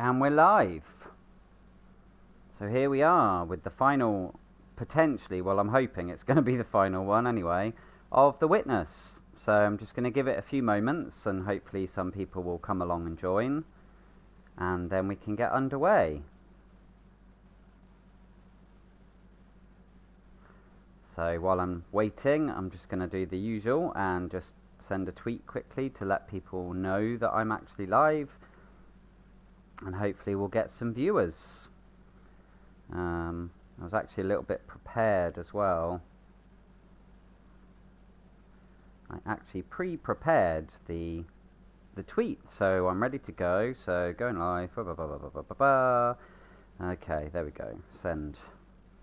And we're live. So here we are with the final, potentially, well I'm hoping it's going to be the final one anyway, of The Witness. So I'm just going to give it a few moments and hopefully some people will come along and join. And then we can get underway. So while I'm waiting, I'm just going to do the usual and just send a tweet quickly to let people know that I'm actually live. And hopefully we'll get some viewers. I was actually a little bit prepared as well. I actually pre-prepared the tweet, so I'm ready to go. So going live. Okay, there we go. Send.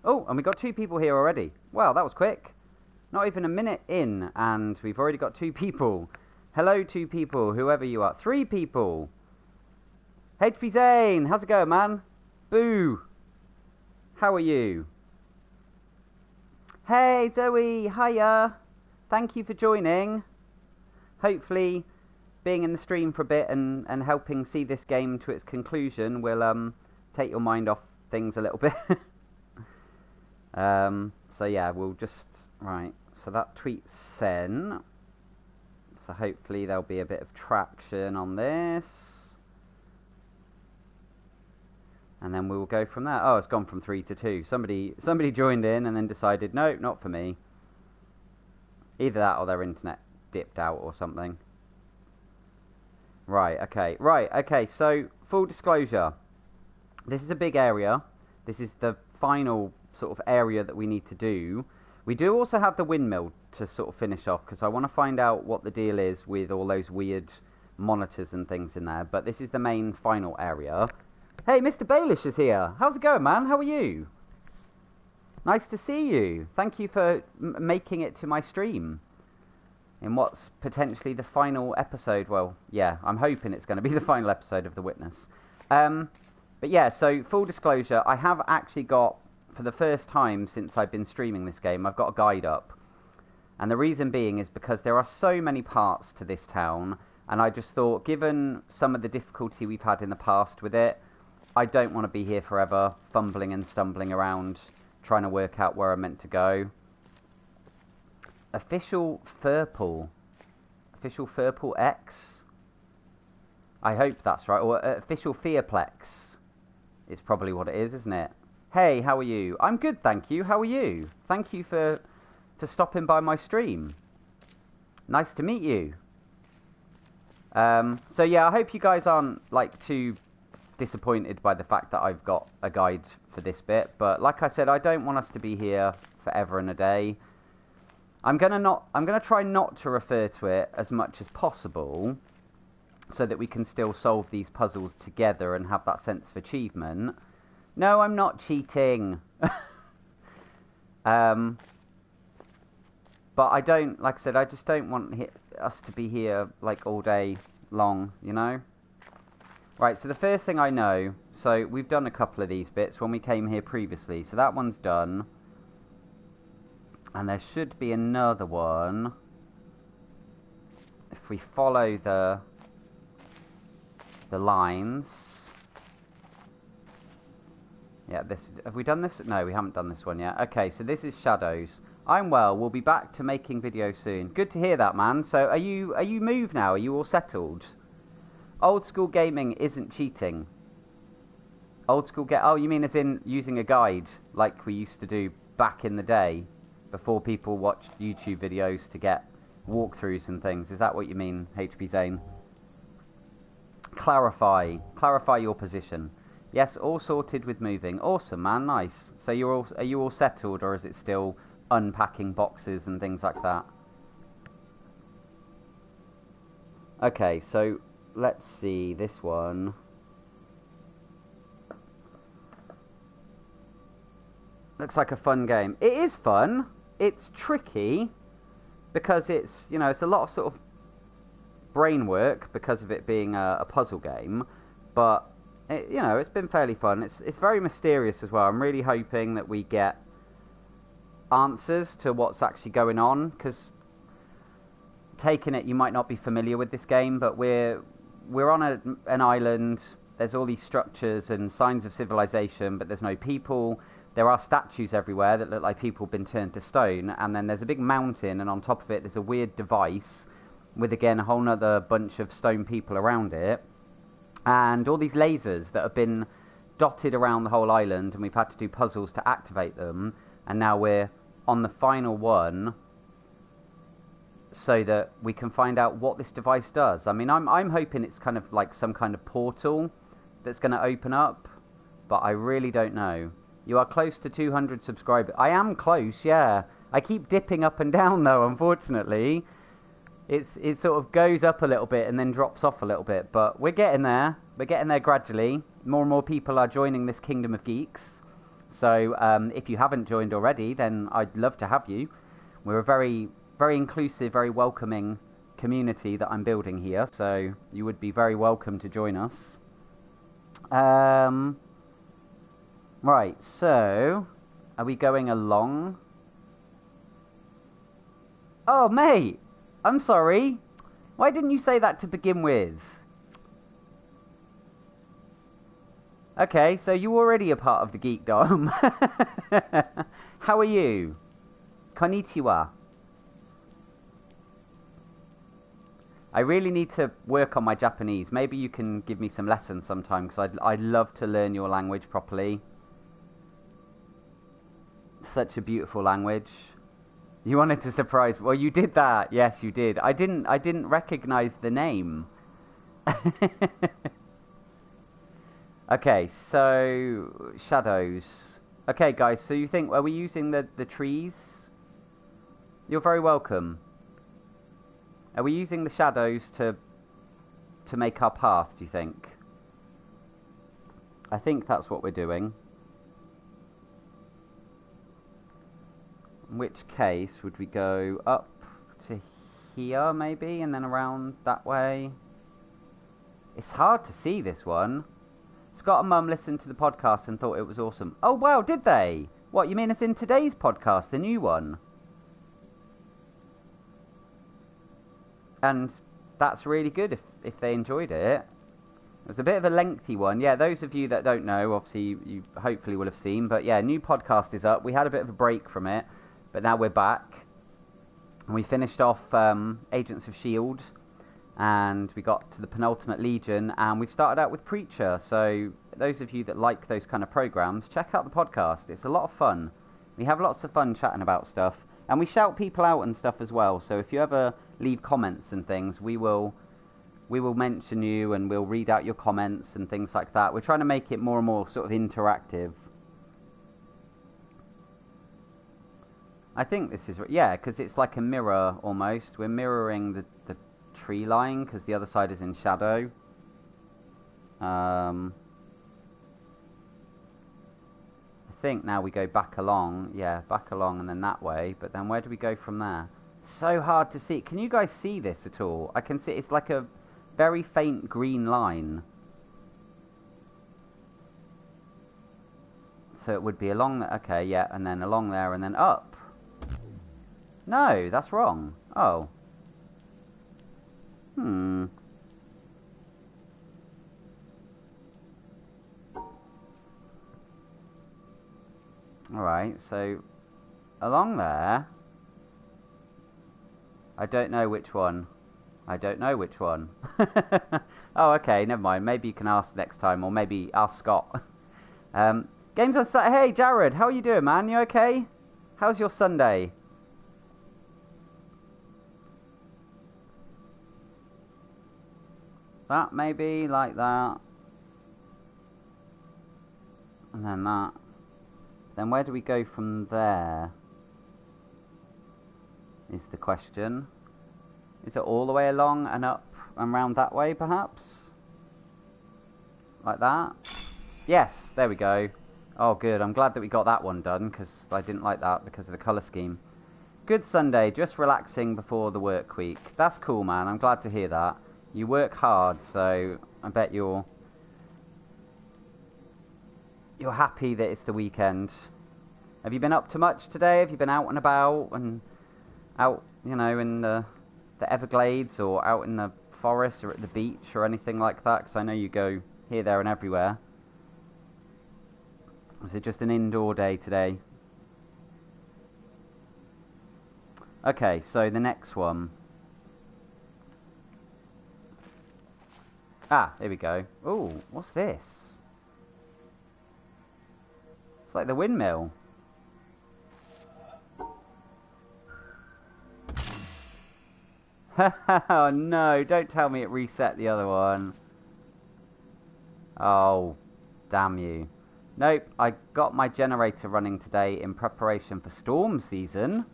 Oh, and we got 2 people here already. Wow, that was quick. Not even a minute in, and we've already got 2 people. Hello, 2 people, whoever you are. 3 people. HP Zane, how's it going, man? Boo. How are you? Hey, Zoe, hiya. Thank you for joining. Hopefully, being in the stream for a bit and helping see this game to its conclusion will take your mind off things a little bit. So yeah, we'll just... Right, so that tweet's sent. So hopefully there'll be a bit of traction on this. And then we will go from there. Oh, it's gone from 3 to 2. Somebody joined in and then decided, no, not for me. Either that or their internet dipped out or something. Right, okay. So, full disclosure. This is a big area. This is the final sort of area that we need to do. We do also have the windmill to sort of finish off, because I want to find out what the deal is with all those weird monitors and things in there. But this is the main final area. Hey, Mr. Baelish is here. How's it going, man? How are you? Nice to see you. Thank you for making it to my stream in what's potentially the final episode. Well, yeah, I'm hoping it's going to be the final episode of The Witness. But yeah, so full disclosure, I have actually got, for the first time since I've been streaming this game, I've got a guide up. And the reason being is because there are so many parts to this town, and I just thought, given some of the difficulty we've had in the past with it, I don't want to be here forever, fumbling and stumbling around, trying to work out where I'm meant to go. Official Furple. Official Furple X? I hope that's right. Or Official Fearplex. It's probably what it is, isn't it? Hey, how are you? I'm good, thank you. How are you? Thank you for stopping by my stream. Nice to meet you. So yeah, I hope you guys aren't like too disappointed by the fact that I've got a guide for this bit, but like I said, I don't want us to be here forever and a day. I'm gonna try not to refer to it as much as possible, so that we can still solve these puzzles together and have that sense of achievement. No, I'm not cheating. But I don't, like I said, I just don't want us to be here like all day long, you know? Right, so the first thing I know, so we've done a couple of these bits when we came here previously, so that one's done. And there should be another one. If we follow the lines. Yeah, have we done this? No, we haven't done this one yet. Okay, so this is Shadows. I'm well, we'll be back to making videos soon. Good to hear that, man. So are you moved now? Are you all settled? Old school gaming isn't cheating. Old school oh, you mean as in using a guide like we used to do back in the day before people watched YouTube videos to get walkthroughs and things? Is that what you mean, HP Zane? Clarify your position. Yes, all sorted with moving. Awesome, man, nice. So are you all settled, or is it still unpacking boxes and things like that? Okay, so let's see, this one. Looks like a fun game. It is fun. It's tricky because it's, you know, it's a lot of sort of brain work because of it being a puzzle game, but you know, it's been fairly fun. It's very mysterious as well. I'm really hoping that we get answers to what's actually going on, because taking it, you might not be familiar with this game, but we're on an island there's all these structures and signs of civilization, but there's no people. There are statues everywhere that look like people have been turned to stone, and then there's a big mountain, and on top of it there's a weird device with, again, a whole nother bunch of stone people around it, and all these lasers that have been dotted around the whole island, and we've had to do puzzles to activate them, and now we're on the final one so that we can find out what this device does. I mean, I'm hoping it's kind of like some kind of portal that's going to open up, but I really don't know. You are close to 200 subscribers. I am close, yeah. I keep dipping up and down, though, unfortunately. It sort of goes up a little bit and then drops off a little bit, but we're getting there. We're getting there gradually. More and more people are joining this Kingdom of Geeks. So if you haven't joined already, then I'd love to have you. We're a very, very inclusive, very welcoming community that I'm building here, so you would be very welcome to join us. Right, so are we going along? Oh, mate, I'm sorry. Why didn't you say that to begin with? Okay, so you're already a part of the Geek-Dom. How are you? Konnichiwa. I really need to work on my Japanese. Maybe you can give me some lessons sometime, because I'd love to learn your language properly. Such a beautiful language. You wanted to surprise... Well, you did that. Yes, you did. I didn't recognize the name. Okay, so... Shadows. Okay, guys, so you think... Are we using the trees? You're very welcome. Are we using the shadows to make our path, do you think? I think that's what we're doing. In which case, would we go up to here, maybe, and then around that way? It's hard to see this one. Scott and Mum listened to the podcast and thought it was awesome. Oh, wow, did they? What, you mean it's in today's podcast, the new one? And that's really good if they enjoyed it. It was a bit of a lengthy one. Yeah, those of you that don't know, obviously you hopefully will have seen. But yeah, new podcast is up. We had a bit of a break from it, but now we're back. And we finished off Agents of S.H.I.E.L.D. and we got to the Penultimate Legion, and we've started out with Preacher. So those of you that like those kind of programs, check out the podcast. It's a lot of fun. We have lots of fun chatting about stuff. And we shout people out and stuff as well. So if you ever leave comments and things, we will mention you and we'll read out your comments and things like that. We're trying to make it more and more sort of interactive. I think this is... Yeah, because it's like a mirror almost. We're mirroring the tree line because the other side is in shadow. I think now we go back along. Yeah, back along and then that way. But then where do we go from there? So hard to see. Can you guys see this at all? I can see it's like a very faint green line. So it would be along there. Okay, yeah, and then along there and then up. No, that's wrong. Oh. Alright, so along there. I don't know which one. I don't know which one. Oh, okay, never mind. Maybe you can ask next time, or maybe ask Scott. Games on Saturday. Hey, Jared, how are you doing, man? You okay? How's your Sunday? That, maybe, like that. And then that. Then where do we go from there? Is the question. Is it all the way along and up and round that way, perhaps? Like that? Yes, there we go. Oh, good. I'm glad that we got that one done, because I didn't like that because of the colour scheme. Good Sunday, just relaxing before the work week. That's cool, man. I'm glad to hear that. You work hard, so I bet you're happy that it's the weekend. Have you been up to much today? Have you been out and about and out, you know, in the Everglades or out in the forest or at the beach or anything like that? Because I know you go here, there, and everywhere. Is it just an indoor day today? Okay, so the next one. Ah, here we go. Ooh, what's this? It's like the windmill. Oh no, don't tell me it reset the other one. Oh, damn you. Nope, I got my generator running today in preparation for storm season.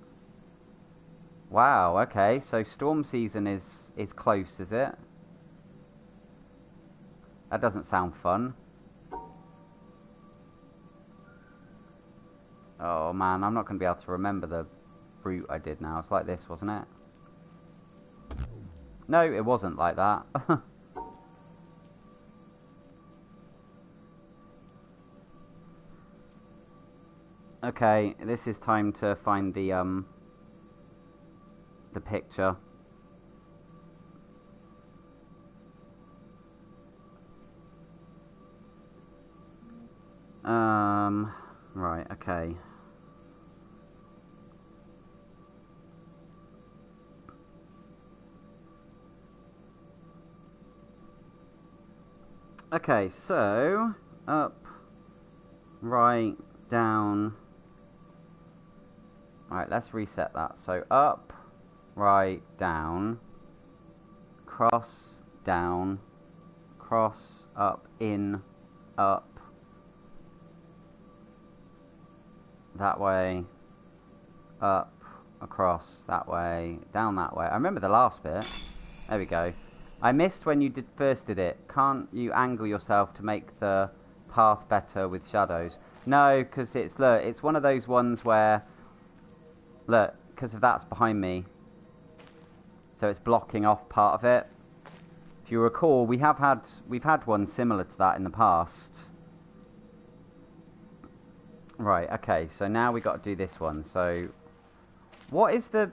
Wow, okay, so storm season is close, is it? That doesn't sound fun. Oh man, I'm not going to be able to remember the route I did now. It's like this, wasn't it? No, it wasn't like that. Okay, this is time to find the picture. Right, okay. Okay, so up, right, down. Alright, let's reset that. So up, right, down, cross, down, cross, up, in, up, that way, up, across, that way, down that way. I remember the last bit. There we go. I missed when you first did it. Can't you angle yourself to make the path better with shadows? No, because it's one of those ones where, look, because of that's behind me, so it's blocking off part of it. If you recall, we've had one similar to that in the past. Right, okay, so now we got to do this one. So, what is the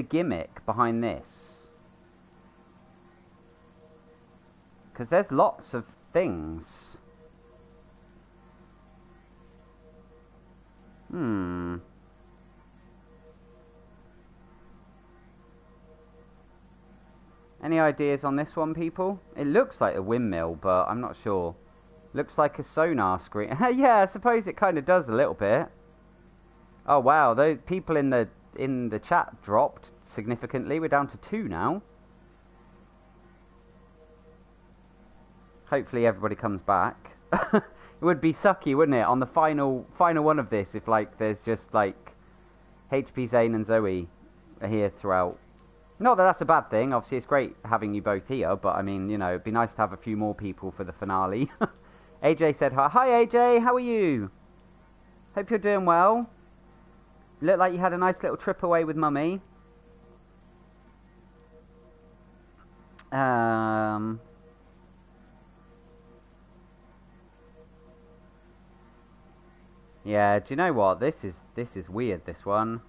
gimmick behind this? Because there's lots of things. Any ideas on this one, people? It looks like a windmill, but I'm not sure. Looks like a sonar screen. Yeah, I suppose it kind of does a little bit. Oh wow, those people in the chat dropped significantly. We're down to 2 now. Hopefully everybody comes back. It would be sucky, wouldn't it, on the final one of this, if like there's just like HP, Zane and Zoe are here throughout. Not that that's a bad thing. Obviously, it's great having you both here, but I mean, you know, it'd be nice to have a few more people for the finale. AJ said hi. Hi AJ, how are you? Hope you're doing well. Look like you had a nice little trip away with Mummy. Yeah, do you know what? This is weird, this one.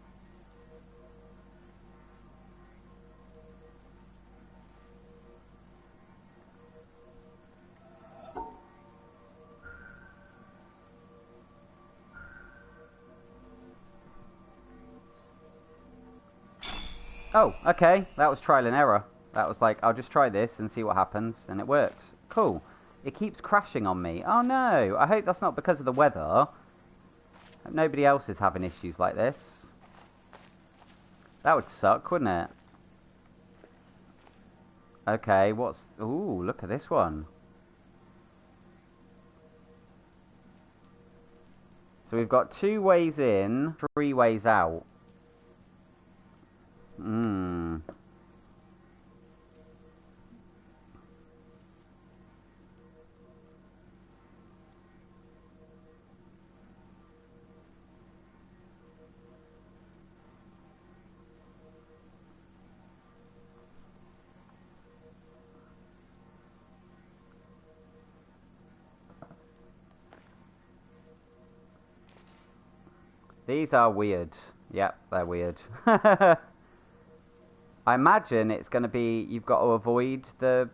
Oh, okay. That was trial and error. That was like, I'll just try this and see what happens, and it worked. Cool. It keeps crashing on me. Oh no, I hope that's not because of the weather. Hope nobody else is having issues like this. That would suck, wouldn't it? Okay, what's... Ooh, look at this one. So we've got 2 ways in, 3 ways out. These are weird. Yep, they're weird. I imagine it's going to be, you've got to avoid the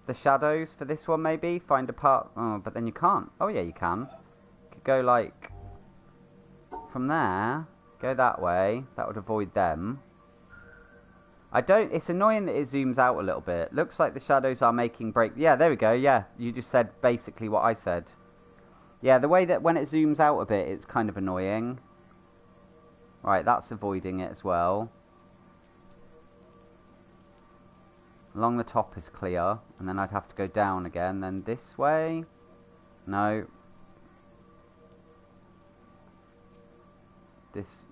the shadows for this one, maybe? Find a part... Oh, but then you can't. Oh, yeah, you can. You could go, like... From there. Go that way. That would avoid them. It's annoying that it zooms out a little bit. Looks like the shadows are making break... Yeah, there we go. Yeah, you just said basically what I said. Yeah, the way that when it zooms out a bit, it's kind of annoying. Right, that's avoiding it as well. Along the top is clear, and then I'd have to go down again, then this way. No.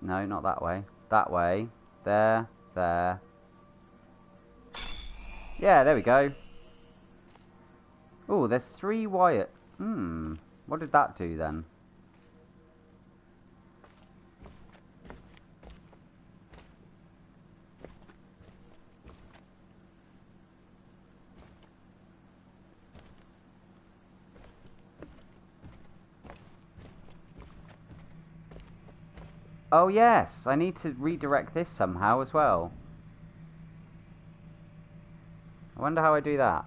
No, not that way. That way. There, there. Yeah, there we go. Oh, there's 3 wire... What did that do then? Oh yes, I need to redirect this somehow as well. I wonder how I do that.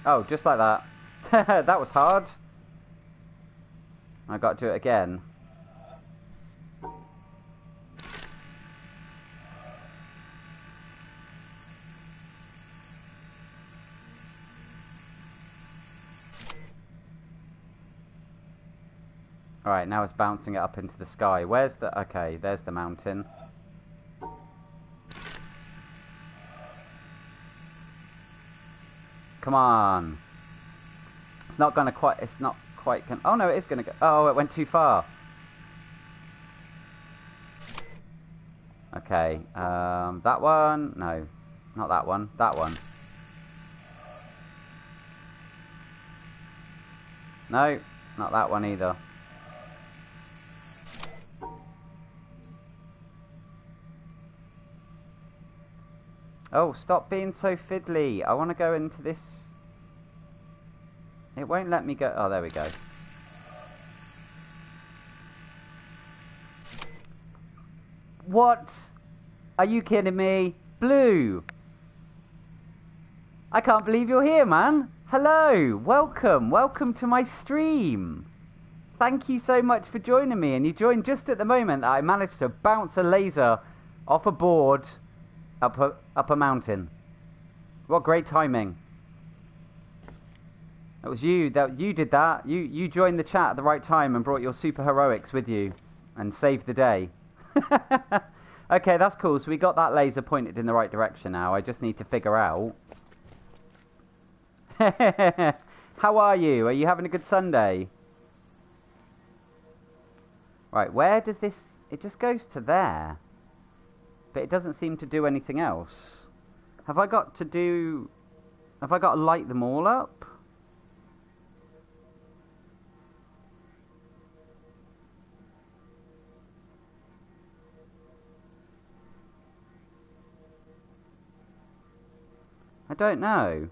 Oh, just like that. That was hard. I got to do it again. Alright, now it's bouncing it up into the sky. Where's the... Okay, there's the mountain. Come on. It's not gonna quite... It's not quite... Oh no, it is gonna go... Oh, it went too far. Okay, that one... No, not that one. That one. No, not that one either. Oh, stop being so fiddly. I want to go into this... It won't let me go... Oh, there we go. What? Are you kidding me? Blue! I can't believe you're here, man. Hello. Welcome. Welcome to my stream. Thank you so much for joining me. And you joined just at the moment that I managed to bounce a laser off a board... Up a mountain. What great timing. It was you did that. You joined the chat at the right time and brought your super heroics with you and saved the day. Okay, that's cool. So we got that laser pointed in the right direction now. I just need to figure out. How are you? Are you having a good Sunday? Right, where does this... It just goes to there. But it doesn't seem to do anything else. Have I got to light them all up? I don't know.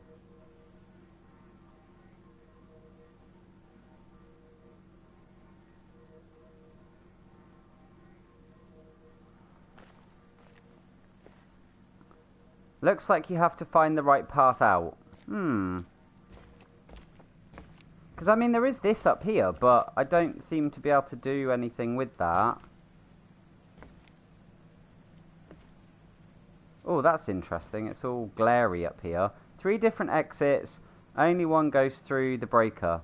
Looks like you have to find the right path out. Because, I mean, there is this up here, but I don't seem to be able to do anything with that. Oh, that's interesting. It's all glary up here. 3 different exits. Only one goes through the breaker.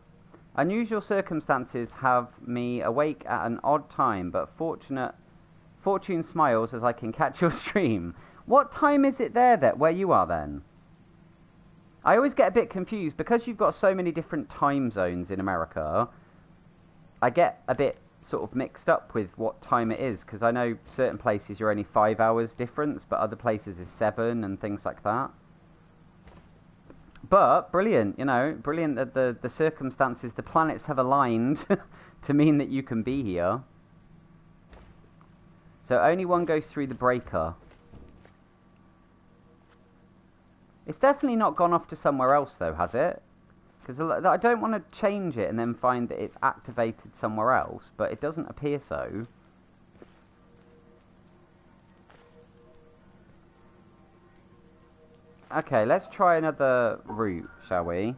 Unusual circumstances have me awake at an odd time, but fortune smiles as I can catch your stream. What time is it there where you are then? I always get a bit confused because you've got so many different time zones in America. I get a bit sort of mixed up with what time it is because I know certain places you're only 5 hours difference, but other places is 7 and things like that. But brilliant, you know, brilliant that the circumstances, the planets have aligned to mean that you can be here. So only one goes through the breaker. It's definitely not gone off to somewhere else though, has it? Because I don't want to change it and then find that it's activated somewhere else, but it doesn't appear so. Okay, let's try another route, shall we?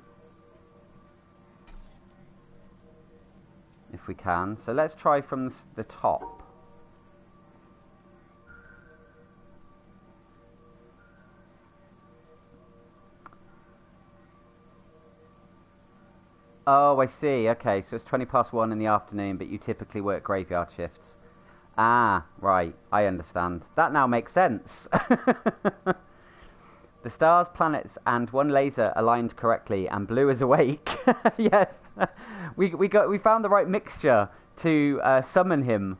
If we can. So let's try from the top. Oh, I see. Okay, so it's 20 past 1 in the afternoon, but you typically work graveyard shifts. Ah, right. I understand. That now makes sense. The stars, planets, and one laser aligned correctly, and Blue is awake. Yes, we found the right mixture to summon him.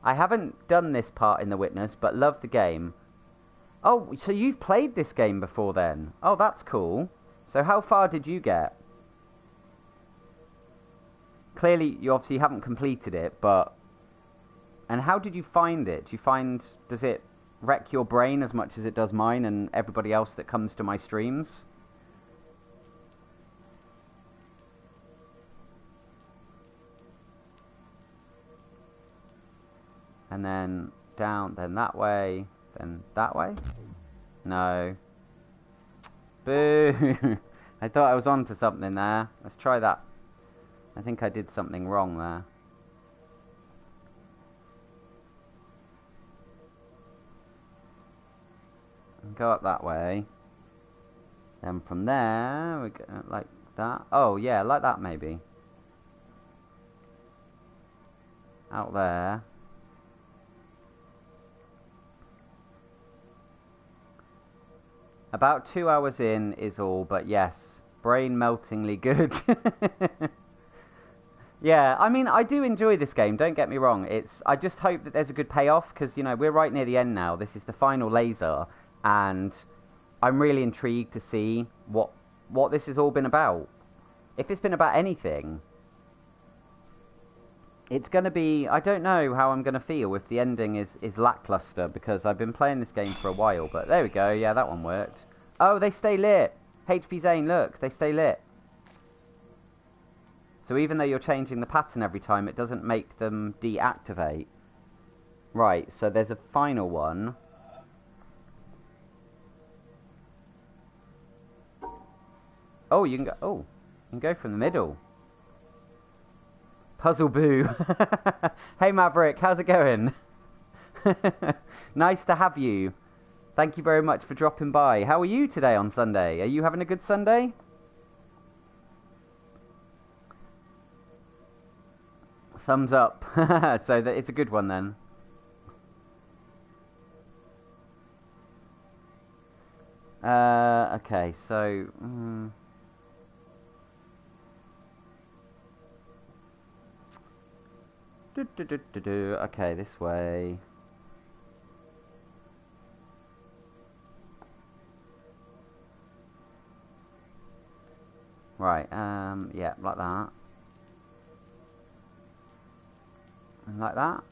I haven't done this part in The Witness, but love the game. Oh, so you've played this game before then? Oh, that's cool. So how far did you get? Clearly, you obviously haven't completed it, but... And how did you find it? Do you find... Does it wreck your brain as much as it does mine and everybody else that comes to my streams? And then down, then that way, then that way? No. Boo! I thought I was onto something there. Let's try that. I think I did something wrong there. Go up that way. Then from there, we go like that. Oh, yeah, like that maybe. Out there. About 2 hours in is all, but yes, brain meltingly good. Yeah, I mean, I do enjoy this game, don't get me wrong. I just hope that there's a good payoff, because, you know, we're right near the end now. This is the final laser, and I'm really intrigued to see what this has all been about. If it's been about anything, it's going to be... I don't know how I'm going to feel if the ending is lackluster, because I've been playing this game for a while, but there we go. Yeah, that one worked. Oh, they stay lit. HP Zane, look, they stay lit. So even though you're changing the pattern every time, it doesn't make them deactivate. Right, so there's a final one. Oh, you can go... Oh, you can go from the middle. Puzzle Boo. Hey Maverick, how's it going? Nice to have you. Thank you very much for dropping by. How are you today on Sunday? Are you having a good Sunday? Thumbs up. So that it's a good one then. Okay, so... Okay, this way. Right, yeah, like that. And like that.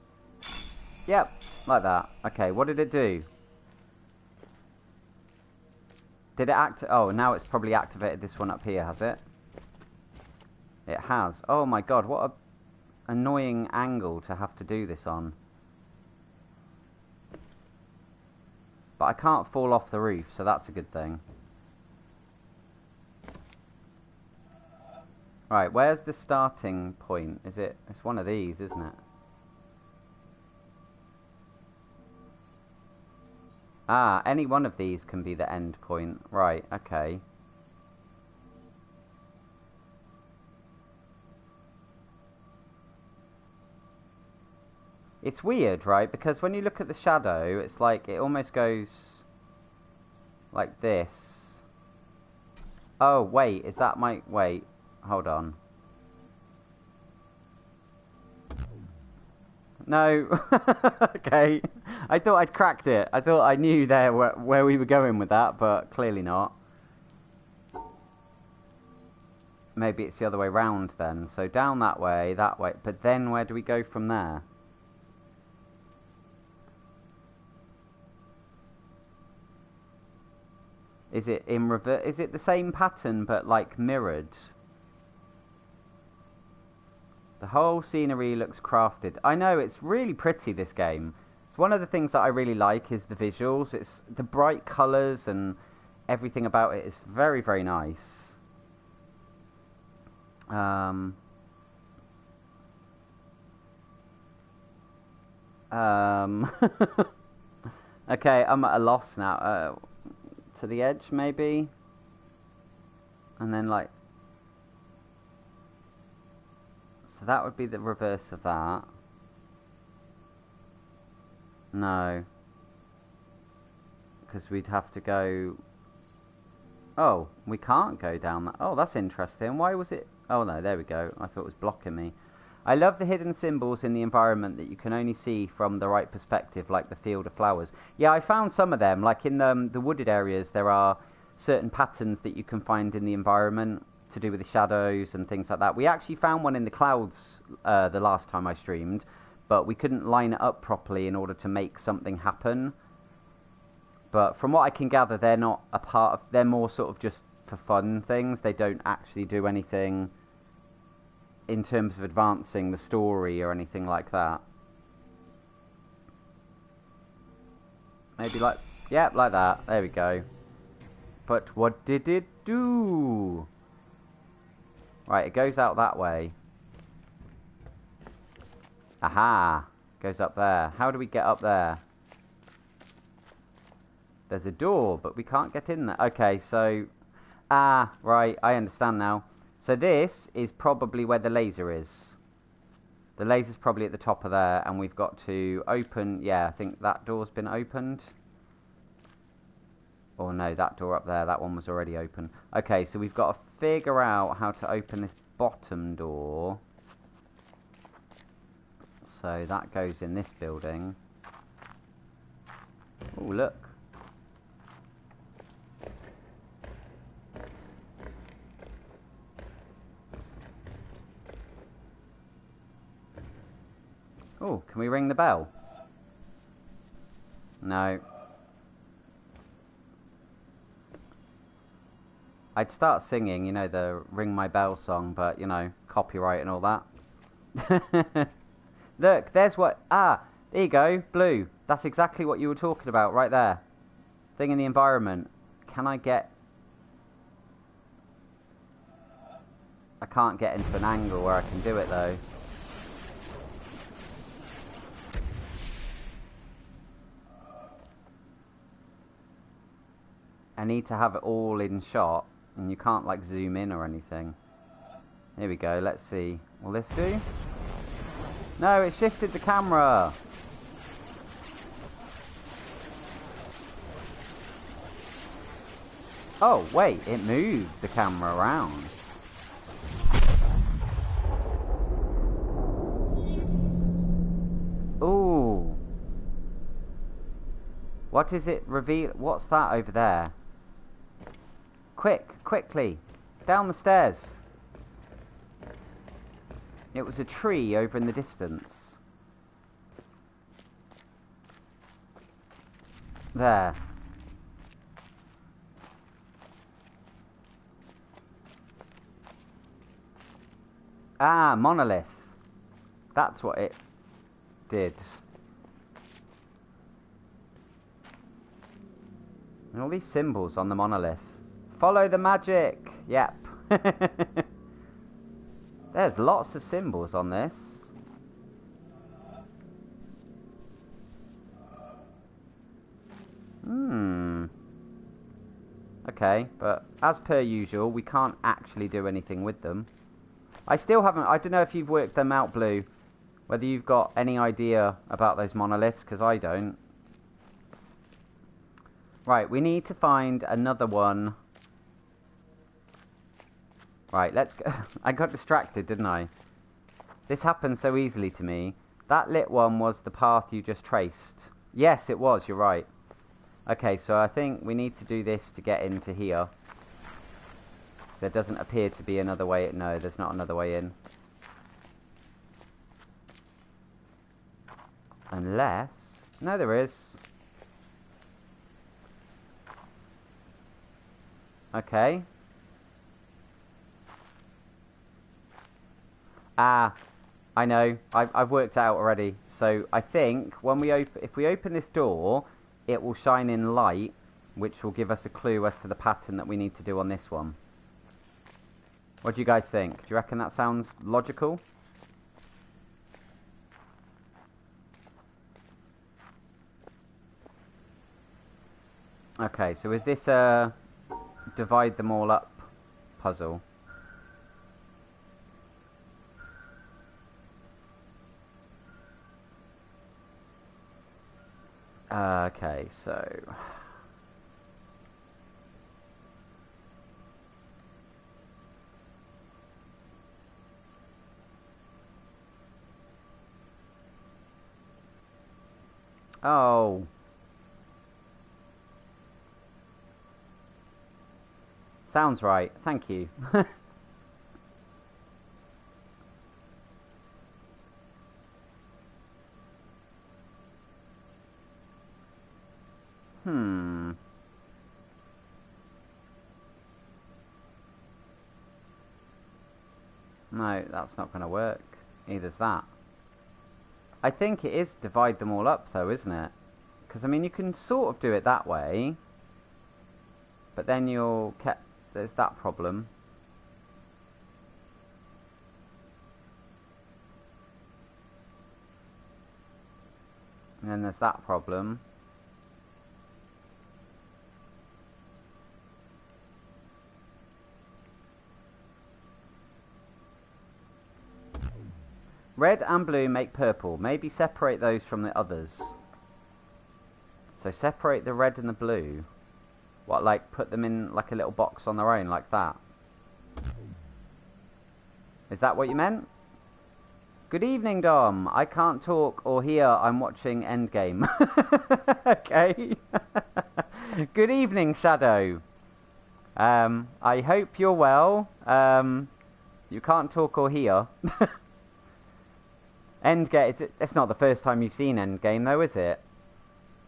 Yep, like that. Okay, what did it do? Did it act... Oh, now it's probably activated this one up here, has it? It has. Oh my god, what a annoying angle to have to do this on. But I can't fall off the roof, so that's a good thing. Right, where's the starting point? It's one of these, isn't it? Ah, any one of these can be the end point. Right, okay. It's weird, right? Because when you look at the shadow, it's like it almost goes like this. Oh, wait, is that my... Wait, hold on. No. Okay. I thought I'd cracked it. I thought I knew there where we were going with that, but clearly not. Maybe it's the other way round then. So down that way. But then where do we go from there? Is it in reverse? Is it the same pattern but like mirrored? The whole scenery looks crafted. I know, it's really pretty, this game. It's one of the things that I really like is the visuals. It's the bright colours and everything about it is very, very nice. Okay, I'm at a loss now. To the edge, maybe? And then, like... So that would be the reverse of that. No. Because we'd have to go... Oh, we can't go down that. Oh, that's interesting. Why was it... Oh, no, there we go. I thought it was blocking me. I love the hidden symbols in the environment that you can only see from the right perspective, like the field of flowers. Yeah, I found some of them. Like in the wooded areas, there are certain patterns that you can find in the environment to do with the shadows and things like that. We actually found one in the clouds the last time I streamed, but we couldn't line it up properly in order to make something happen. But from what I can gather, they're not a part of... They're more sort of just for fun things. They don't actually do anything in terms of advancing the story or anything like that. Maybe like... Yep, like that. There we go. But what did it do? Right, it goes out that way. Aha! Goes up there. How do we get up there? There's a door, but we can't get in there. Okay, so... Ah, right, I understand now. So this is probably where the laser is. The laser's probably at the top of there, and we've got to open... Yeah, I think that door's been opened. Oh no, that door up there, that one was already open. Okay, so we've got to figure out how to open this bottom door. So that goes in this building. Oh, look. Oh, can we ring the bell? No. I'd start singing, you know, the Ring My Bell song, but, you know, copyright and all that. Look, there's what... Ah, there you go, blue. That's exactly what you were talking about right there. Thing in the environment. Can I get... I can't get into an angle where I can do it, though. I need to have it all in shot, and you can't like zoom in or anything. Here we go, let's see. Will this do? No, it shifted the camera! Oh, wait, it moved the camera around. Ooh. What is it reveal? What's that over there? Quickly, down the stairs. It was a tree over in the distance. There. Ah, monolith. That's what it did. And all these symbols on the monolith. Follow the magic! Yep. There's lots of symbols on this. Okay, but as per usual, we can't actually do anything with them. I still haven't... I don't know if you've worked them out, Blue. Whether you've got any idea about those monoliths, because I don't. Right, we need to find another one. Right, let's go. I got distracted, didn't I? This happened so easily to me. That lit one was the path you just traced. Yes, it was, you're right. Okay, so I think we need to do this to get into here. There doesn't appear to be another way. No, there's not another way in. Unless... No, there is. Okay. Ah, I know. I've worked it out already. So I think when if we open this door, it will shine in light, which will give us a clue as to the pattern that we need to do on this one. What do you guys think? Do you reckon that sounds logical? Okay, so is this a divide them all up puzzle? Okay, so... Oh. Sounds right. Thank you. Hmm. No, that's not going to work. Neither's that. I think it is divide them all up though, isn't it? Because, I mean, you can sort of do it that way. But then there's that problem. And then there's that problem. Red and blue make purple. Maybe separate those from the others. So separate the red and the blue. What, like put them in like a little box on their own, like that? Is that what you meant? Good evening, Dom. I can't talk or hear. I'm watching Endgame. Okay. Good evening, Shadow. I hope you're well. You can't talk or hear. Endgame, it's not the first time you've seen Endgame though, is it?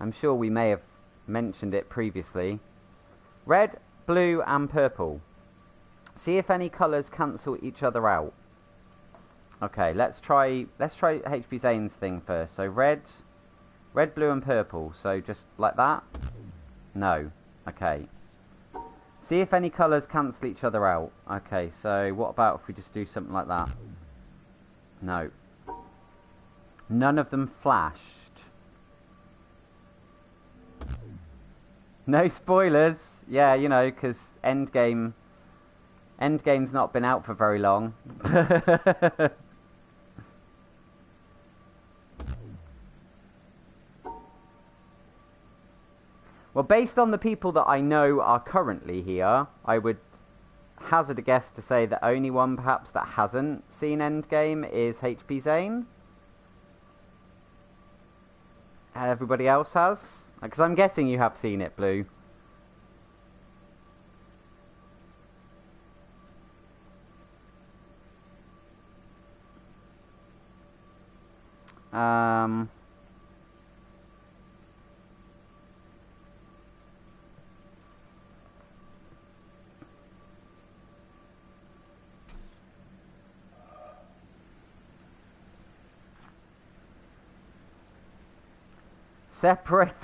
I'm sure we may have mentioned it previously. Red, blue and purple. See if any colours cancel each other out. Okay, let's try HB Zane's thing first. So red, blue and purple. So just like that? No. Okay. See if any colours cancel each other out. Okay, so what about if we just do something like that? No. None of them flashed. No spoilers. Yeah, you know, because Endgame's not been out for very long. Well, based on the people that I know are currently here, I would hazard a guess to say that only one perhaps that hasn't seen Endgame is HP Zane. Everybody else has? Because I'm guessing you have seen it, Blue. Separate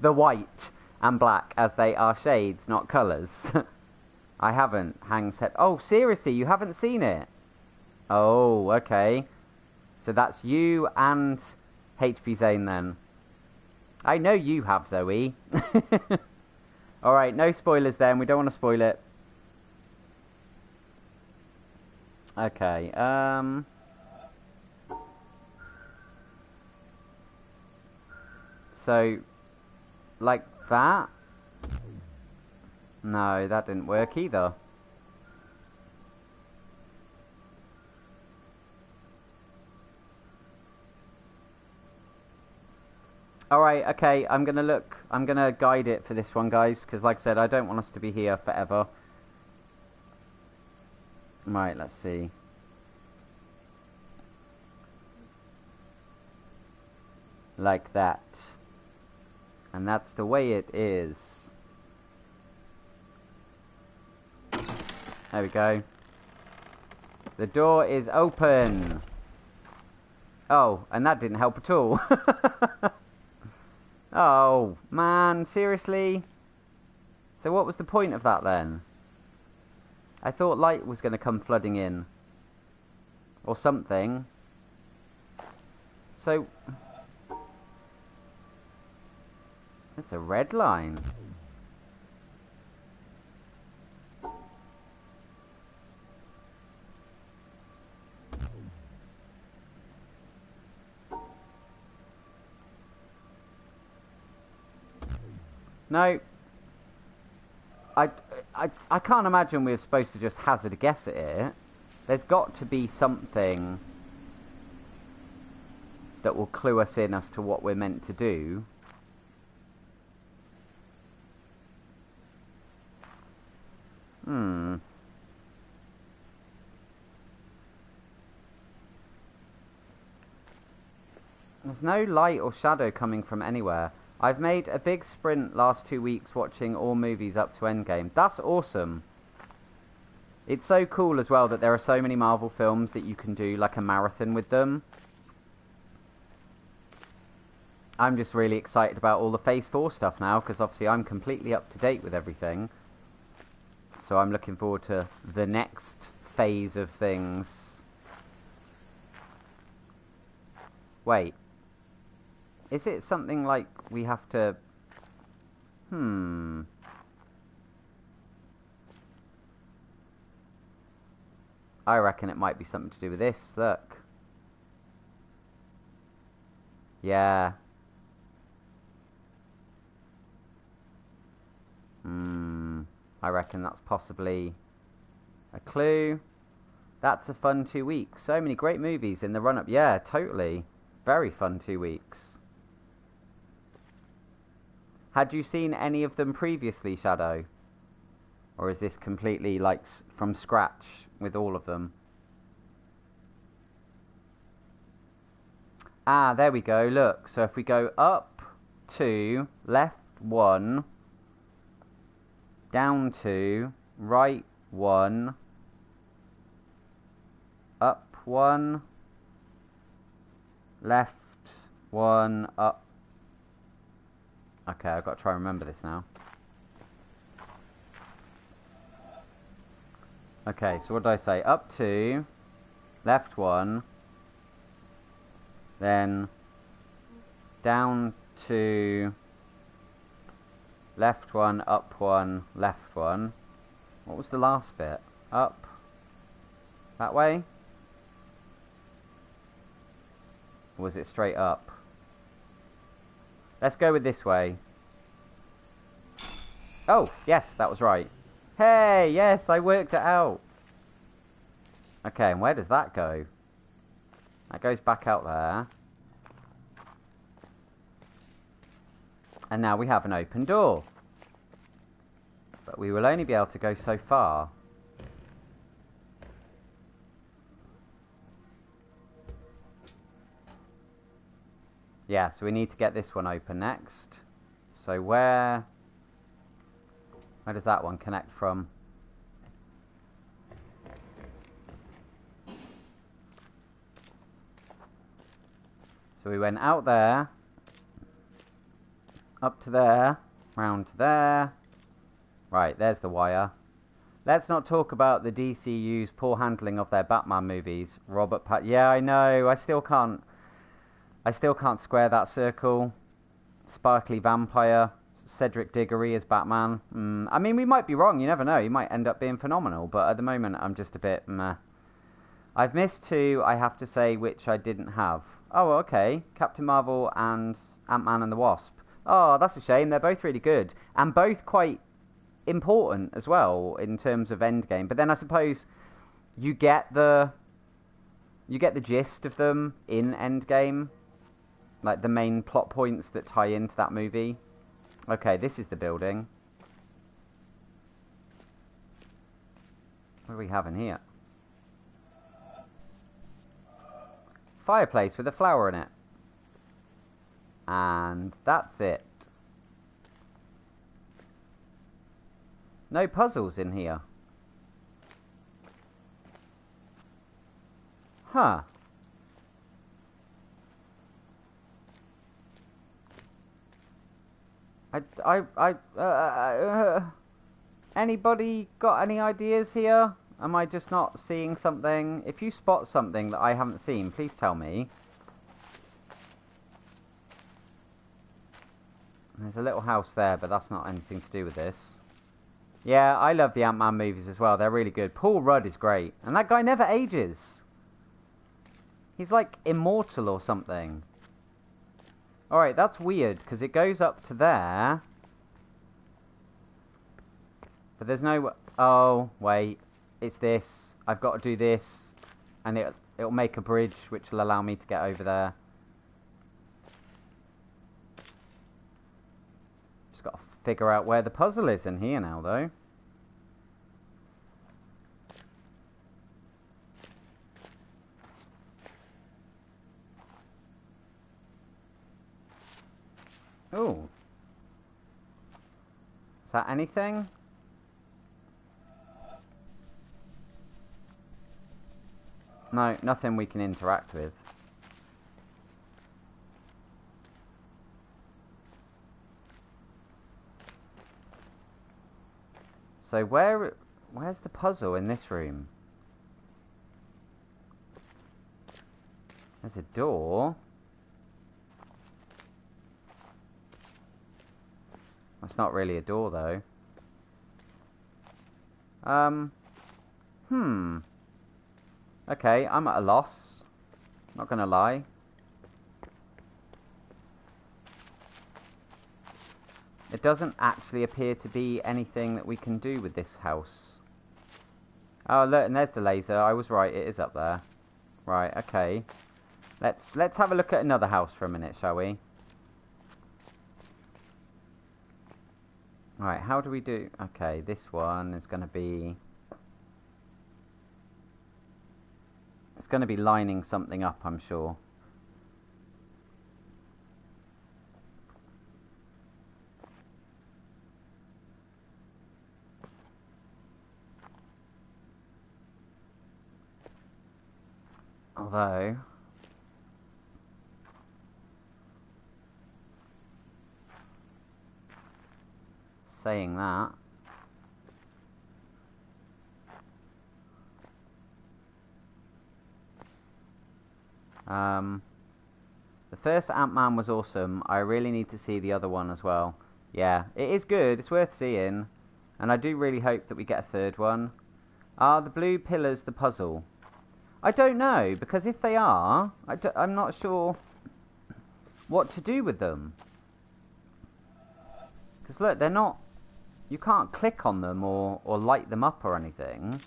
the white and black as they are shades, not colours. I haven't. Hang's head. Oh, seriously, you haven't seen it? Oh, okay. So that's you and HP Zane then. I know you have, Zoe. Alright, no spoilers then. We don't want to spoil it. Okay, so, like that? No, that didn't work either. Alright, okay, I'm gonna guide it for this one, guys, because like I said, I don't want us to be here forever. Right, let's see. Like that. And that's the way it is. There we go. The door is open. Oh, and that didn't help at all. Oh, man, seriously? So what was the point of that then? I thought light was going to come flooding in. Or something. So... It's a red line. No. I can't imagine we're supposed to just hazard a guess at it. There's got to be something that will clue us in as to what we're meant to do. There's no light or shadow coming from anywhere. I've made a big sprint last 2 weeks watching all movies up to Endgame. That's awesome. It's so cool as well that there are so many Marvel films that you can do like a marathon with them. I'm just really excited about all the Phase 4 stuff now, because obviously I'm completely up to date with everything. So I'm looking forward to the next phase of things. Wait. Is it something like we have to... I reckon it might be something to do with this. Look. Yeah. I reckon that's possibly a clue. That's a fun 2 weeks. So many great movies in the run-up. Yeah, totally. Very fun 2 weeks. Had you seen any of them previously, Shadow? Or is this completely like from scratch with all of them? Ah, there we go. Look. So if we go up 2, left 1, down 2, right 1, up 1, left 1, up. Okay, I've got to try and remember this now. Okay, so what did I say? Up 2, left 1, then down 2, left 1, up 1, left 1. What was the last bit? Up. That way? Or was it straight up? Let's go with this way. Oh, yes, that was right. Hey, yes, I worked it out. Okay, and where does that go? That goes back out there. And now we have an open door. But we will only be able to go so far. Yeah, so we need to get this one open next. So where does that one connect from? So we went out there, up to there, round to there. Right, there's the wire. Let's not talk about the DCU's poor handling of their Batman movies. Yeah, I know. I still can't square that circle. Sparkly vampire, Cedric Diggory as Batman. I mean, we might be wrong. You never know. He might end up being phenomenal. But at the moment, I'm just a bit meh. I've missed 2, I have to say, which I didn't have. Oh, okay. Captain Marvel and Ant-Man and the Wasp. Oh, that's a shame. They're both really good. And both quite important as well in terms of Endgame. But then I suppose you get the gist of them in Endgame. Like the main plot points that tie into that movie. Okay, this is the building. What do we have in here? Fireplace with a flower in it. And that's it. No puzzles in here. Huh. Anybody got any ideas here? Am I just not seeing something? If you spot something that I haven't seen, please tell me. There's a little house there, but that's not anything to do with this. Yeah, I love the Ant-Man movies as well. They're really good. Paul Rudd is great. And that guy never ages. He's like immortal or something. Alright, that's weird, because it goes up to there. But there's no... Oh, wait. It's this. I've got to do this. And it'll make a bridge, which will allow me to get over there. Just got to figure out where the puzzle is in here now, though. Oh. Is that anything? No, nothing we can interact with. So where's the puzzle in this room? There's a door. That's not really a door, though. Okay, I'm at a loss. Not gonna lie. It doesn't actually appear to be anything that we can do with this house. Oh, look, and there's the laser. I was right, it is up there. Right, okay. Let's have a look at another house for a minute, shall we? Right, how do we do... Okay, this one is gonna be... It's going to be lining something up, I'm sure. Although... Saying that... The first Ant-Man was awesome. I really need to see the other one as well. Yeah, it is good. It's worth seeing. And I do really hope that we get a third one. Are the blue pillars the puzzle? I don't know, because if they are, I'm not sure what to do with them. Because look, they're not... You can't click on them or light them up or anything.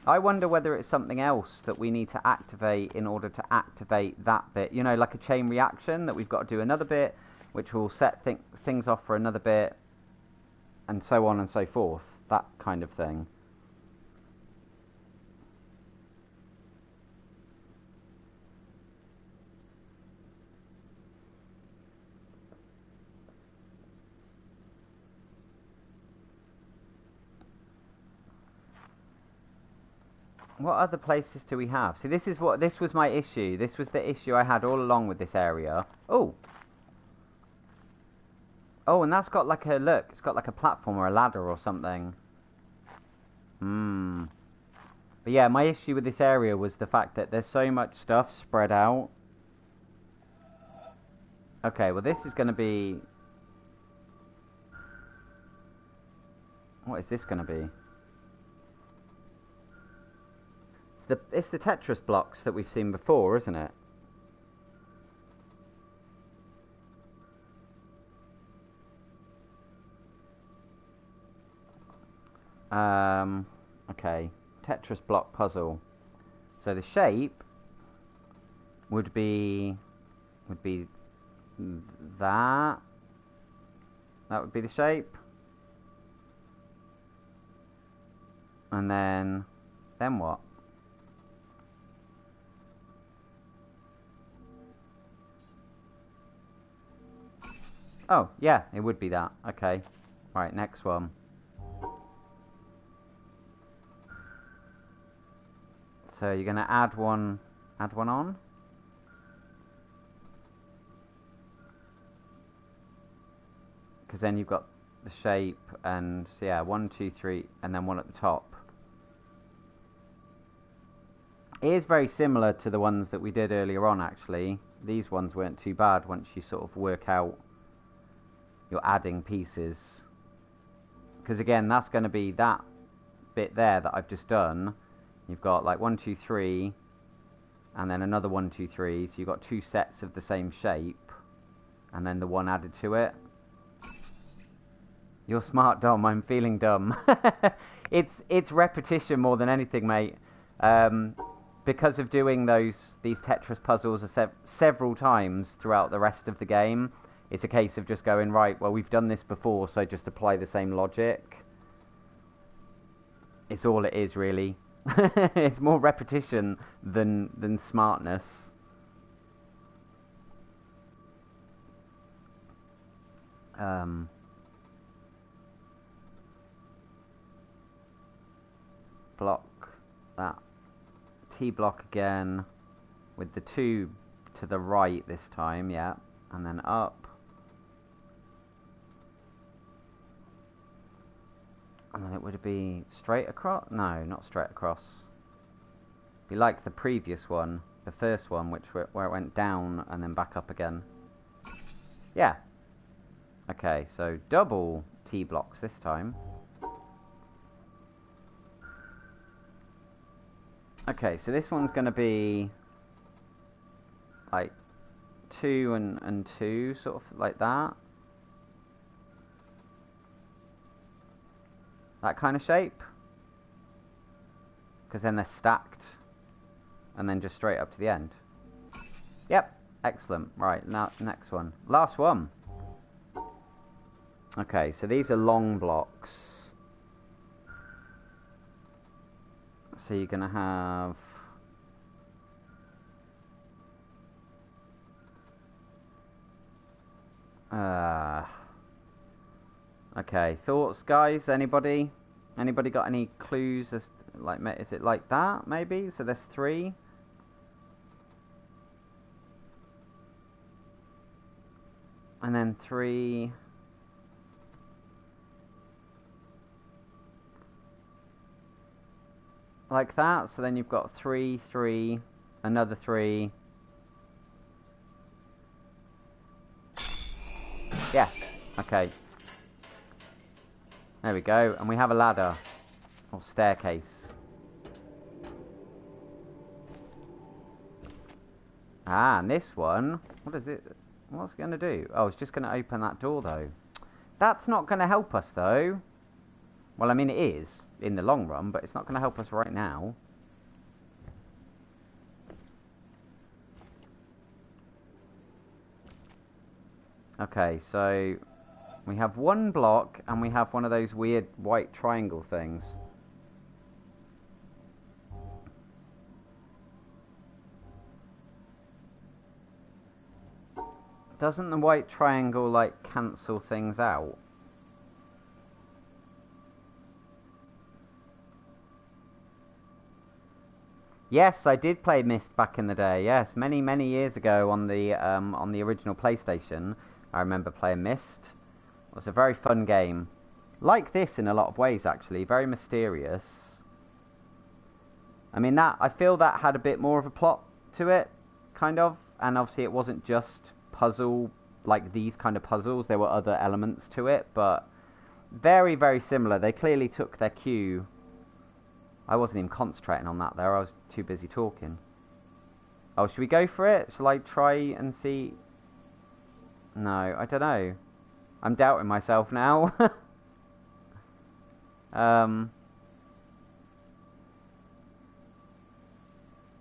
I wonder whether it's something else that we need to activate in order to activate that bit. You know, like a chain reaction that we've got to do another bit, which will set things off for another bit, and so on and so forth. That kind of thing. What other places do we have? See, this was my issue. This was the issue I had all along with this area. Oh. Oh, and that's got like a, look, it's got like a platform or a ladder or something. But yeah, my issue with this area was the fact that there's so much stuff spread out. Okay, well this is going to be... What is this going to be? It's the Tetris blocks that we've seen before, isn't it? Okay. Tetris block puzzle. So the shape would be that. That would be the shape. And then what? Oh, yeah, it would be that. Okay. Right, next one. So you're going to add one on. Because then you've got the shape and, so yeah, 1, 2, 3, and then one at the top. It is very similar to the ones that we did earlier on, actually. These ones weren't too bad once you sort of work out you're adding pieces. Because again, that's going to be that bit there that I've just done. You've got like 1, 2, 3, and then another 1, 2, 3. So you've got 2 sets of the same shape, and then the one added to it. You're smart, Dom. I'm feeling dumb. It's repetition more than anything, mate. Because of doing these Tetris puzzles several times throughout the rest of the game, it's a case of just going, right, well, we've done this before, so just apply the same logic. It's all it is, really. It's more repetition than smartness. Block that T block again with the 2 to the right this time, yeah, and then up, and then it would be straight across. No, not straight across. Be like the previous one, the first one, where it went down and then back up again. Yeah. Okay, so double T blocks this time. Okay, so this one's going to be like 2 and 2, sort of like that. That kind of shape. Because then they're stacked. And then just straight up to the end. Yep, excellent. Right, now next one. Last one. Okay, so these are long blocks. So you're going to have okay, thoughts, guys? Anybody got any clues as like, is it like that maybe? So there's 3. And then 3. Like that, so then you've got 3, 3, another 3. Yeah, okay. There we go, and we have a ladder, or staircase. Ah, and this one, what's it going to do? Oh, it's just going to open that door, though. That's not going to help us, though. Well, I mean, it is in the long run, but it's not going to help us right now. Okay, so we have 1 block, and we have one of those weird white triangle things. Doesn't the white triangle, like, cancel things out? Yes, I did play Myst back in the day. Yes, many, many years ago on the original PlayStation. I remember playing Myst. It was a very fun game. Like this in a lot of ways, actually. Very mysterious. I mean, I feel that had a bit more of a plot to it, kind of. And obviously it wasn't just puzzle, like these kind of puzzles. There were other elements to it, but very, very similar. They clearly took their cue. I wasn't even concentrating on that there. I was too busy talking. Oh, should we go for it? Shall I try and see? No, I don't know. I'm doubting myself now.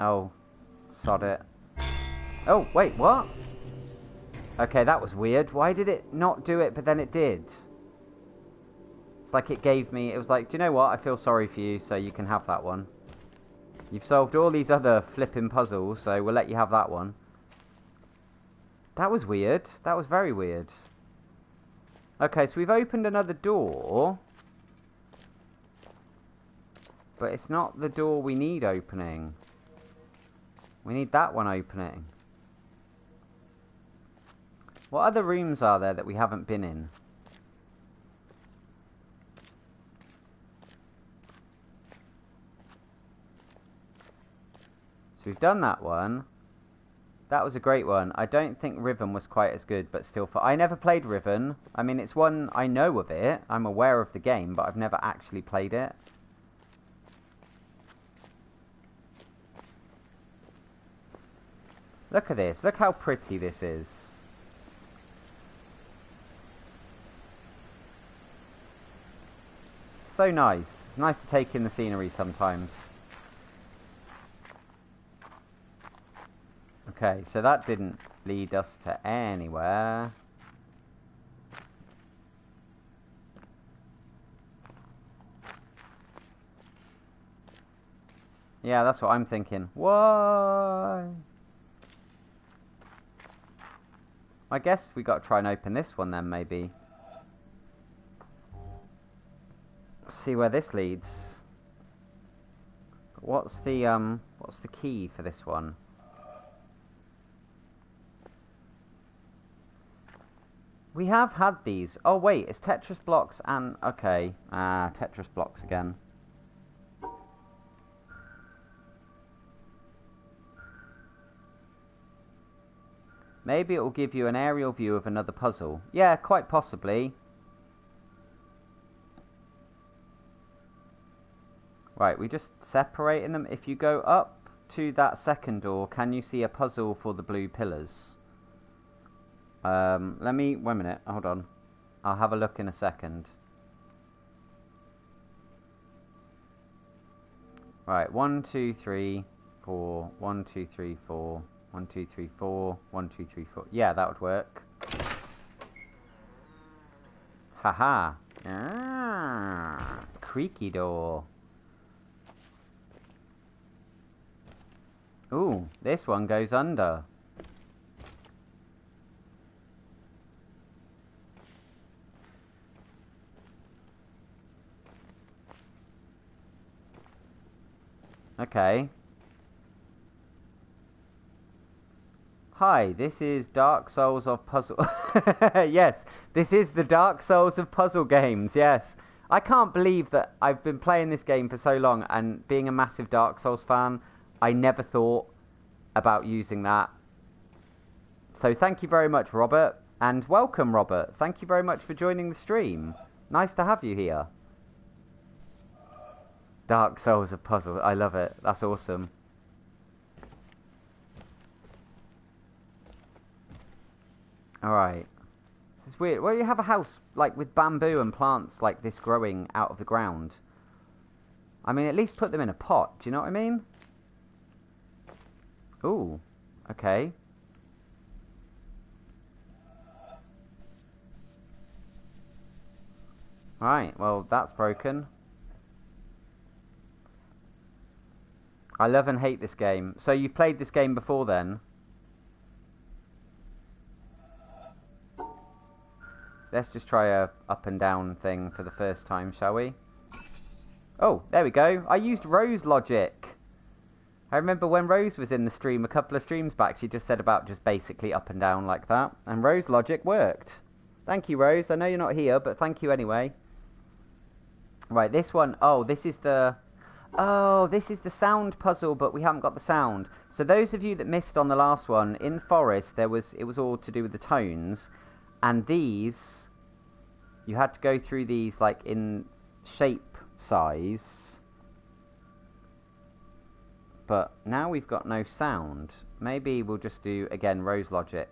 Oh, sod it. Oh, wait, what? Okay, that was weird. Why did it not do it, but then it did? It's like it gave me... It was like, do you know what? I feel sorry for you, so you can have that one. You've solved all these other flipping puzzles, so we'll let you have that one. That was weird. That was very weird. Okay, so we've opened another door. But it's not the door we need opening. We need that one opening. What other rooms are there that we haven't been in? So we've done that one. That was a great one. I don't think Riven was quite as good, but still fun. I never played Riven. I mean, it's one, I know of it. I'm aware of the game, but I've never actually played it. Look at this. Look how pretty this is. So nice. It's nice to take in the scenery sometimes. Okay, so that didn't lead us to anywhere. Yeah, that's what I'm thinking. Why? I guess we got to try and open this one then, maybe. See where this leads. What's the key for this one? We have had these. Oh wait, it's Tetris blocks and okay. Tetris blocks again. Maybe it will give you an aerial view of another puzzle. Yeah, quite possibly. Right, we just separating them. If you go up to that second door, can you see a puzzle for the blue pillars? Let me... Wait a minute, hold on. I'll have a look in a second. Right, 1, 2, 3, 4. 1, 2, 3, 4. 1, 2, 3, 4. 1, 2, 3, 4. Yeah, that would work. Haha. Creaky door. Ooh, this one goes under. Okay. Hi, this is Dark Souls of Puzzle... Yes, this is the Dark Souls of puzzle games, yes. I can't believe that I've been playing this game for so long, and being a massive Dark Souls fan, I never thought about using that. So thank you very much, Robert. And welcome, Robert. Thank you very much for joining the stream. Nice to have you here. Dark Souls of puzzle. I love it. That's awesome. Alright. This is weird. Well, you have a house, like, with bamboo and plants like this growing out of the ground. I mean, at least put them in a pot. Do you know what I mean? Ooh. Okay. Right, well, that's broken. I love and hate this game. So you've played this game before then? Let's just try a up and down thing for the first time, shall we? Oh, there we go. I used Rose logic. I remember when Rose was in the stream a couple of streams back, she just said about just basically up and down like that. And Rose logic worked. Thank you, Rose. I know you're not here, but thank you anyway. Right, this one. Oh, this is the... Oh, this is the sound puzzle, but we haven't got the sound. So those of you that missed on the last one, in Forest, it was all to do with the tones. And these, you had to go through these like in shape size. But now we've got no sound. Maybe we'll just do, again, Rose logic.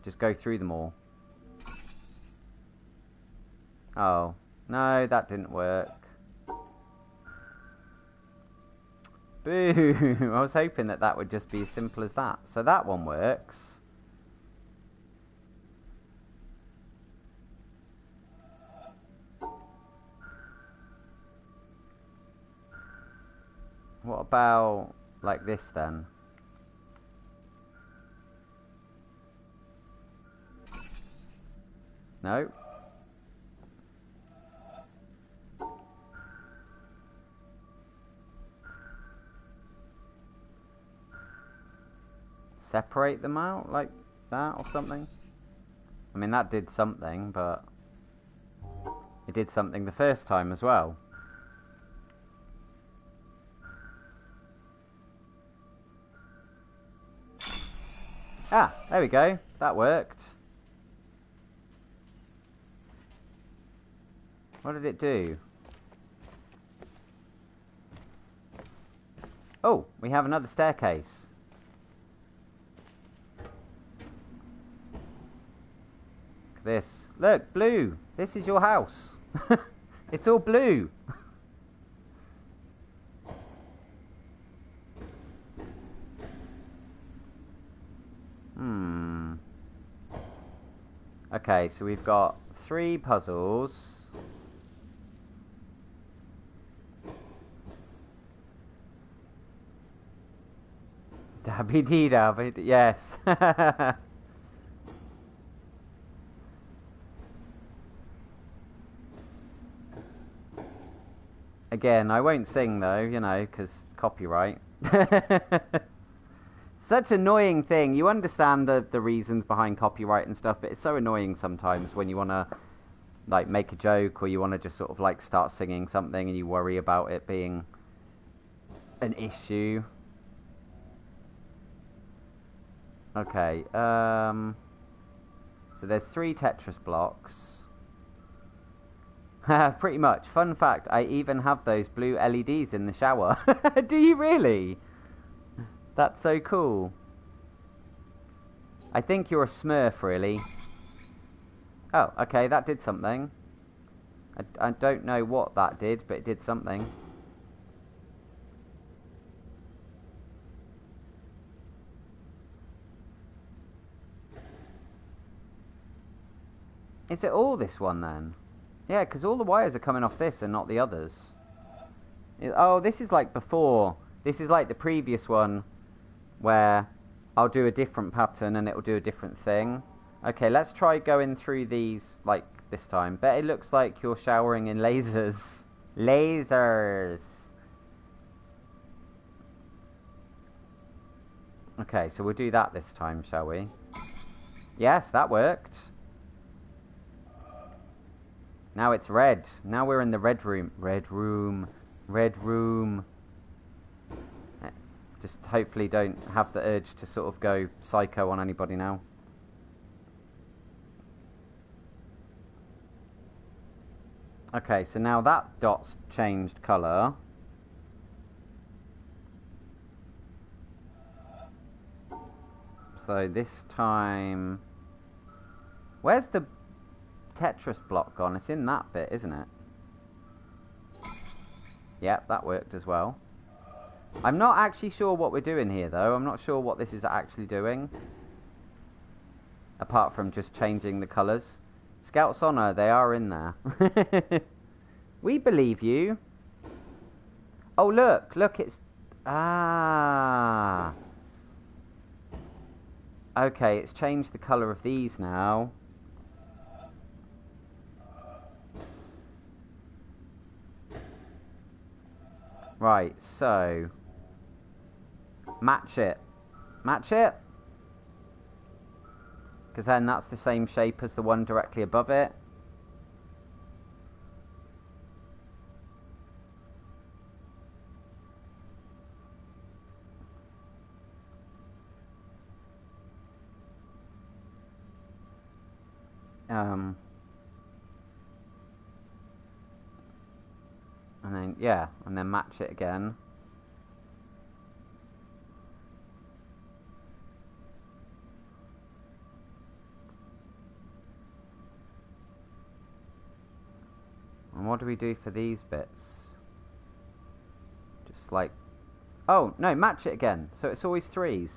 Just go through them all. Oh, no, that didn't work. Boo! I was hoping that that would just be as simple as that. So that one works. What about like this then? No. separate them out like that or something. I mean, that did something, but it did something the first time as well. Ah, there we go. That worked. What did it do? Oh, we have another staircase. Look at this. Look, blue. This is your house. It's all blue. Okay, so we've got 3 puzzles. Dabby dee dabby, yes. Again, I won't sing though, you know, because copyright. Such an annoying thing. You understand the reasons behind copyright and stuff, but it's so annoying sometimes when you want to like make a joke or you want to just sort of like start singing something and you worry about it being an issue. Okay, so there's 3 Tetris blocks. Pretty much. Fun fact, I even have those blue LEDs in the shower. Do you really? That's so cool. I think you're a Smurf, really. Oh, okay, that did something. I don't know what that did, but it did something. Is it all this one, then? Yeah, because all the wires are coming off this and not the others. Oh, this is like before. This is like the previous one, where I'll do a different pattern and it'll do a different thing. Okay, let's try going through these like this time. Bet it looks like you're showering in lasers. Lasers! Okay, so we'll do that this time, shall we? Yes, that worked. Now it's red. Now we're in the red room. Red room. Red room. Just hopefully don't have the urge to sort of go psycho on anybody now. Okay, so now that dot's changed colour. So this time... Where's the Tetris block gone? It's in that bit, isn't it? Yep, that worked as well. I'm not actually sure what we're doing here, though. I'm not sure what this is actually doing. Apart from just changing the colours. Scouts Honour, they are in there. We believe you. Oh, look. Look, it's... Ah. Okay, it's changed the colour of these now. Right, so... Match it. Match it? Because then that's the same shape as the one directly above it. And then, yeah, and then match it again. And what do we do for these bits? Just like... Oh, no, match it again. So it's always 3s.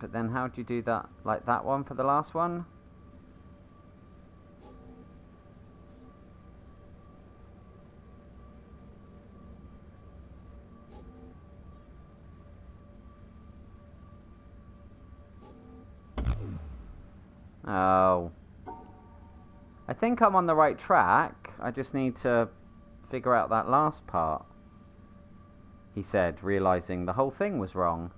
But then how do you do that? Like that one for the last one? Oh. I think I'm on the right track. I just need to figure out that last part. he said, realising the whole thing was wrong.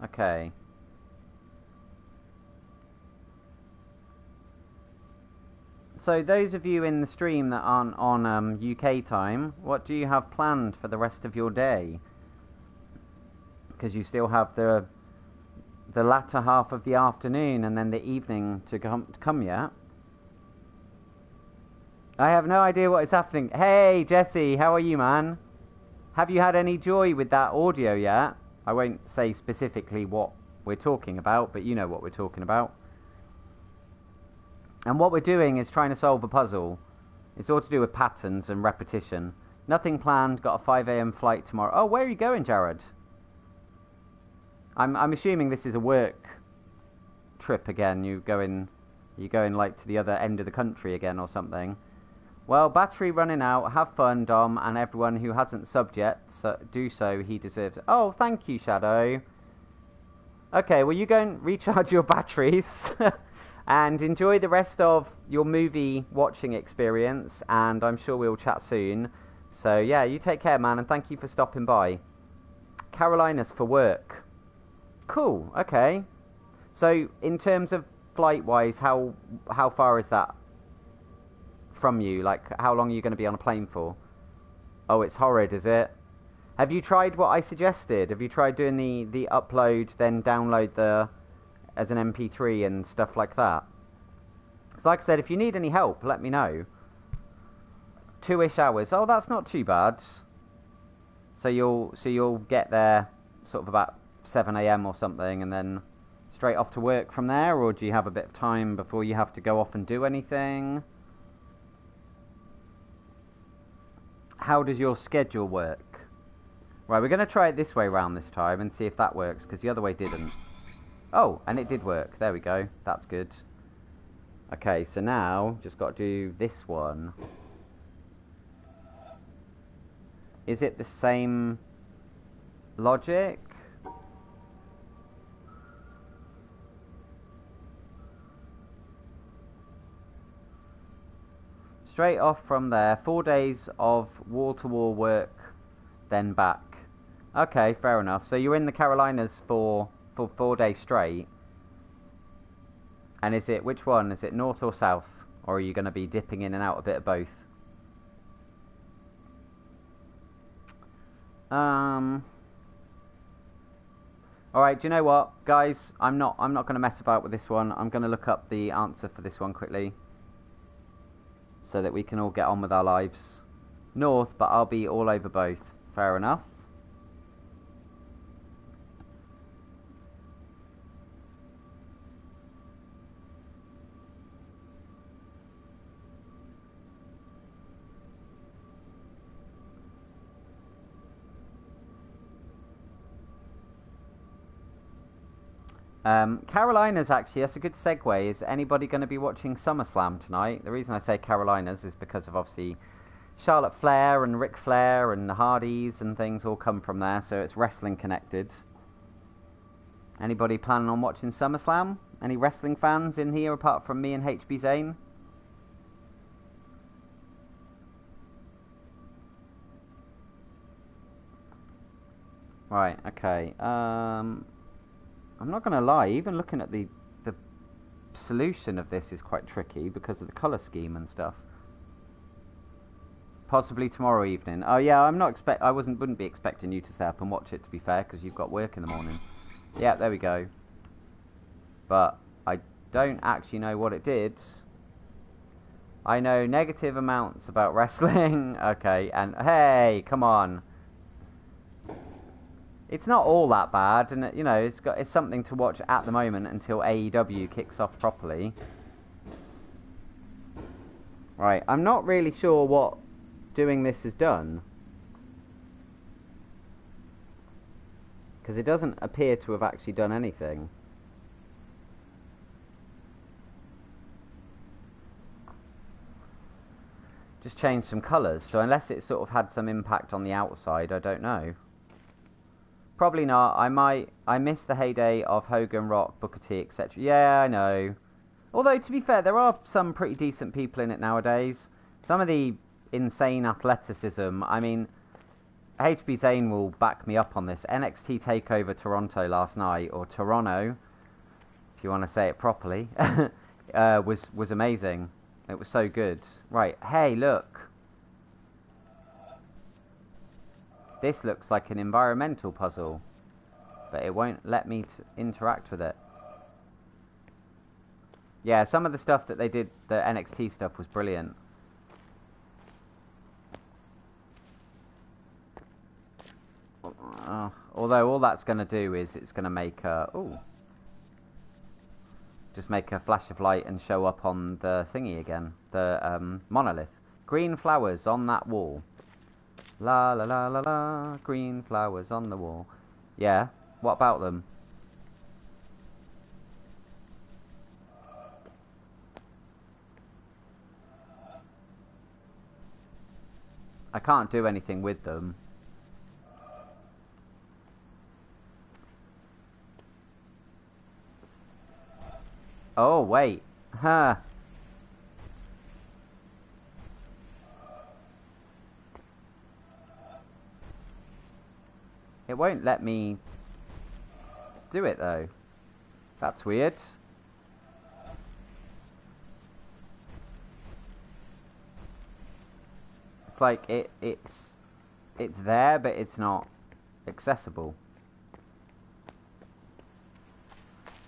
Okay. So those of you in the stream that aren't on UK time, what do you have planned for the rest of your day? Because you still have the latter half of the afternoon and then the evening to come yet. I have no idea what is happening. Hey Jesse, how are you, man? Have you had any joy with that audio yet? I won't say specifically what we're talking about, but you know what we're talking about. And what we're doing is trying to solve a puzzle. It's all to do with patterns and repetition. Nothing planned, got a 5 AM flight tomorrow. Oh, where are you going, Jared? I'm assuming this is a work trip again. You're going like to the other end of the country again or something. Well, battery running out. Have fun, Dom, and everyone who hasn't subbed yet, do so. He deserves it. Oh, thank you, Shadow. Okay, well, you go and recharge your batteries and enjoy the rest of your movie watching experience, and I'm sure we'll chat soon. So, yeah, you take care, man, and thank you for stopping by. Carolinas for work. Cool, okay. So, in terms of flight-wise, how far is that from you? Like, how long are you going to be on a plane for? Oh, it's horrid, is it? Have you tried what I suggested? Have you tried doing the upload, then download as an MP3 and stuff like that? So like I said, if you need any help, let me know. 2-ish hours. Oh, that's not too bad. So you'll get there sort of about 7 AM or something, and then straight off to work from there, or do you have a bit of time before you have to go off and do anything? How does your schedule work? Right, we're going to try it this way round this time and see if that works, because the other way didn't. Oh, and it did work. There we go. That's good. Okay, so now, just got to do this one. Is it the same logic? Straight off from there, 4 days of wall-to-wall work, then back. Okay, fair enough. So you're in the Carolinas for 4 days straight. And is it, which one? Is it north or south? Or are you going to be dipping in and out a bit of both? Alright, do you know what, guys? I'm not going to mess about with this one. I'm going to look up the answer for this one quickly, so that we can all get on with our lives. North, but I'll be all over both. Fair enough. Carolinas, actually, that's a good segue. Is anybody going to be watching SummerSlam tonight? The reason I say Carolinas is because of, obviously, Charlotte Flair and Ric Flair and the Hardys and things all come from there, so it's wrestling connected. Anybody planning on watching SummerSlam? Any wrestling fans in here apart from me and HB Zane? Right, okay. I'm not going to lie, even looking at the solution of this is quite tricky because of the colour scheme and stuff. Possibly tomorrow evening. Oh yeah, I wouldn't be expecting you to stay up and watch it, to be fair, because you've got work in the morning. Yeah, there we go. But I don't actually know what it did. I know negative amounts about wrestling. Okay, and hey, come on. It's not all that bad, and you know, it's something to watch at the moment until AEW kicks off properly. Right, I'm not really sure what doing this has done, because it doesn't appear to have actually done anything. Just changed some colours, so unless it sort of had some impact on the outside, I don't know. Probably not. I miss the heyday of Hogan, Rock, Booker T, etc. Yeah, I know. Although, to be fair, there are some pretty decent people in it nowadays. Some of the insane athleticism, I mean, HB Zane will back me up on this. NXT TakeOver Toronto last night, or Toronto, if you want to say it properly, was amazing. It was so good. Right, hey, look. This looks like an environmental puzzle, but it won't let me interact with it. Yeah, some of the stuff that they did, the NXT stuff, was brilliant. Although all that's going to do is it's going to make a... Ooh. Just make a flash of light and show up on the thingy again. The monolith. Green flowers on that wall. La la la la la. Green flowers on the wall. Yeah, what about them? I can't do anything with them. Oh, wait. Huh. It won't let me do it, though. That's weird. It's like it's there, but it's not accessible.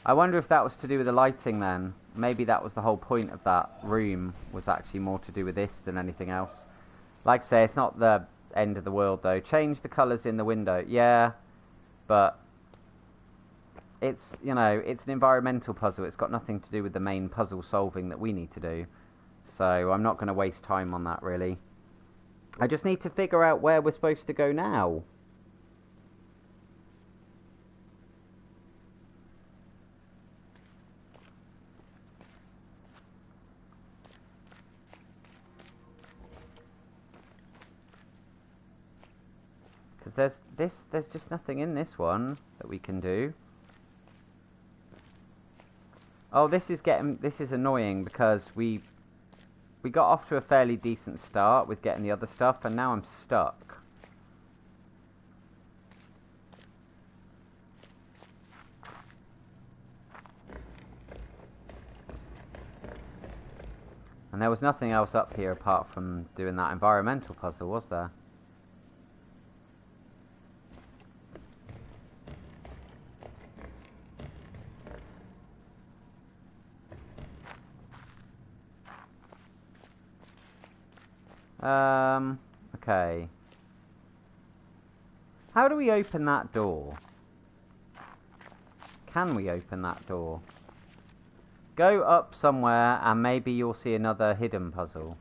I wonder if that was to do with the lighting then. Maybe that was the whole point of that room, was actually more to do with this than anything else. Like I say, it's not the end of the world though. Change the colours in the window. Yeah, but it's, you know, it's an environmental puzzle. It's got nothing to do with the main puzzle solving that we need to do. So I'm not going to waste time on that really. I just need to figure out where we're supposed to go now. Because there's just nothing in this one that we can do. Oh, this is annoying because we got off to a fairly decent start with getting the other stuff, and now I'm stuck. And there was nothing else up here apart from doing that environmental puzzle, was there? Okay. How do we open that door? Can we open that door? Go up somewhere and maybe you'll see another hidden puzzle.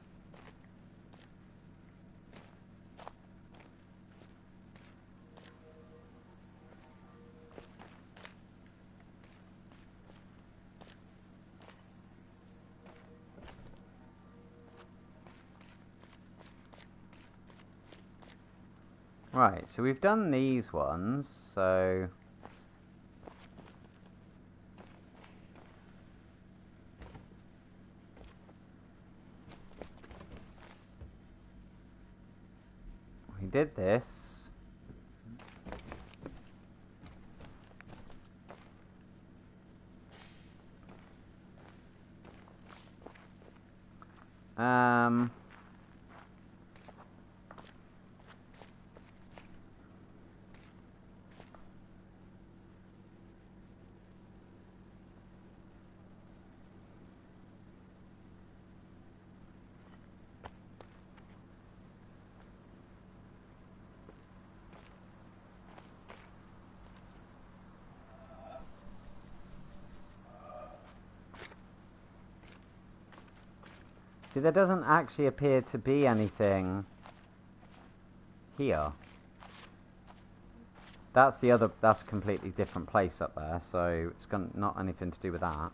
Right, so we've done these ones, so... We did this. See, there doesn't actually appear to be anything here. That's a completely different place up there, so it's got not anything to do with that.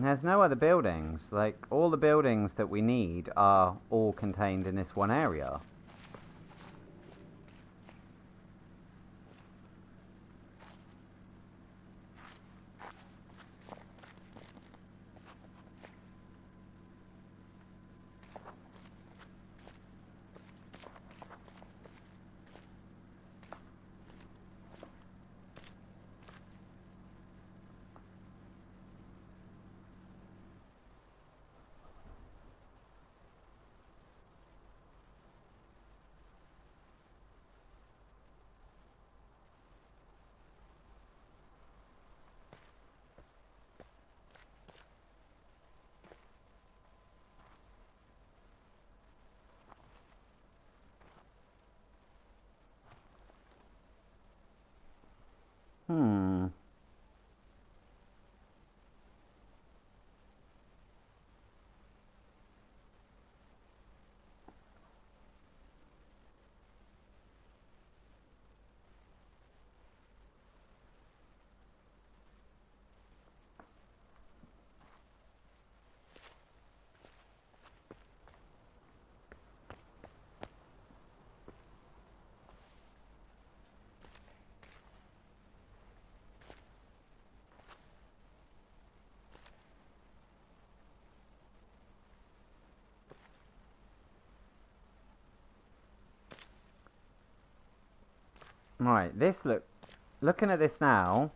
There's no other buildings. Like, all the buildings that we need are all contained in this one area. Hmm. Right, looking at this now,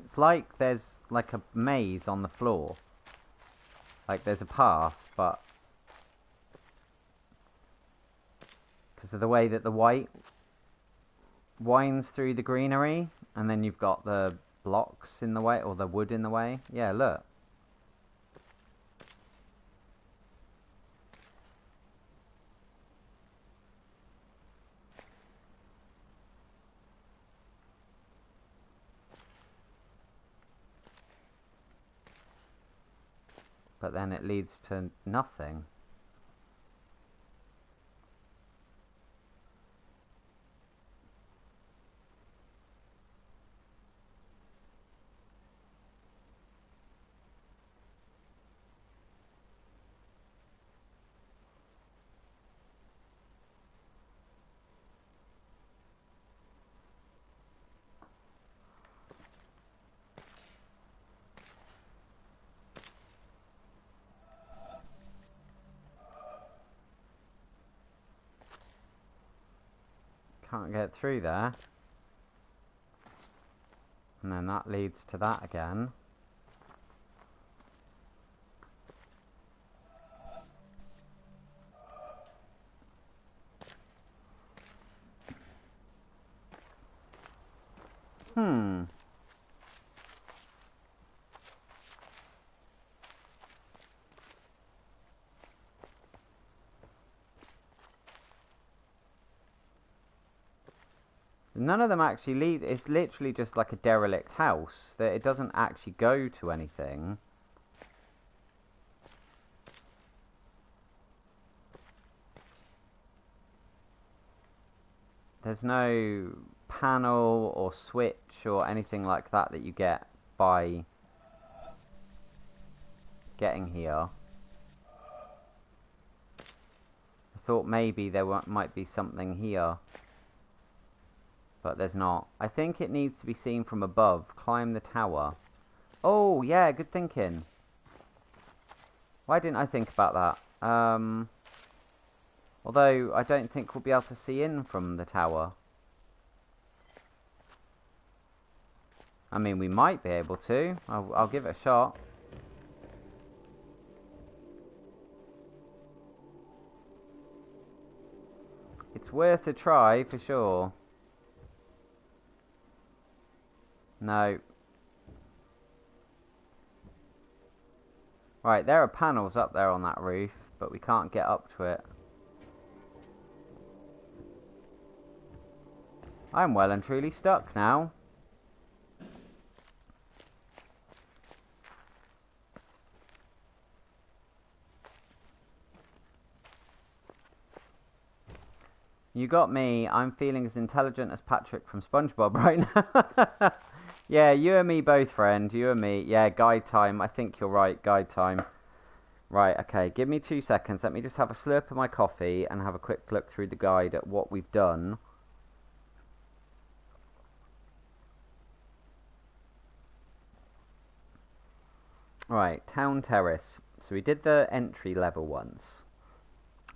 it's like there's like a maze on the floor. Like there's a path, but because of the way that the white winds through the greenery, and then you've got the blocks in the way, or the wood in the way. Yeah, look. But then it leads to nothing. Can't get through there. And then that leads to that again. Hmm. None of them actually lead. It's literally just like a derelict house that it doesn't actually go to anything. There's no panel or switch or anything like that that you get by getting here. I thought maybe there might be something here, but there's not. I think it needs to be seen from above. Climb the tower. Oh, yeah, good thinking. Why didn't I think about that? Although, I don't think we'll be able to see in from the tower. I mean, we might be able to. I'll give it a shot. It's worth a try, for sure. No. Right, there are panels up there on that roof, but we can't get up to it. I'm well and truly stuck now. You got me. I'm feeling as intelligent as Patrick from SpongeBob right now. Yeah, you and me both, friend. You and me. Yeah, guide time. I think you're right. Guide time. Right, okay. Give me 2 seconds. Let me just have a slurp of my coffee and have a quick look through the guide at what we've done. Right, Town Terrace. So we did the entry level ones.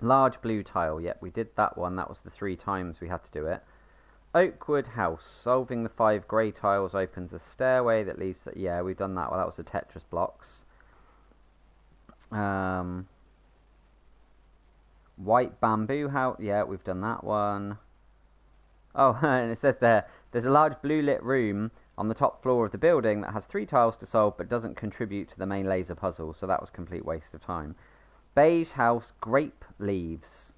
Large blue tile. Yep, we did that one. That was the 3 times we had to do it. Oakwood House. Solving the 5 grey tiles opens a stairway that leads to... Yeah, we've done that. Well, that was the Tetris blocks. White Bamboo House. Yeah, we've done that one. Oh, and it says there's a large blue lit room on the top floor of the building that has 3 tiles to solve but doesn't contribute to the main laser puzzle, so that was a complete waste of time. Beige House. Grape Leaves.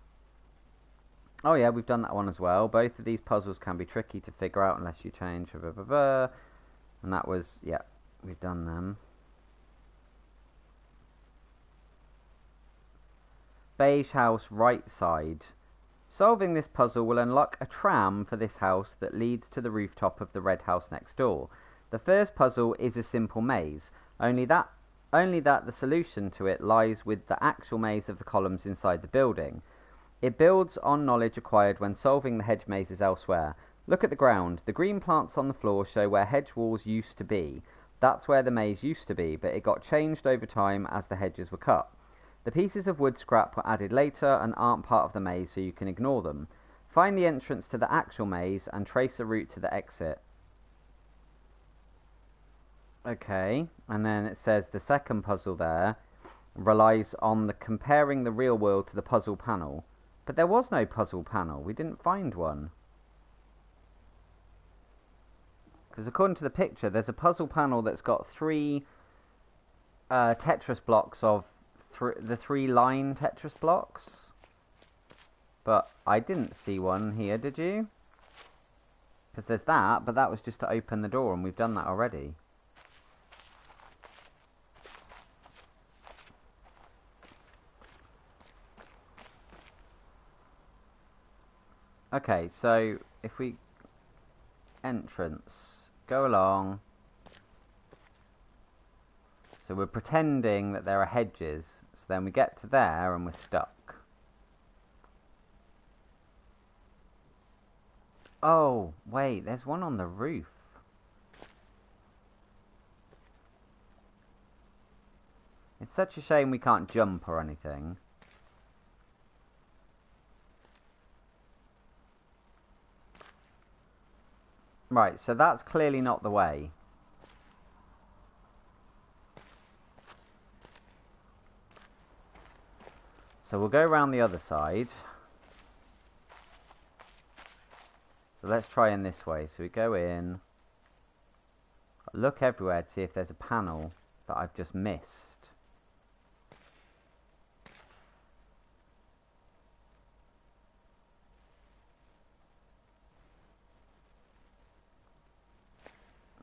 Oh yeah, we've done that one as well. Both of these puzzles can be tricky to figure out unless you change. And that was, yeah, we've done them. Beige House, right side. Solving this puzzle will unlock a tram for this house that leads to the rooftop of the red house next door. The first puzzle is a simple maze, only that the solution to it lies with the actual maze of the columns inside the building. It builds on knowledge acquired when solving the hedge mazes elsewhere. Look at the ground. The green plants on the floor show where hedge walls used to be. That's where the maze used to be, but it got changed over time as the hedges were cut. The pieces of wood scrap were added later and aren't part of the maze, so you can ignore them. Find the entrance to the actual maze and trace a route to the exit. Okay, and then it says the second puzzle there relies on comparing the real world to the puzzle panel. But there was no puzzle panel. We didn't find one. Because according to the picture, there's a puzzle panel that's got 3 Tetris blocks of the 3 line Tetris blocks. But I didn't see one here, did you? Because there's that, but that was just to open the door, and we've done that already. Okay, so if we... Entrance. Go along. So we're pretending that there are hedges. So then we get to there and we're stuck. Oh, wait, there's one on the roof. It's such a shame we can't jump or anything. Right, so that's clearly not the way. So we'll go around the other side. So let's try in this way. So we go in. Look everywhere to see if there's a panel that I've just missed.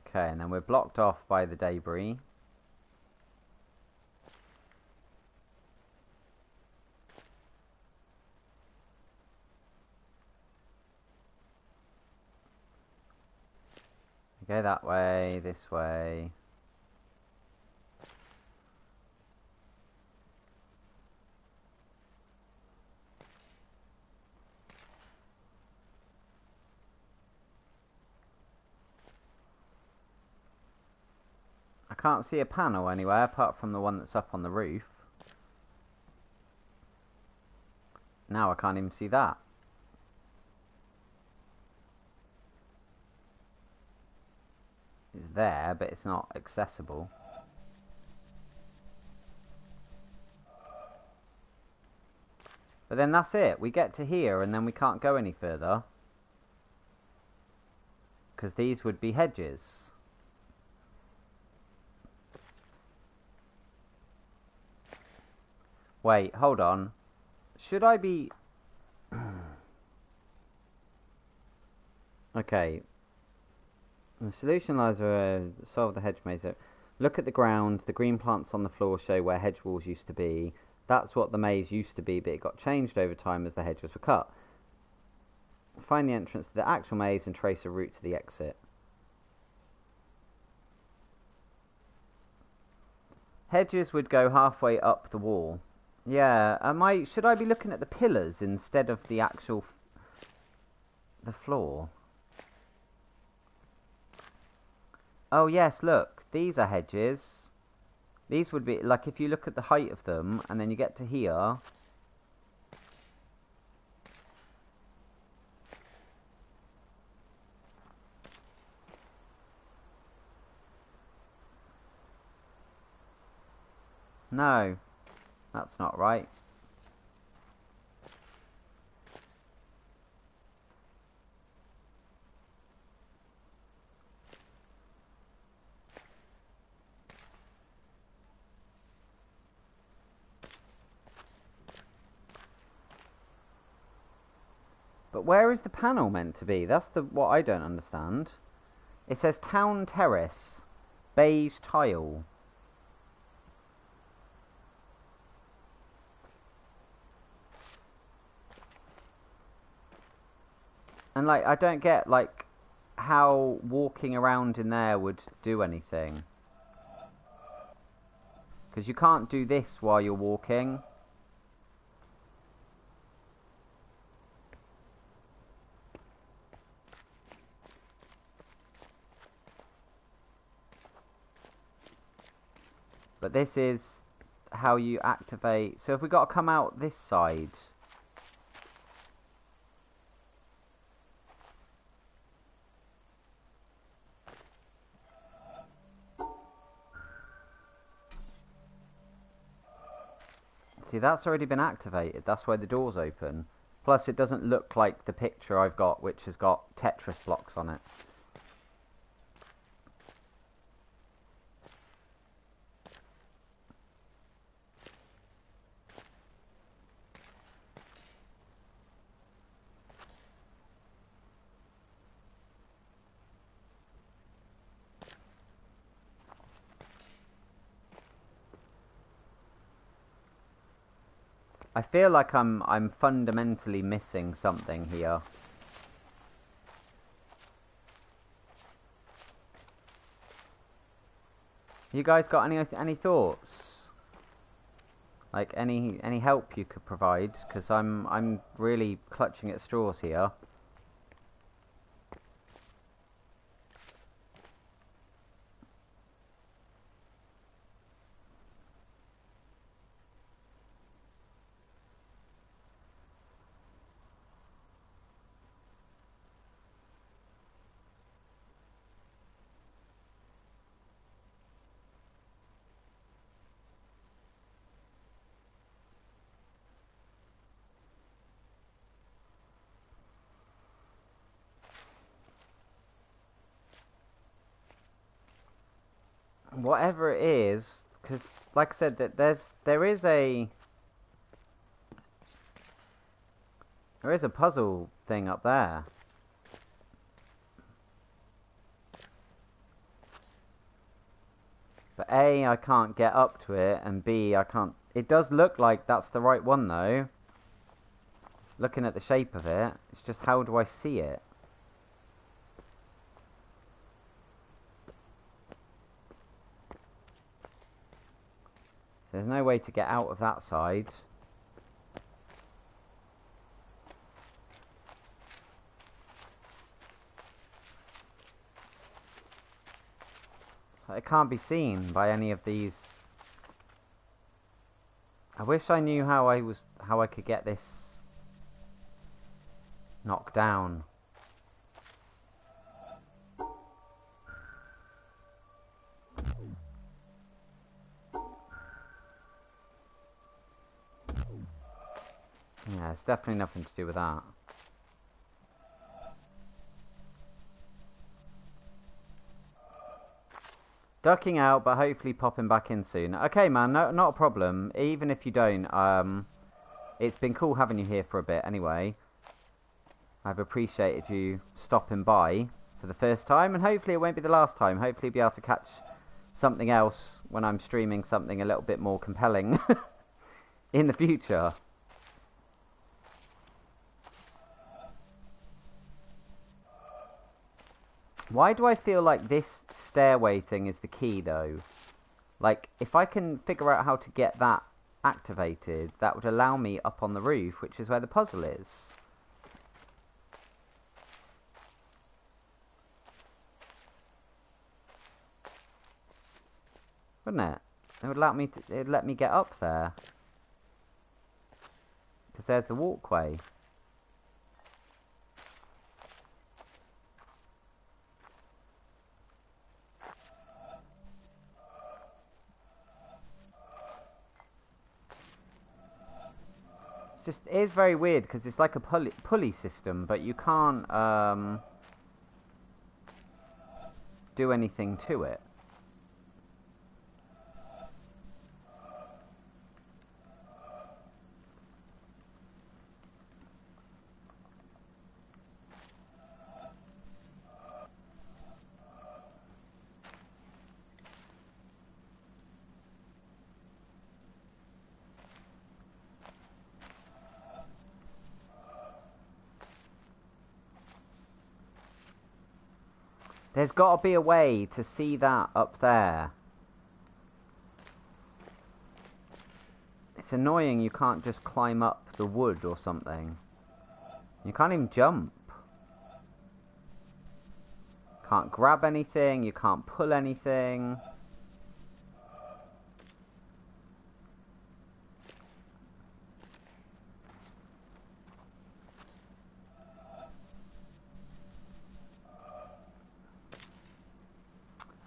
Okay, and then we're blocked off by the debris. Go that way, this way. I can't see a panel anywhere apart from the one that's up on the roof. Now I can't even see that. It's there, but it's not accessible. But then that's it. We get to here and then we can't go any further. Because these would be hedges. Wait, hold on. Should I be... Okay. The solution lies where solve the hedge maze. Look at the ground. The green plants on the floor show where hedge walls used to be. That's what the maze used to be, but it got changed over time as the hedges were cut. Find the entrance to the actual maze and trace a route to the exit. Hedges would go halfway up the wall. Yeah, should I be looking at the pillars instead of the actual the floor? Oh yes, look, these are hedges. These would be like if you look at the height of them and then you get to here. No, that's not right. But where is the panel meant to be? That's what I don't understand. It says Town Terrace, beige tile. And like, I don't get like how walking around in there would do anything. Because you can't do this while you're walking. But this is how you activate. So if we got to come out this side. See, that's already been activated. That's why the door's open. Plus, it doesn't look like the picture I've got, which has got Tetris blocks on it. I feel like I'm fundamentally missing something here. You guys got any thoughts? Like any help you could provide? Because I'm really clutching at straws here. Whatever it is, because like I said, there is a puzzle thing up there. But A, I can't get up to it, and B, I can't. It does look like that's the right one though. Looking at the shape of it, it's just how do I see it? There's no way to get out of that side. So it can't be seen by any of these. I wish I knew how I could get this knocked down. Yeah, it's definitely nothing to do with that. Ducking out, but hopefully popping back in soon. Okay, man, no, not a problem. Even if you don't, it's been cool having you here for a bit anyway. I've appreciated you stopping by for the first time, and hopefully it won't be the last time. Hopefully be able to catch something else when I'm streaming something a little bit more compelling in the future. Why do I feel like this stairway thing is the key, though? Like, if I can figure out how to get that activated, that would allow me up on the roof, which is where the puzzle is. Wouldn't it? It would allow me to, it'd let me get up there. Because there's the walkway. It is very weird because it's like a pulley system, but you can't do anything to it. There's got to be a way to see that up there. It's annoying you can't just climb up the wood or something. You can't even jump. Can't grab anything, you can't pull anything.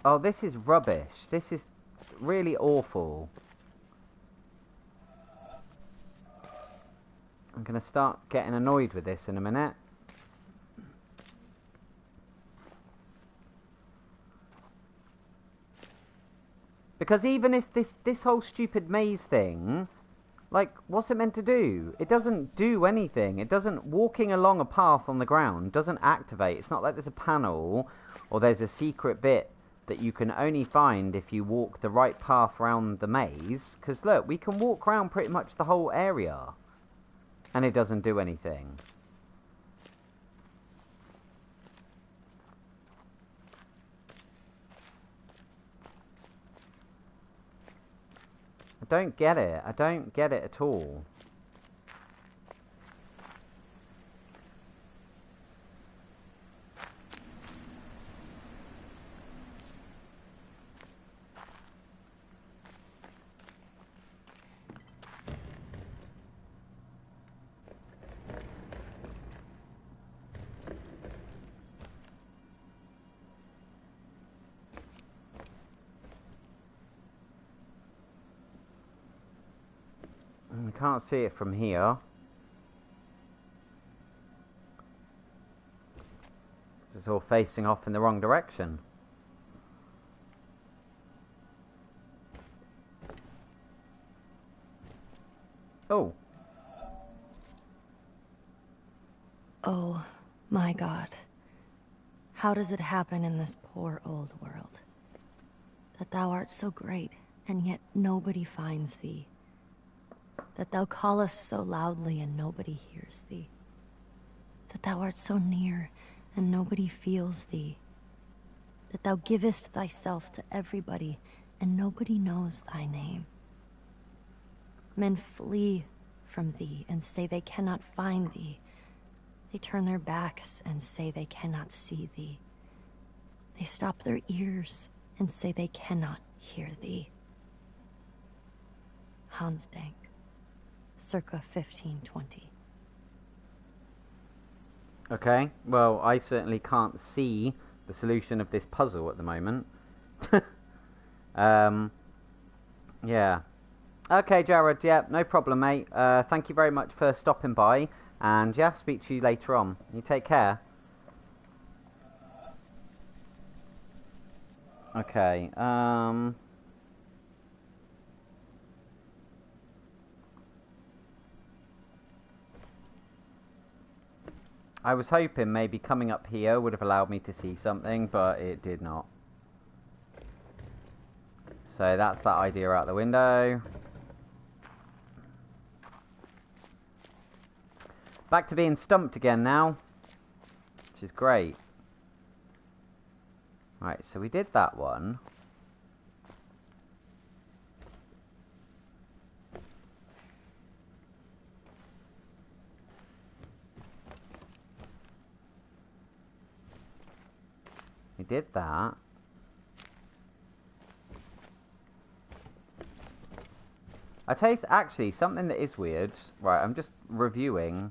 Oh, this is rubbish. This is really awful. I'm going to start getting annoyed with this in a minute. Because even if this whole stupid maze thing, like, what's it meant to do? It doesn't do anything. It doesn't, walking along a path on the ground doesn't activate. It's not like there's a panel or there's a secret bit that you can only find if you walk the right path around the maze. Because look, we can walk around pretty much the whole area and it doesn't do anything. I don't get it. I don't get it at all. You can't see it from here. It's all facing off in the wrong direction. Oh. Oh, my God. How does it happen in this poor old world? That thou art so great, and yet nobody finds thee. That thou callest so loudly, and nobody hears thee. That thou art so near, and nobody feels thee. That thou givest thyself to everybody, and nobody knows thy name. Men flee from thee, and say they cannot find thee. They turn their backs, and say they cannot see thee. They stop their ears, and say they cannot hear thee. Hans Dank, circa 1520. Okay, well, I certainly can't see the solution of this puzzle at the moment. Yeah. Okay, Jared, yeah, no problem, mate. Thank you very much for stopping by, and yeah, speak to you later on. You take care. Okay, I was hoping maybe coming up here would have allowed me to see something, but it did not. So that's that idea out the window. Back to being stumped again now, which is great. Right, so we did that one. did that. I taste actually something that is weird. Right, I'm just reviewing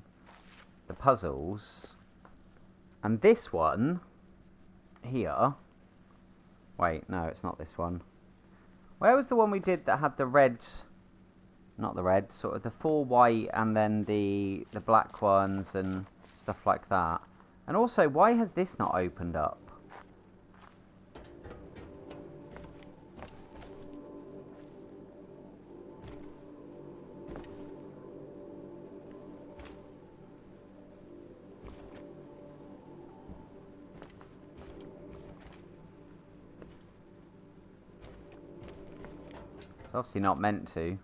the puzzles. And this one here. Wait, no, it's not this one. Where was the one we did that had the red? Not the red, sort of the 4 white and then the black ones and stuff like that. And also, why has this not opened up? It's obviously not meant to.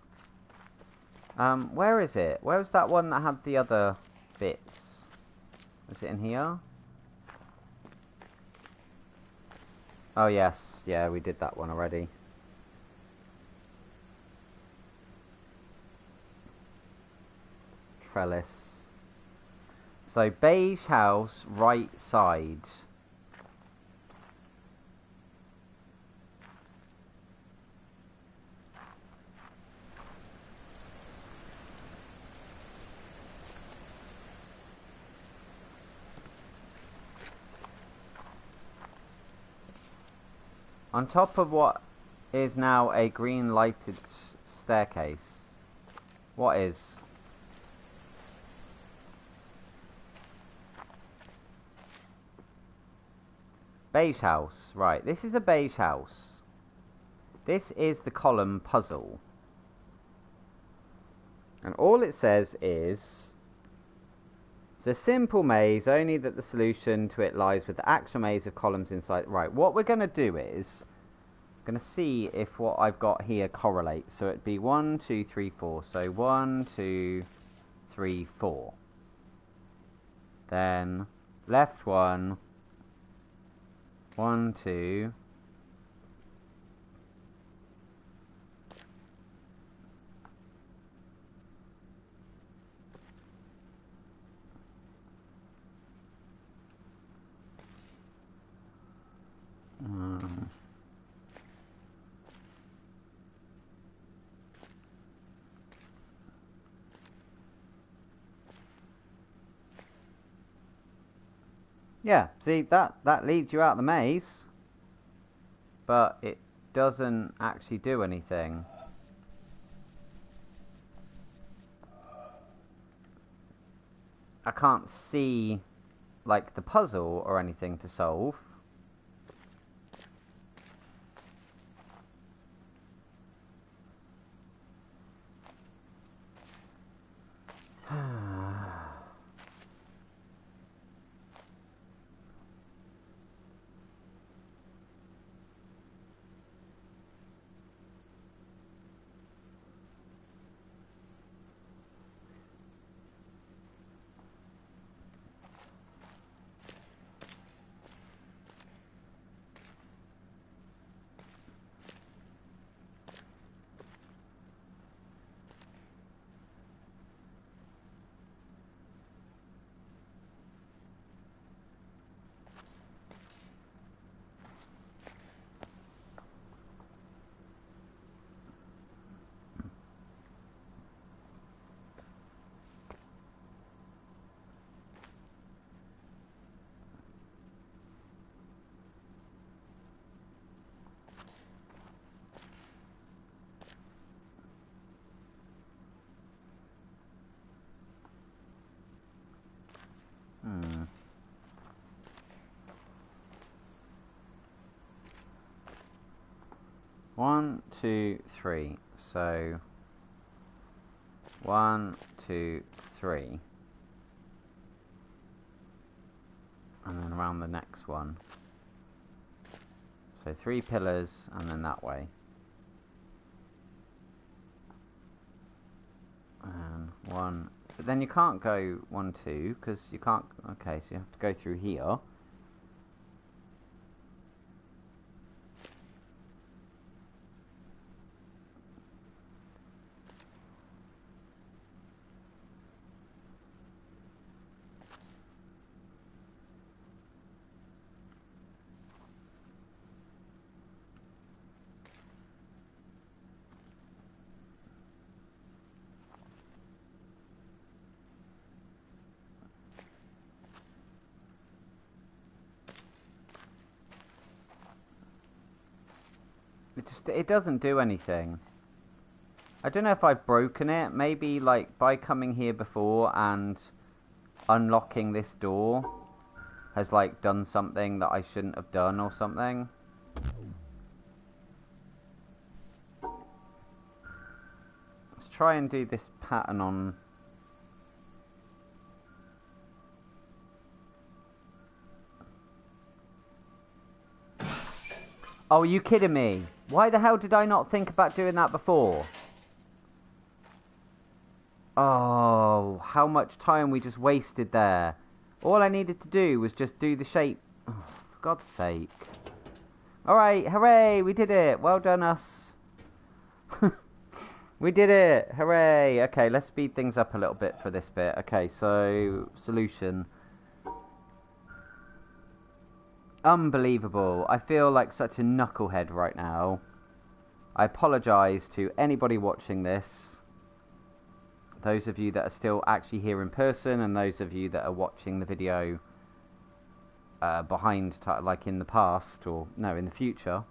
Where is it? Where was that one that had the other bits? Is it in here? Oh yes, yeah, we did that one already. Trellis. So beige house, right side. On top of what is now a green lighted staircase. What is? Beige house. Right, this is a beige house. This is the column puzzle. And all it says is, it's a simple maze, only that the solution to it lies with the actual maze of columns inside. Right, what we're going to do is, I'm going to see if what I've got here correlates. So it'd be 1, 2, 3, 4. So 1, 2, 3, 4. Then left 1, 1, 2. Yeah, see, that leads you out the maze, but it doesn't actually do anything. I can't see, like, the puzzle or anything to solve. One, two, three. So 1, 2, 3. And then around the next one. So 3 pillars and then that way. And 1. But then you can't go 1, 2 because you can't. Okay, so you have to go through here. it doesn't do anything. I don't know if I've broken it. Maybe like by coming here before and unlocking this door has like done something that I shouldn't have done or something. Let's try and do this pattern on... Oh, are you kidding me? Why the hell did I not think about doing that before? Oh, how much time we just wasted there. All I needed to do was just do the shape. Oh, for God's sake. Alright, hooray, we did it. Well done, us. We did it. Hooray. Okay, let's speed things up a little bit for this bit. Okay, so, solution. Unbelievable. I feel like such a knucklehead right now. I apologise to anybody watching this. Those of you that are still actually here in person, and those of you that are watching the video behind, like in the past, or no, in the future.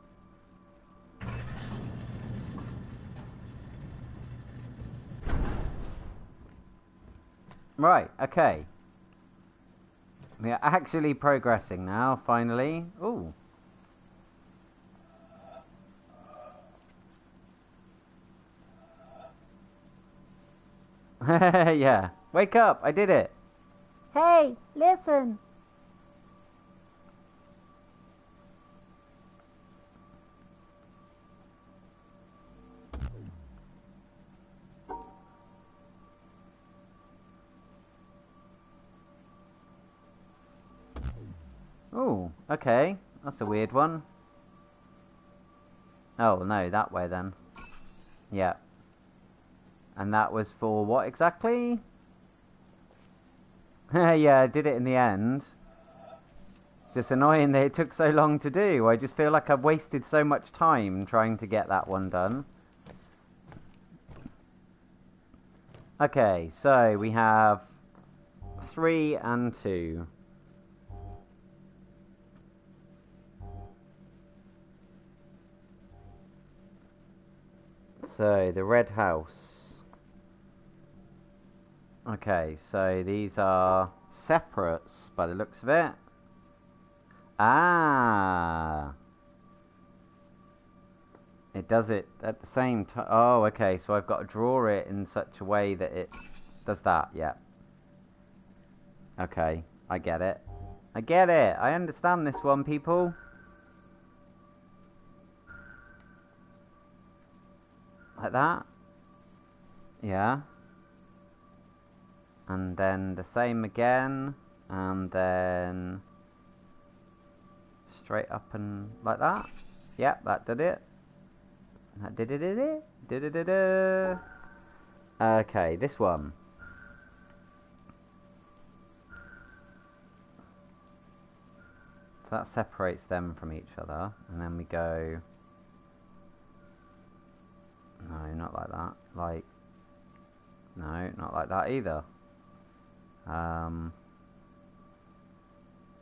Right, okay. We are actually progressing now, finally. Ooh. Yeah. Wake up, I did it. Hey, listen. Oh, okay. That's a weird one. Oh, no, that way then. Yeah. And that was for what exactly? Yeah, I did it in the end. It's just annoying that it took so long to do. I just feel like I've wasted so much time trying to get that one done. Okay, so we have 3 and 2. So, the red house. Okay, so these are separates by the looks of it. Ah! It does it at the same time. Oh, okay, so I've got to draw it in such a way that it does that, yeah. Okay, I get it. I get it! I understand this one, people. Like that. Yeah. And then the same again. And then straight up and like that. Yep, that did it. That did it. Did it. Okay, this one. So that separates them from each other. And then we go... No, not like that. Like... No, not like that either.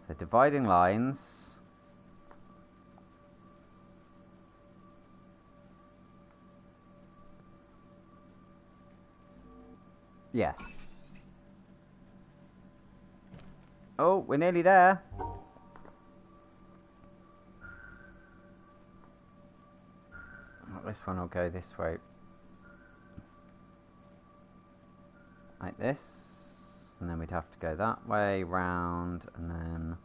So dividing lines. Yes. Oh, we're nearly there. This one will go this way. Like this. And then we'd have to go that way, round, and then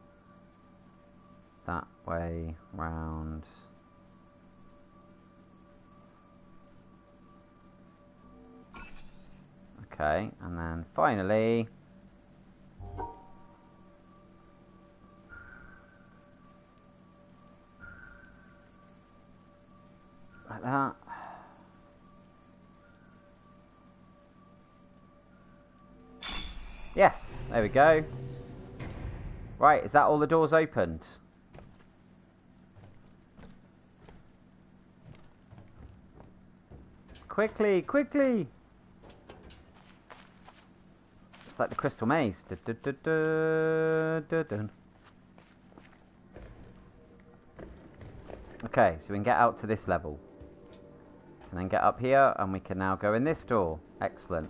that way, round. Okay, and then finally... like that. Yes, there we go. Right, is that all the doors opened? Quickly, quickly! It's like the Crystal Maze. Okay, so we can get out to this level. And then get up here, and we can now go in this door. Excellent.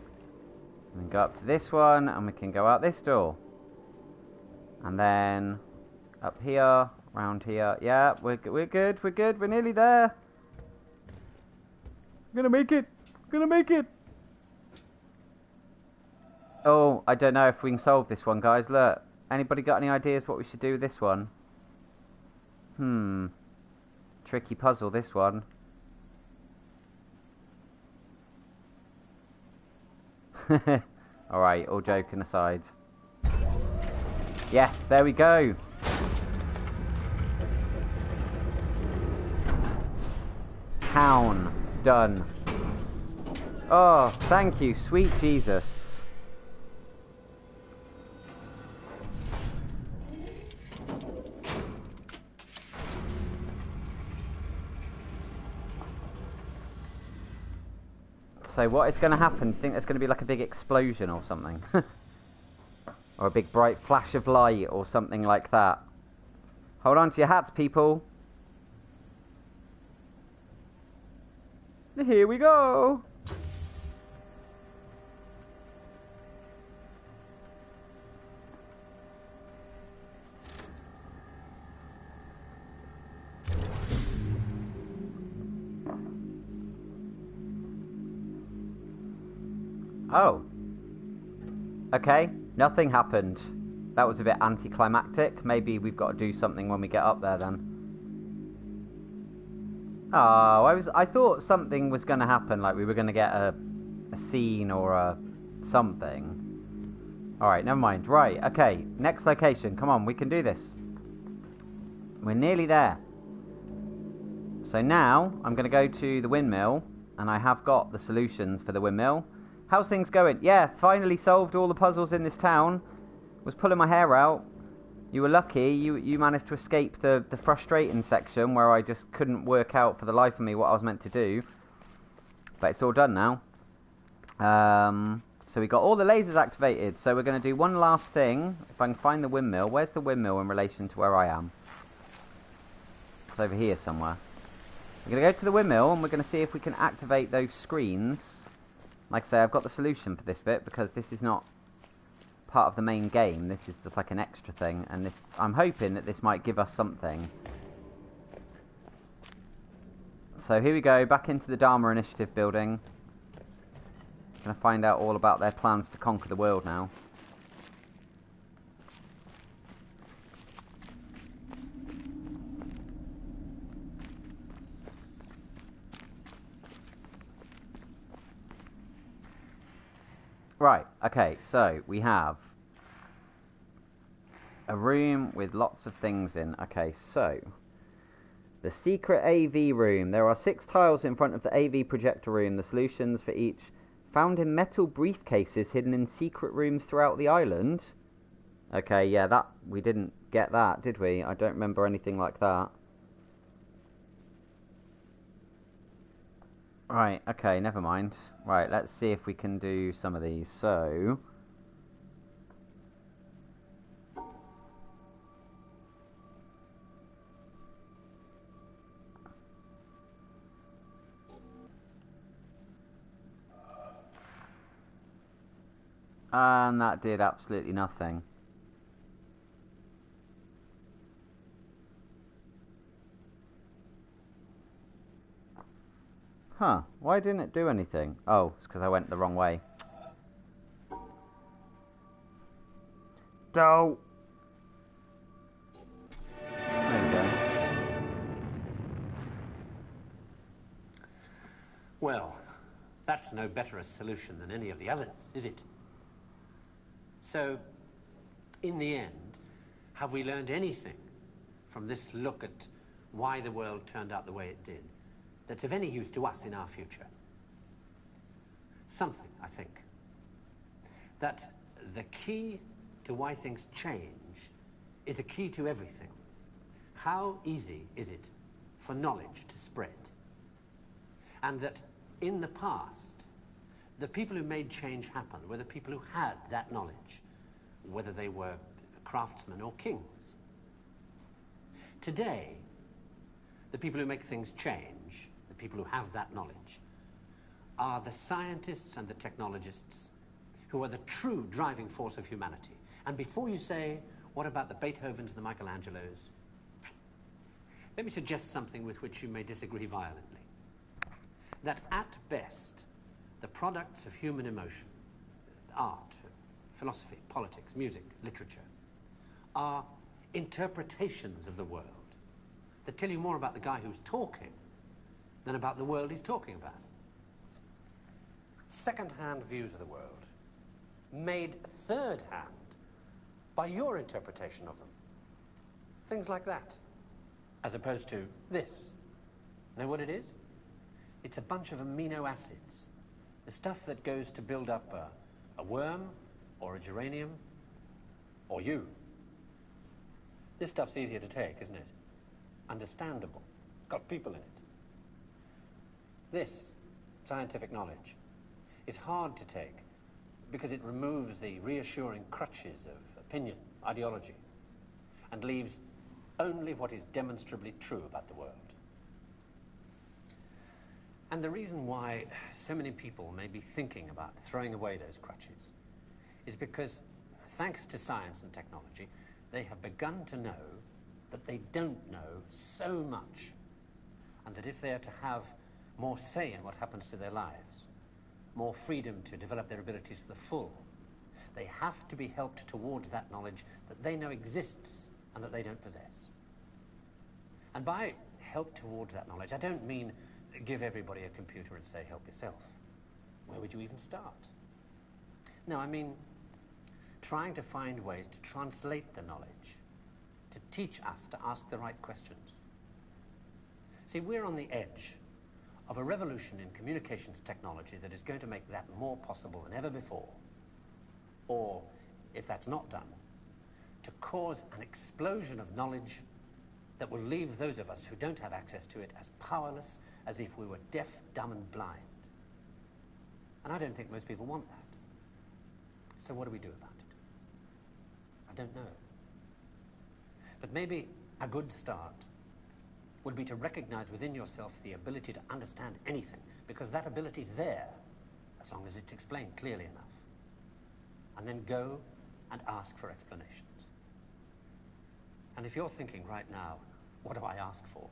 And then go up to this one, and we can go out this door. And then up here, round here. Yeah, we're good, we're good, we're nearly there. We're gonna make it, we're gonna make it. Oh, I don't know if we can solve this one, guys. Look, anybody got any ideas what we should do with this one? Tricky puzzle, this one. Alright, all joking aside. Yes, there we go. Town. Done. Oh, thank you, sweet Jesus. So what is going to happen? Do you think there's going to be like a big explosion or something? Or a big bright flash of light or something like that? Hold on to your hats, people. Here we go. Oh. Okay, nothing happened. That was a bit anticlimactic. Maybe we've got to do something when we get up there then. Oh, I thought something was going to happen, like we were going to get a scene or a something. Alright, never mind. Right, okay, next location. Come on, we can do this. We're nearly there. So now, I'm going to go to the windmill, and I have got the solutions for the windmill. How's things going? Yeah, finally solved all the puzzles in this town. Was pulling my hair out. You were lucky. You managed to escape the frustrating section where I just couldn't work out for the life of me what I was meant to do. But it's all done now. So we got all the lasers activated. So we're going to do one last thing. If I can find the windmill. Where's the windmill in relation to where I am? It's over here somewhere. We're going to go to the windmill and we're going to see if we can activate those screens. Like I say, I've got the solution for this bit because this is not part of the main game. This is just like an extra thing, and this, I'm hoping that this might give us something. So here we go, back into the Dharma Initiative building. Gonna find out all about their plans to conquer the world now. Right, okay, so we have a room with lots of things in. Okay, so the secret AV room. There are 6 tiles in front of the AV projector room. The solutions for each found in metal briefcases hidden in secret rooms throughout the island. Okay, yeah, that we didn't get that, did we? I don't remember anything like that. Right, okay, never mind. Right, let's see if we can do some of these. So and that did absolutely nothing. Huh, why didn't it do anything? Oh, it's because I went the wrong way. There we go. Well, that's no better a solution than any of the others, is it? So, in the end, have we learned anything from this look at why the world turned out the way it did that's of any use to us in our future? Something, I think. That the key to why things change is the key to everything. How easy is it for knowledge to spread? And that in the past, the people who made change happen were the people who had that knowledge, whether they were craftsmen or kings. Today, the people who make things change, the people who have that knowledge, are the scientists and the technologists who are the true driving force of humanity. And before you say, what about the Beethovens and the Michelangelos? Let me suggest something with which you may disagree violently. That at best, the products of human emotion, art, philosophy, politics, music, literature, are interpretations of the world that tell you more about the guy who's talking than about the world he's talking about. Second-hand views of the world, made third-hand by your interpretation of them. Things like that, as opposed to this. Know what it is? It's a bunch of amino acids, the stuff that goes to build up a worm, or a geranium, or you. This stuff's easier to take, isn't it? Understandable. Got people in it. This, scientific knowledge, is hard to take because it removes the reassuring crutches of opinion, ideology, and leaves only what is demonstrably true about the world. And the reason why so many people may be thinking about throwing away those crutches is because, thanks to science and technology, they have begun to know that they don't know so much, and that if they are to have more say in what happens to their lives, more freedom to develop their abilities to the full, they have to be helped towards that knowledge that they know exists and that they don't possess. And by help towards that knowledge, I don't mean give everybody a computer and say, help yourself. Where would you even start? No, I mean trying to find ways to translate the knowledge, to teach us to ask the right questions. See, we're on the edge of a revolution in communications technology that is going to make that more possible than ever before. Or, if that's not done, to cause an explosion of knowledge that will leave those of us who don't have access to it as powerless as if we were deaf, dumb, and blind. And I don't think most people want that. So what do we do about it? I don't know. But maybe a good start would be to recognize within yourself the ability to understand anything, because that ability is there, as long as it's explained clearly enough. And then go and ask for explanations. And if you're thinking right now, what do I ask for?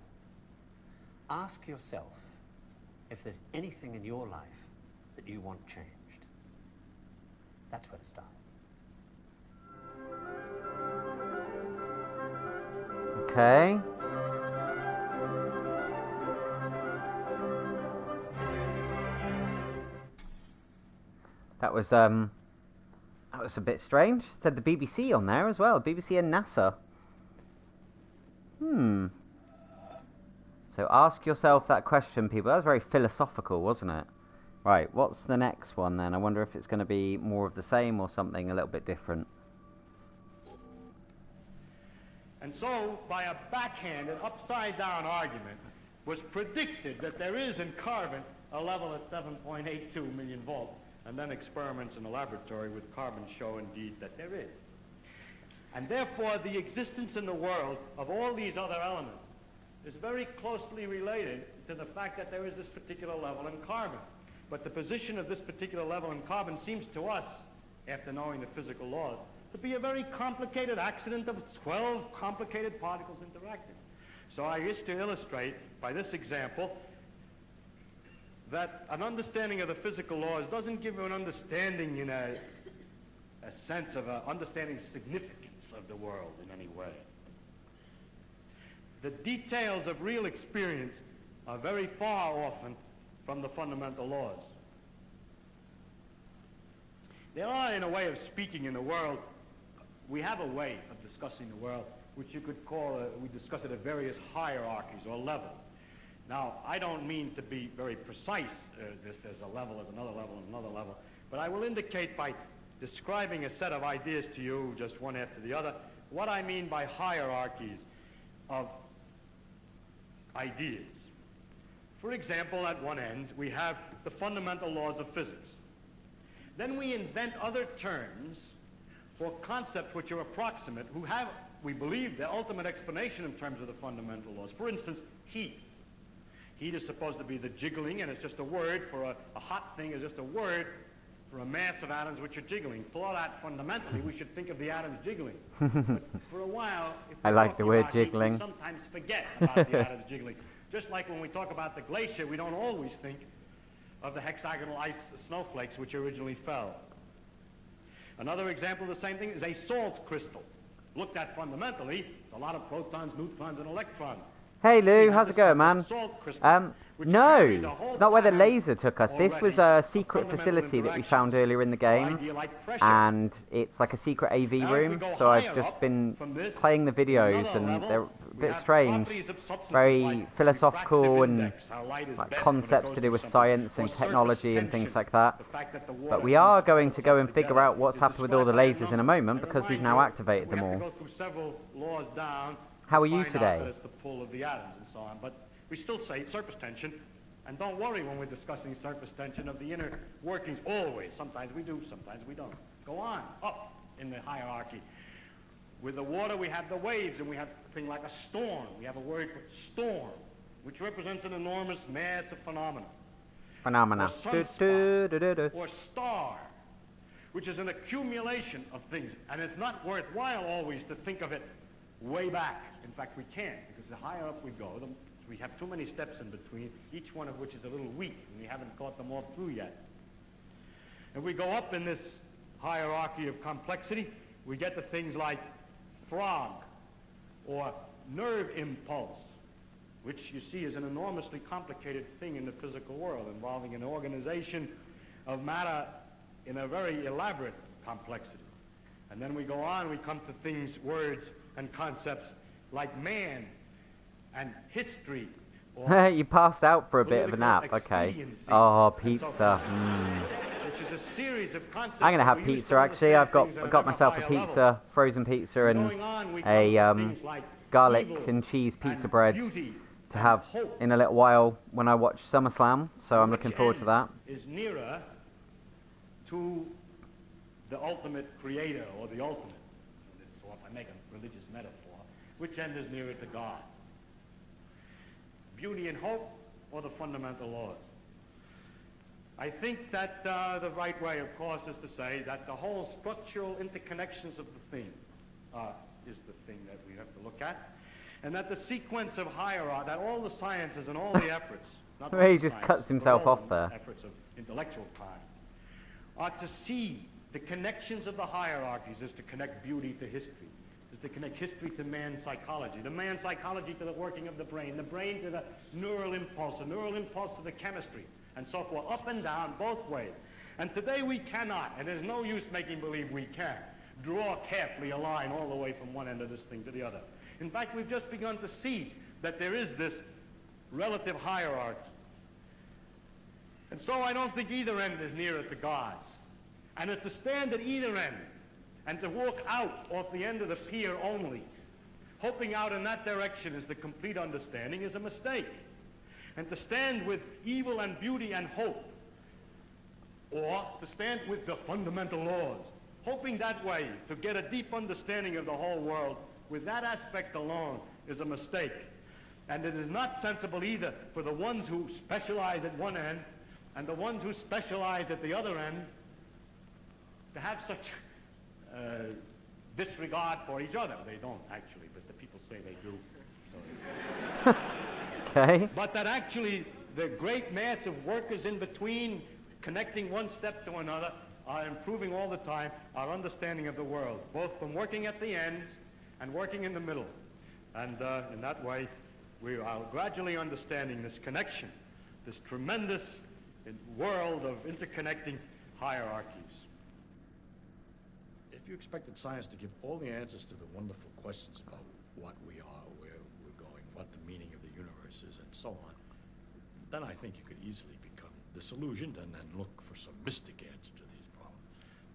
Ask yourself if there's anything in your life that you want changed. That's where to start. Okay. That was a bit strange. It said the BBC on there as well. BBC and NASA. So ask yourself that question, people. That was very philosophical, wasn't it? Right, what's the next one then? I wonder if it's going to be more of the same or something a little bit different. And so, by a backhanded, upside-down argument, was predicted that there is in carbon a level at 7.82 million volts, and then experiments in the laboratory with carbon show indeed that there is. And therefore, the existence in the world of all these other elements is very closely related to the fact that there is this particular level in carbon. But the position of this particular level in carbon seems to us, after knowing the physical laws, to be a very complicated accident of 12 complicated particles interacting. So I wish to illustrate by this example that an understanding of the physical laws doesn't give you an understanding in a sense of understanding significance of the world in any way. The details of real experience are very far often from the fundamental laws. There are, in a way of speaking in the world, we have a way of discussing the world which you could call, we discuss it at various hierarchies or levels. Now, I don't mean to be very precise, there's a level, there's another level, and another level, but I will indicate by describing a set of ideas to you, just one after the other, what I mean by hierarchies of ideas. For example, at one end, we have the fundamental laws of physics. Then we invent other terms for concepts which are approximate, who have, we believe, the ultimate explanation in terms of the fundamental laws. For instance, heat. Heat is supposed to be the jiggling, and it's just a word for a hot thing is just a word for a mass of atoms which are jiggling. For that, fundamentally, we should think of the atoms jiggling. But for a while, if I we're like the talking word about heat, jiggling. we sometimes forget about the atoms jiggling. Just like when we talk about the glacier, we don't always think of the hexagonal ice snowflakes which originally fell. Another example of the same thing is a salt crystal. Looked at fundamentally, it's a lot of protons, neutrons, and electrons. Hey Lou, You how's have it going, this man? salt crystal, which carries a No, whole it's not where the pattern laser took us. This was already a of secret fundamental facility that we interactions. found earlier in the game, Idea like pressure. and it's like a secret AV Now, if we room. go So I've higher just up been from this, playing the videos, another and level, they're a we bit have strange, properties of substances very like philosophical refractive and index, how light is like bent when it concepts goes to do through with something, science or and surface technology and things tension, like that. the fact that the water But we are going pulls to go and itself figure together out what's is happened with all the described by lasers in a number. moment, I because we've remind now you, activated them we have all. to go through several laws down How are to you find out today? that it's the pull of the atoms and so on. But we still say surface tension, and don't worry when we're discussing surface tension of the inner workings always. Sometimes we do, sometimes we don't. Go on, up in the hierarchy. With the water, we have the waves, and we have a thing like a storm. We have a word for storm, which represents an enormous mass of phenomena. Phenomena. Or Do, sunspot, do, do, do. or star, which is an accumulation of things. And it's not worthwhile always to think of it way back. In fact, we can't, because the higher up we go, we have too many steps in between, each one of which is a little weak, and we haven't thought them all through yet. If we go up in this hierarchy of complexity, we get to things like frog, or nerve impulse, which you see is an enormously complicated thing in the physical world, involving an organization of matter in a very elaborate complexity. And then we go on, we come to things, words, and concepts like man, and history. Or You passed out for a bit of a nap, okay. expediency, Oh, and so pizza. which is a series of concepts I'm gonna that have we use pizza to actually. I've understand things at got a myself a higher pizza, level. frozen pizza, and Going on, we come a to things like garlic evil and cheese pizza and bread beauty to and have hope. in a little while when I watch SummerSlam. So I'm Which looking forward to that. end is nearer to the ultimate creator, or the ultimate. So if I make a religious metaphor, which end is nearer to God? Beauty and hope, or the fundamental laws? I think that the right way, of course, is to say that the whole structural interconnections of the thing is the thing that we have to look at, and that the sequence of hierarchy, that all the sciences and all the efforts, not He only just science, cuts but himself all off there. efforts of intellectual kind, are to see the connections of the hierarchies is to connect beauty to history, is to connect history to man's psychology, the man's psychology to the working of the brain to the neural impulse to the chemistry, and so forth, up and down, both ways. And today we cannot, and there's no use making believe we can, draw carefully a line all the way from one end of this thing to the other. In fact, we've just begun to see that there is this relative hierarchy. And so I don't think either end is nearer to God's. And to stand at either end and to walk out off the end of the pier only, hoping out in that direction is the complete understanding, is a mistake. And to stand with evil and beauty and hope, or to stand with the fundamental laws, hoping that way to get a deep understanding of the whole world with that aspect alone, is a mistake. And it is not sensible either for the ones who specialize at one end and the ones who specialize at the other end to have such disregard for each other. They don't actually, but the people say they do. So. Okay. But that actually the great mass of workers in between, connecting one step to another, are improving all the time our understanding of the world, both from working at the ends and working in the middle. And in that way, we are gradually understanding this connection, this tremendous world of interconnecting hierarchies. If you expected science to give all the answers to the wonderful questions about what we are, where we're going, what the meaning of the universe is, and so on, then I think you could easily become disillusioned and then look for some mystic answer to these problems.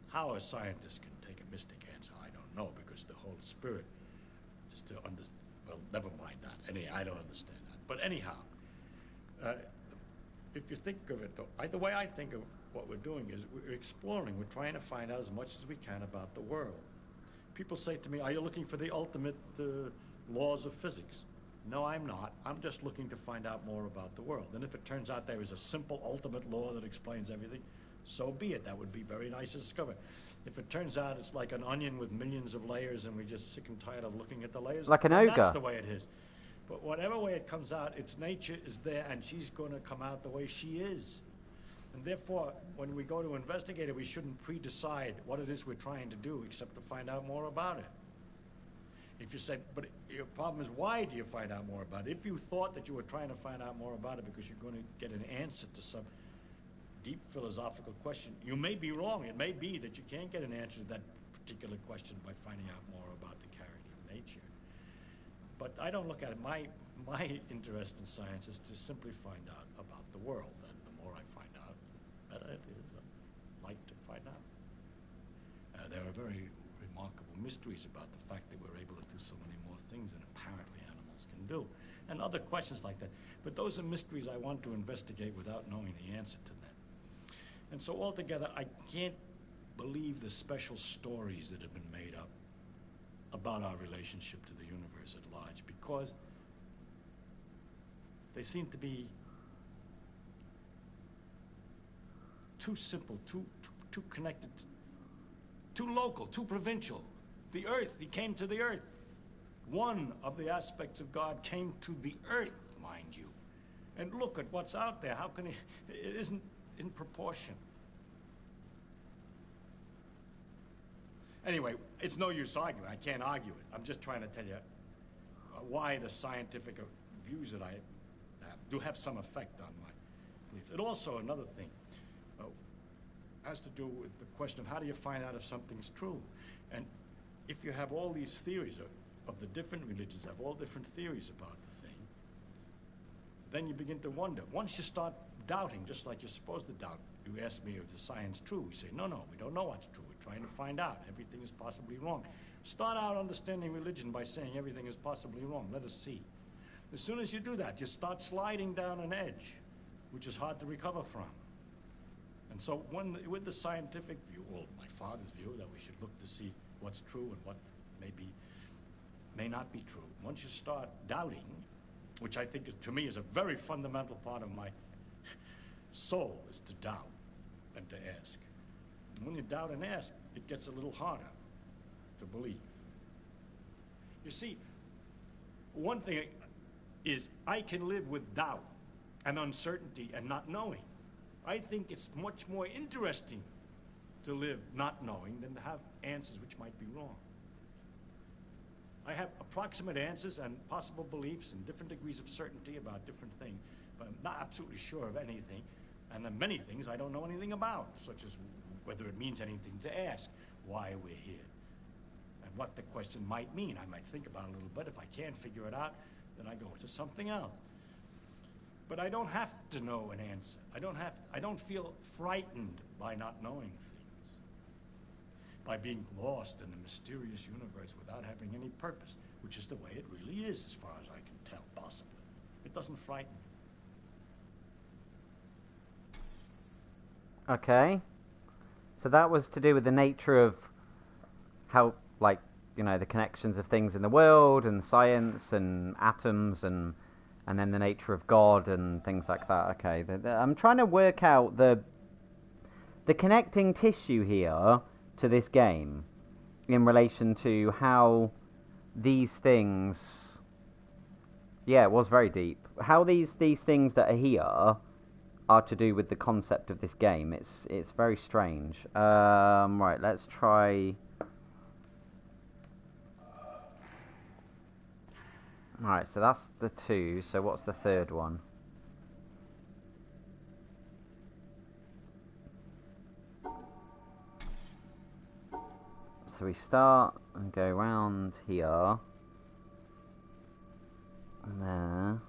How a scientist can take a mystic answer, I don't know, because the whole spirit is to understand. Well, never mind that. I don't understand that. But anyhow, if you think of it, though, the way I think of what we're doing is we're exploring. We're trying to find out as much as we can about the world. People say to me, are you looking for the ultimate laws of physics? No, I'm not. I'm just looking to find out more about the world. And if it turns out there is a simple ultimate law that explains everything, so be it. That would be very nice to discover. If it turns out it's like an onion with millions of layers and we're just sick and tired of looking at the layers, like an then ogre. that's the way it is. But whatever way it comes out, its nature is there, and she's going to come out the way she is. And therefore, when we go to investigate it, we shouldn't pre-decide what it is we're trying to do, except to find out more about it. If you said, but your problem is, why do you find out more about it? If you thought that you were trying to find out more about it because you're going to get an answer to some deep philosophical question, you may be wrong. It may be that you can't get an answer to that particular question by finding out more about the character of nature. But I don't look at it. My interest in science is to simply find out about the world. And the more I find out, the better it is. I like to find out. There are very remarkable mysteries about the fact that we're able to do so many more things than apparently animals can do. And other questions like that. But those are mysteries I want to investigate without knowing the answer to them. And so altogether, I can't believe the special stories that have been made up about our relationship to the universe at large, because they seem to be too simple, too connected, too local, too provincial. The earth, he came to the earth. One of the aspects of God came to the earth, mind you. And look at what's out there. How can it isn't in proportion. Anyway, it's no use arguing. I can't argue it. I'm just trying to tell you why the scientific views that I have do have some effect on my beliefs. It also, another thing, has to do with the question of how do you find out if something's true? And if you have all these theories of the different religions, have all different theories about the thing, then you begin to wonder. Once you start doubting, just like you're supposed to doubt, you ask me, is the science true? We say, no, we don't know what's true. We're trying to find out. Everything is possibly wrong. Start out understanding religion by saying everything is possibly wrong. Let us see. As soon as you do that, you start sliding down an edge, which is hard to recover from. And so with the scientific view, or my father's view, that we should look to see what's true and what may not be true. Once you start doubting, which I think to me is a very fundamental part of my soul, is to doubt and to ask. And when you doubt and ask, it gets a little harder to believe. You see, one thing is I can live with doubt and uncertainty and not knowing. I think it's much more interesting to live not knowing than to have answers which might be wrong. I have approximate answers and possible beliefs and different degrees of certainty about different things, but I'm not absolutely sure of anything. And then many things I don't know anything about, such as whether it means anything to ask, why we're here, and what the question might mean. I might think about it a little bit. If I can't figure it out, then I go to something else. But I don't have to know an answer. I don't feel frightened by not knowing things, by being lost in the mysterious universe without having any purpose, which is the way it really is, as far as I can tell, possibly. It doesn't frighten me. Okay. So that was to do with the nature of how, like, you know, the connections of things in the world and science and atoms and then the nature of God and things like that. Okay. I'm trying to work out the connecting tissue here to this game in relation to how these things... Yeah, it was very deep. How these things that are here are to do with the concept of this game. It's very strange. Right, let's try... Alright, so that's the 2. So what's the third one? So we start and go round here. And there.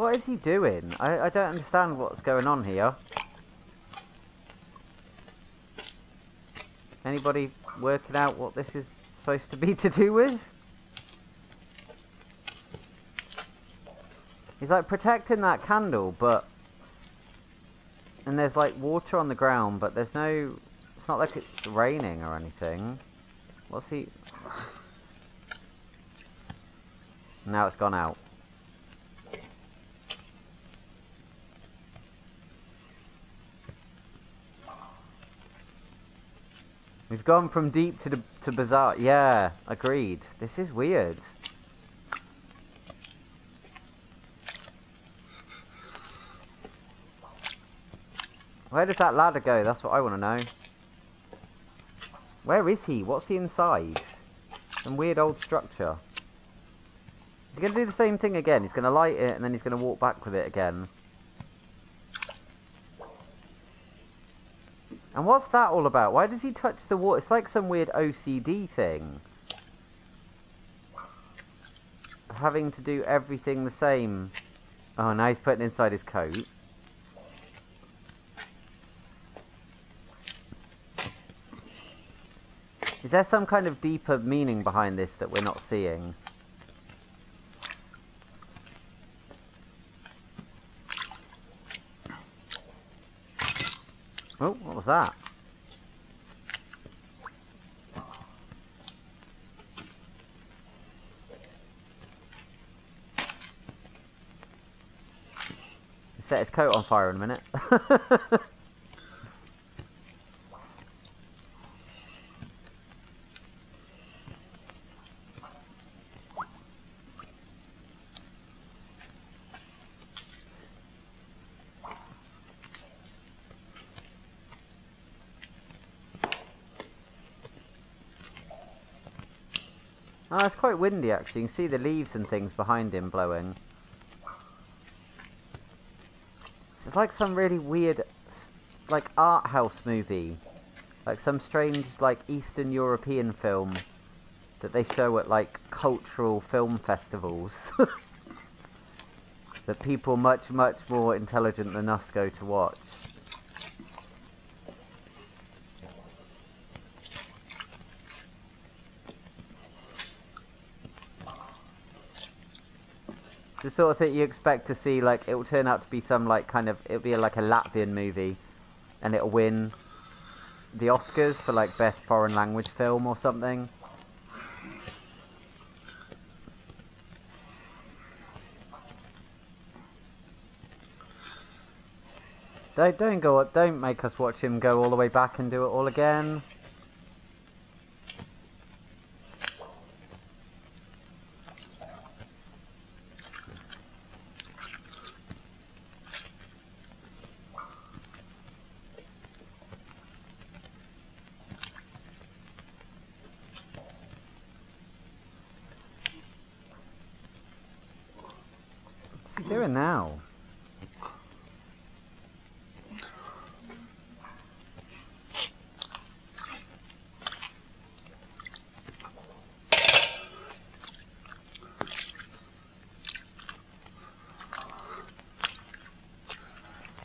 What is he doing? I don't understand what's going on here. Anybody working out what this is supposed to be to do with? He's like protecting that candle, but... And there's like water on the ground, but there's no... It's not like it's raining or anything. What's he... Now it's gone out. We've gone from deep to bizarre. Yeah, agreed. This is weird. Where does that ladder go? That's what I want to know. Where is he? What's he inside? Some weird old structure. He's going to do the same thing again. He's going to light it and then he's going to walk back with it again. And what's that all about? Why does he touch the water? It's like some weird OCD thing. Having to do everything the same. Oh, now he's putting it inside his coat. Is there some kind of deeper meaning behind this that we're not seeing? Oh, what was that? He set his coat on fire in a minute. Oh, it's quite windy actually. You can see the leaves and things behind him blowing. It's like some really weird, like, art house movie. Like some strange, like, Eastern European film that they show at, like, cultural film festivals. That people much, much more intelligent than us go to watch. The sort of thing you expect to see, like, it will turn out to be some, like, kind of, it'll be like a Latvian movie, and it'll win the Oscars for, like, best foreign language film or something. Don't make us watch him go all the way back and do it all again. What's he doing now?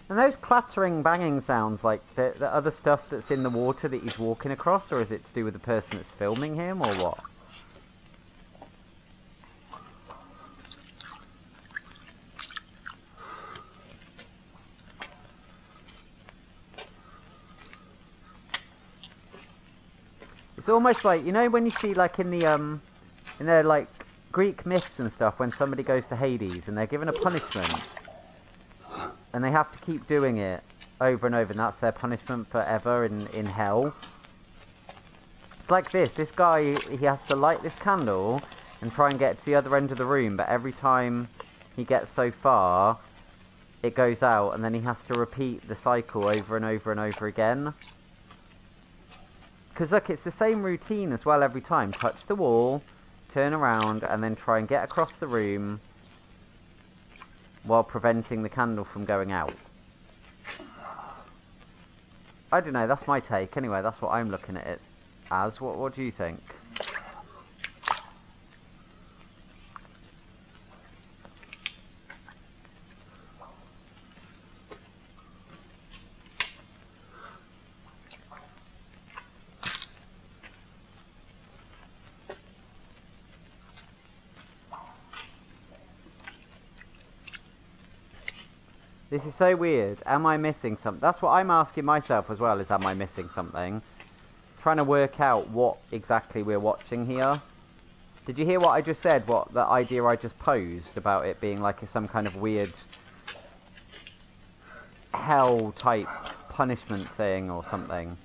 And those clattering, banging sounds, like the other stuff that's in the water that he's walking across, or is it to do with the person that's filming him, or what? It's almost like, you know when you see, like, in their, like, Greek myths and stuff, when somebody goes to Hades and they're given a punishment, and they have to keep doing it over and over, and that's their punishment forever in hell. It's like this. This guy, he has to light this candle and try and get to the other end of the room, but every time he gets so far, it goes out, and then he has to repeat the cycle over and over and over again. Because look, it's the same routine as well every time. Touch the wall, turn around, and then try and get across the room while preventing the candle from going out. I don't know, that's my take. Anyway, that's what I'm looking at it as. What do you think? This is so weird. Am I missing something? That's what I'm asking myself as well, is am I missing something? Trying to work out what exactly we're watching here. Did you hear what I just said? What the idea I just posed about it being like some kind of weird hell type punishment thing or something.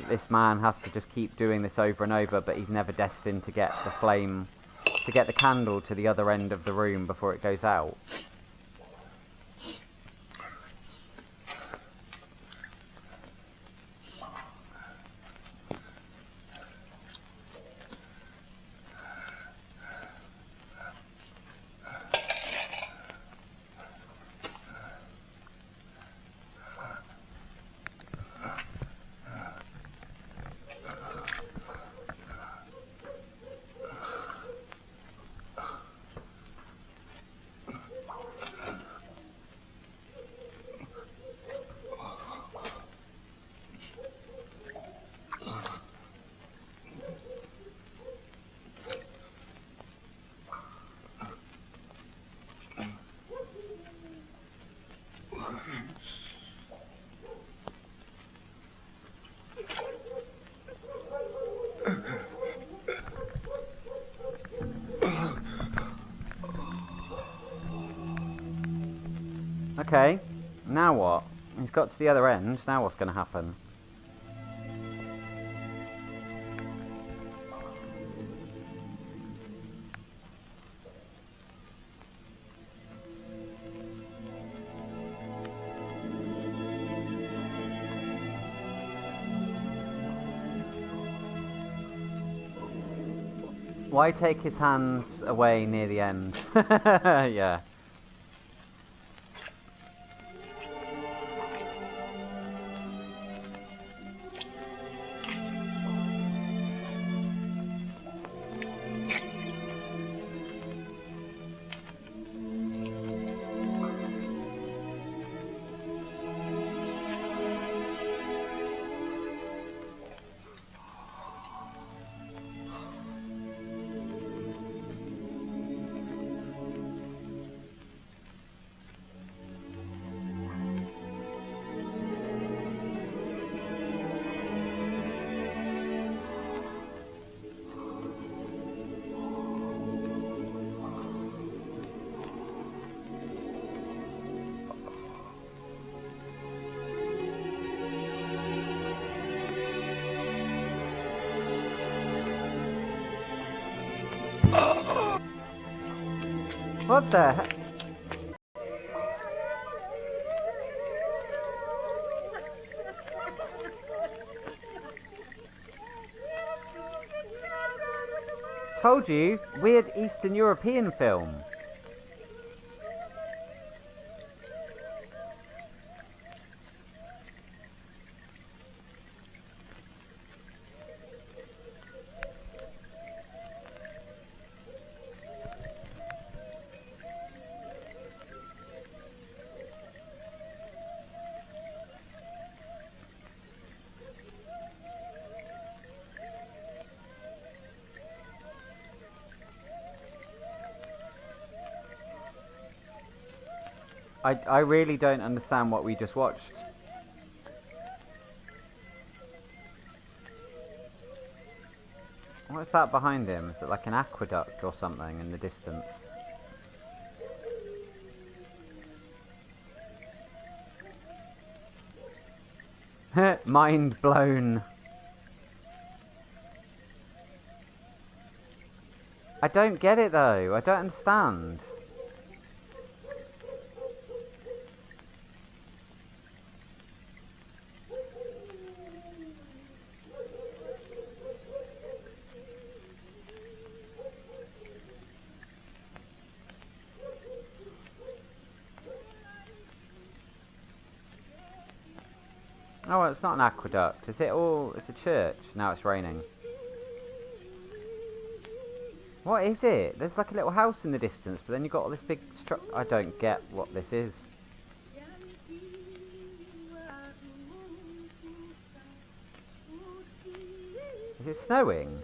This man has to just keep doing this over and over, but he's never destined to get the flame, to get the candle to the other end of the room before it goes out. Okay, now what? He's got to the other end, now what's going to happen? Why take his hands away near the end? Yeah. What the heck? Told you, weird Eastern European film. I really don't understand what we just watched. What's that behind him? Is it like an aqueduct or something in the distance? Mind blown. I don't get it though. I don't understand. Oh, well, it's not an aqueduct. Is it all... It's a church. Now it's raining. What is it? There's like a little house in the distance, but then you've got all this big I don't get what this is. Is it snowing?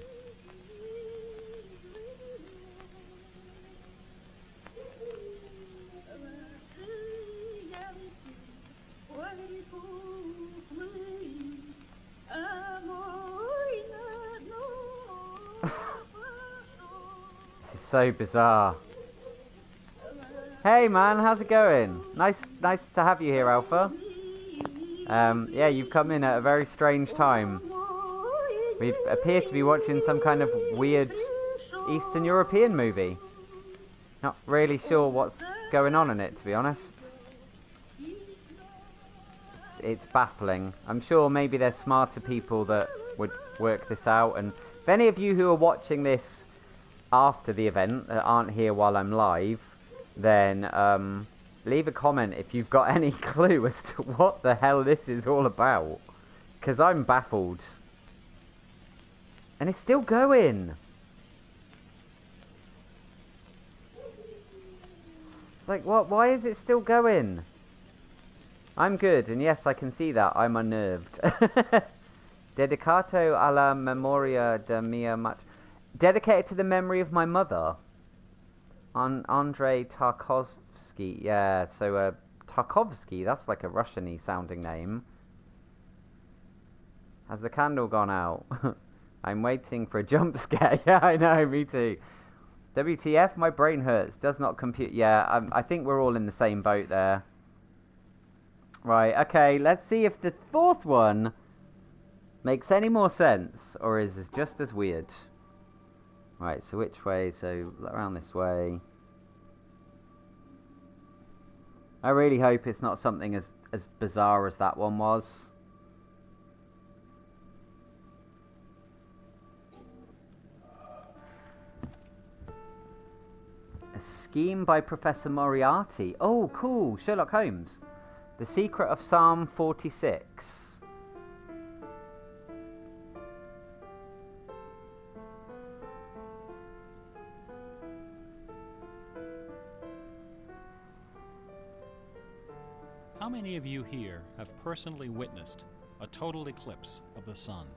so bizarre. Hey man, how's it going? Nice to have you here, Alpha. Yeah, you've come in at a very strange time. We appear to be watching some kind of weird Eastern European movie. Not really sure what's going on in it, to be honest. It's baffling. I'm sure maybe there's smarter people that would work this out. And if any of you who are watching this after the event that aren't here while I'm live, then leave a comment if you've got any clue as to what the hell this is all about. Because I'm baffled. And it's still going. Like, what? Why is it still going? I'm good, and yes, I can see that. I'm unnerved. Dedicato alla memoria de mia dedicated to the memory of my mother. Andrei Tarkovsky. Yeah, so Tarkovsky, that's like a Russian-y sounding name. Has the candle gone out? I'm waiting for a jump scare. Yeah, I know, me too. WTF, my brain hurts. Does not compute. Yeah, I think we're all in the same boat there. Right, okay, let's see if the fourth one makes any more sense, or is just as weird. Right, so which way? So, around this way. I really hope it's not something as bizarre as that one was. A scheme by Professor Moriarty. Oh, cool, Sherlock Holmes. The Secret of Psalm 46. How many of you here have personally witnessed a total eclipse of the sun?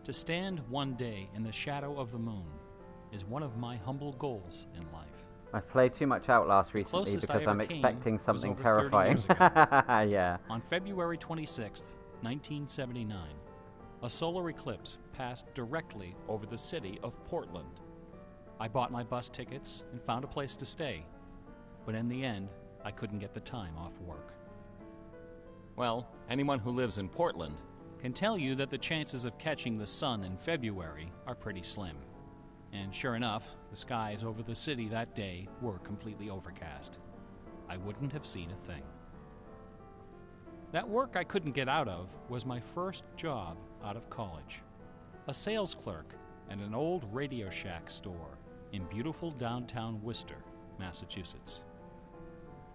To stand one day in the shadow of the moon is one of my humble goals in life. I've played too much Outlast recently because I'm expecting something terrifying. Yeah. On February 26th, 1979, a solar eclipse passed directly over the city of Portland. I bought my bus tickets and found a place to stay, but in the end, I couldn't get the time off work. Well, anyone who lives in Portland can tell you that the chances of catching the sun in February are pretty slim. And sure enough, the skies over the city that day were completely overcast. I wouldn't have seen a thing. That work I couldn't get out of was my first job out of college. A sales clerk at an old Radio Shack store in beautiful downtown Worcester, Massachusetts.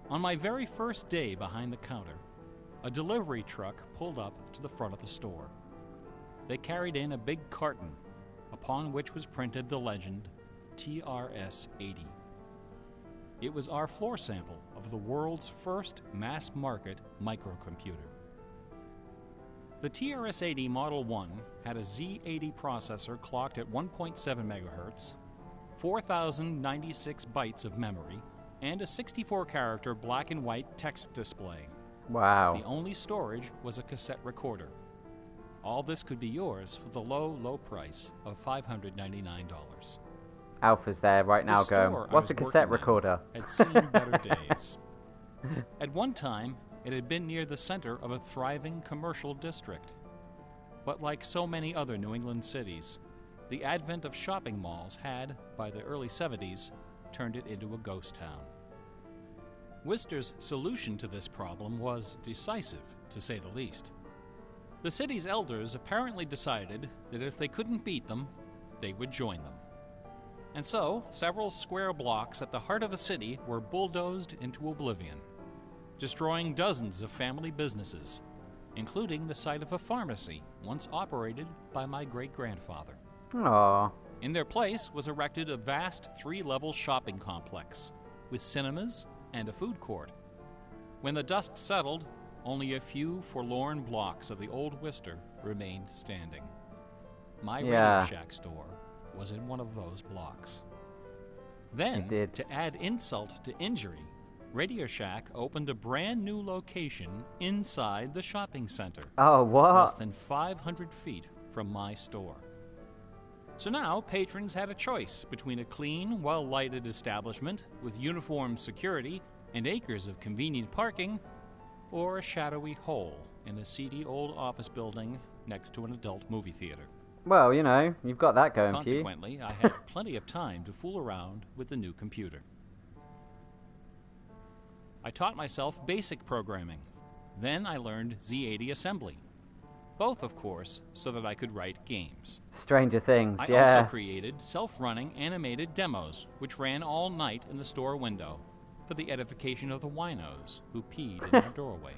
On my very first day behind the counter, a delivery truck pulled up to the front of the store. They carried in a big carton upon which was printed the legend TRS-80. It was our floor sample of the world's first mass-market microcomputer. The TRS-80 Model 1 had a Z80 processor clocked at 1.7 MHz, 4,096 bytes of memory, and a 64-character black-and-white text display. Wow. The only storage was a cassette recorder. All this could be yours for the low, low price of $599. Alpha's there right now going, what's a cassette recorder? Had seen better days. At one time, it had been near the center of a thriving commercial district. But like so many other New England cities, the advent of shopping malls had, by the early 70s, turned it into a ghost town. Worcester's solution to this problem was decisive, to say the least. The city's elders apparently decided that if they couldn't beat them, they would join them. And so, several square blocks at the heart of the city were bulldozed into oblivion, destroying dozens of family businesses, including the site of a pharmacy once operated by my great-grandfather. Aww. In their place was erected a vast 3-level shopping complex with cinemas and a food court. When the dust settled, only a few forlorn blocks of the old Worcester remained standing. My Radio Shack store was in one of those blocks. Then, to add insult to injury, Radio Shack opened a brand new location inside the shopping center. Oh, what? Less than 500 feet from my store. So now patrons had a choice between a clean, well-lighted establishment with uniformed security and acres of convenient parking, or a shadowy hole in a seedy old office building next to an adult movie theater. Well, you know, you've got that going for you. Consequently, I had plenty of time to fool around with the new computer. I taught myself basic programming. Then I learned Z80 assembly. Both, of course, so that I could write games. Stranger Things, I yeah. also created self-running animated demos, which ran all night in the store window for the edification of the winos who peed in our doorway.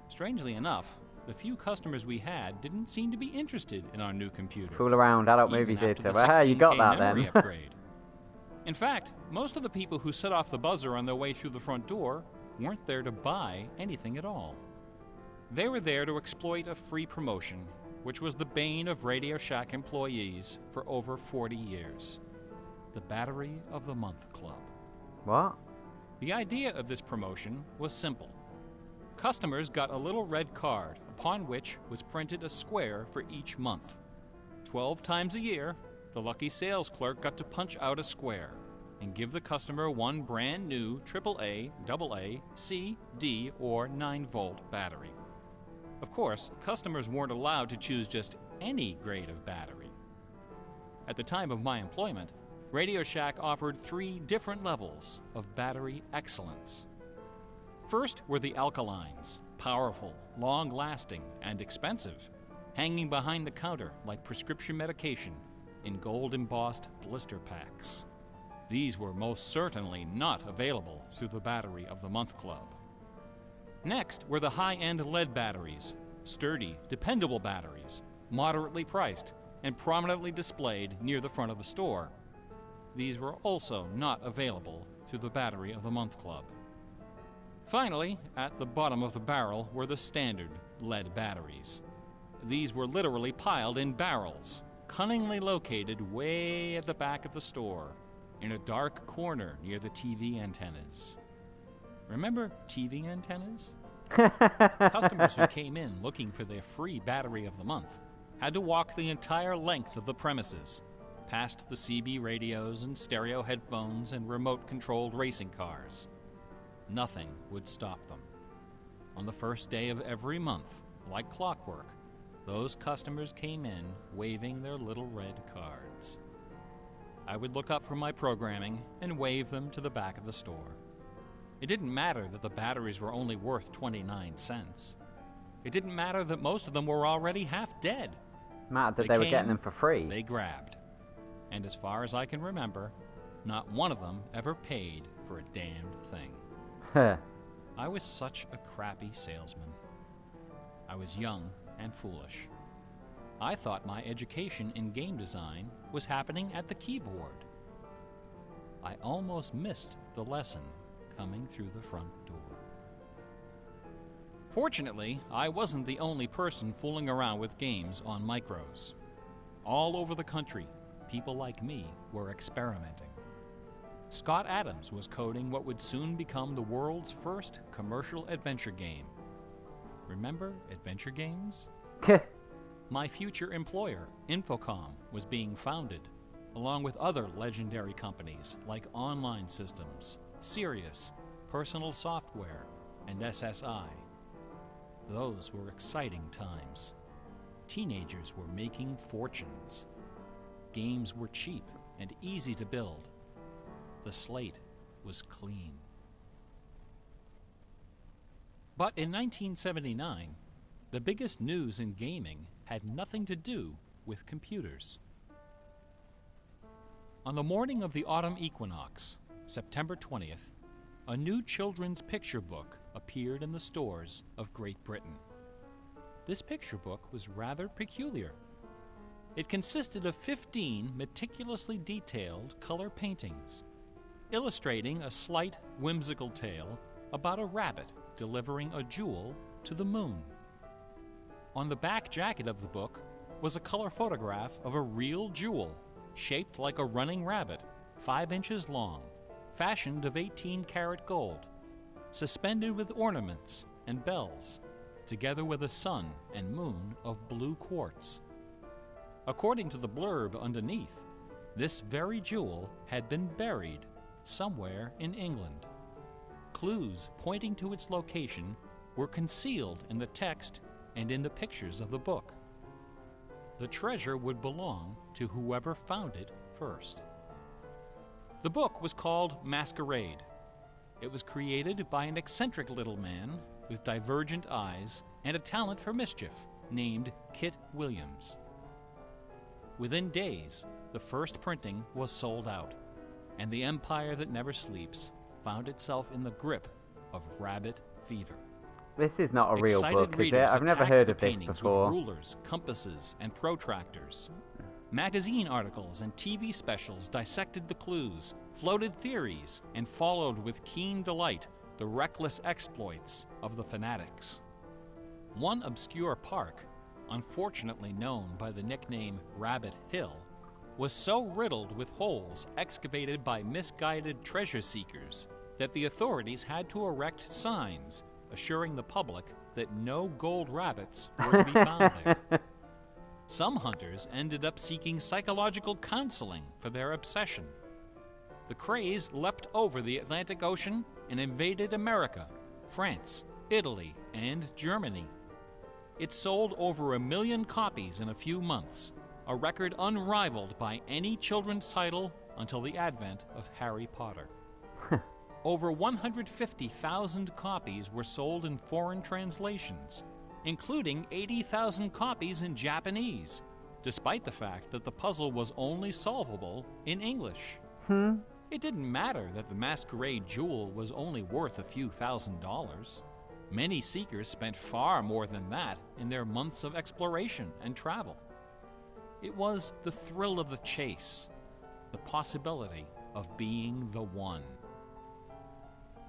Strangely enough, the few customers we had didn't seem to be interested in our new computer. Fool around, adult even movie after theatre. the Well, hey, you got 16K that memory then. upgrade. In fact, most of the people who set off the buzzer on their way through the front door weren't there to buy anything at all. They were there to exploit a free promotion, which was the bane of Radio Shack employees for over 40 years. The Battery of the Month Club. What? The idea of this promotion was simple. Customers got a little red card upon which was printed a square for each month. 12 times a year, the lucky sales clerk got to punch out a square and give the customer one brand new AAA, AA, C, D, or 9-volt battery. Of course, customers weren't allowed to choose just any grade of battery. At the time of my employment, Radio Shack offered 3 different levels of battery excellence. First were the alkalines, powerful, long-lasting, and expensive, hanging behind the counter like prescription medication in gold-embossed blister packs. These were most certainly not available through the Battery of the Month Club. Next were the high-end lead batteries, sturdy, dependable batteries, moderately priced, and prominently displayed near the front of the store. These were also not available through the Battery of the Month Club. Finally, at the bottom of the barrel were the standard lead batteries. These were literally piled in barrels, cunningly located way at the back of the store, in a dark corner near the TV antennas. Remember TV antennas? Customers who came in looking for their free Battery of the Month had to walk the entire length of the premises, past the CB radios and stereo headphones and remote-controlled racing cars. Nothing would stop them. On the first day of every month, like clockwork, those customers came in waving their little red cards. I would look up from my programming and wave them to the back of the store. It didn't matter that the batteries were only worth 29 cents. It didn't matter that most of them were already half dead. Mattered that they were came, getting them for free. They grabbed. And as far as I can remember, not one of them ever paid for a damned thing. I was such a crappy salesman. I was young and foolish. I thought my education in game design was happening at the keyboard. I almost missed the lesson coming through the front door. Fortunately, I wasn't the only person fooling around with games on micros. All over the country, people like me were experimenting. Scott Adams was coding what would soon become the world's first commercial adventure game. Remember adventure games? My future employer, Infocom, was being founded, along with other legendary companies like Online Systems, Sirius, Personal Software, and SSI. Those were exciting times. Teenagers were making fortunes. Games were cheap and easy to build. The slate was clean. But in 1979, the biggest news in gaming had nothing to do with computers. On the morning of the autumn equinox, September 20th, a new children's picture book appeared in the stores of Great Britain. This picture book was rather peculiar. It consisted of 15 meticulously detailed color paintings, illustrating a slight, whimsical tale about a rabbit delivering a jewel to the moon. On the back jacket of the book was a color photograph of a real jewel, shaped like a running rabbit, 5 inches long, fashioned of 18-karat gold, suspended with ornaments and bells, together with a sun and moon of blue quartz. According to the blurb underneath, this very jewel had been buried somewhere in England. Clues pointing to its location were concealed in the text and in the pictures of the book. The treasure would belong to whoever found it first. The book was called Masquerade. It was created by an eccentric little man with divergent eyes and a talent for mischief named Kit Williams. Within days, the first printing was sold out, and the empire that never sleeps found itself in the grip of rabbit fever. This is not a real Excited book, is it? readers I've never attacked heard the of this paintings before. with rulers, compasses, and protractors. Magazine articles and TV specials dissected the clues, floated theories, and followed with keen delight the reckless exploits of the fanatics. One obscure park, unfortunately known by the nickname Rabbit Hill, was so riddled with holes excavated by misguided treasure seekers that the authorities had to erect signs assuring the public that no gold rabbits were to be found there. Some hunters ended up seeking psychological counseling for their obsession. The craze leapt over the Atlantic Ocean and invaded America, France, Italy, and Germany. It sold over 1 million copies in a few months, a record unrivaled by any children's title until the advent of Harry Potter. Over 150,000 copies were sold in foreign translations, including 80,000 copies in Japanese, despite the fact that the puzzle was only solvable in English. It didn't matter that the Masquerade jewel was only worth a few $1,000s. Many seekers spent far more than that in their months of exploration and travel. It was the thrill of the chase, the possibility of being the one.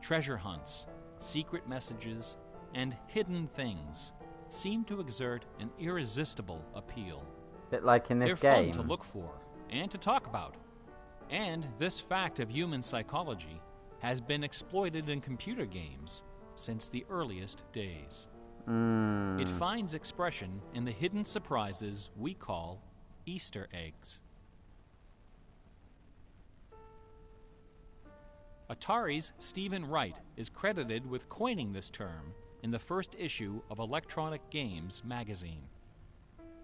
Treasure hunts, secret messages, and hidden things seem to exert an irresistible appeal. Bit like in this They're game. fun to look for and to talk about. And this fact of human psychology has been exploited in computer games since the earliest days. It finds expression in the hidden surprises we call Easter eggs. Atari's Stephen Wright is credited with coining this term in the first issue of Electronic Games magazine.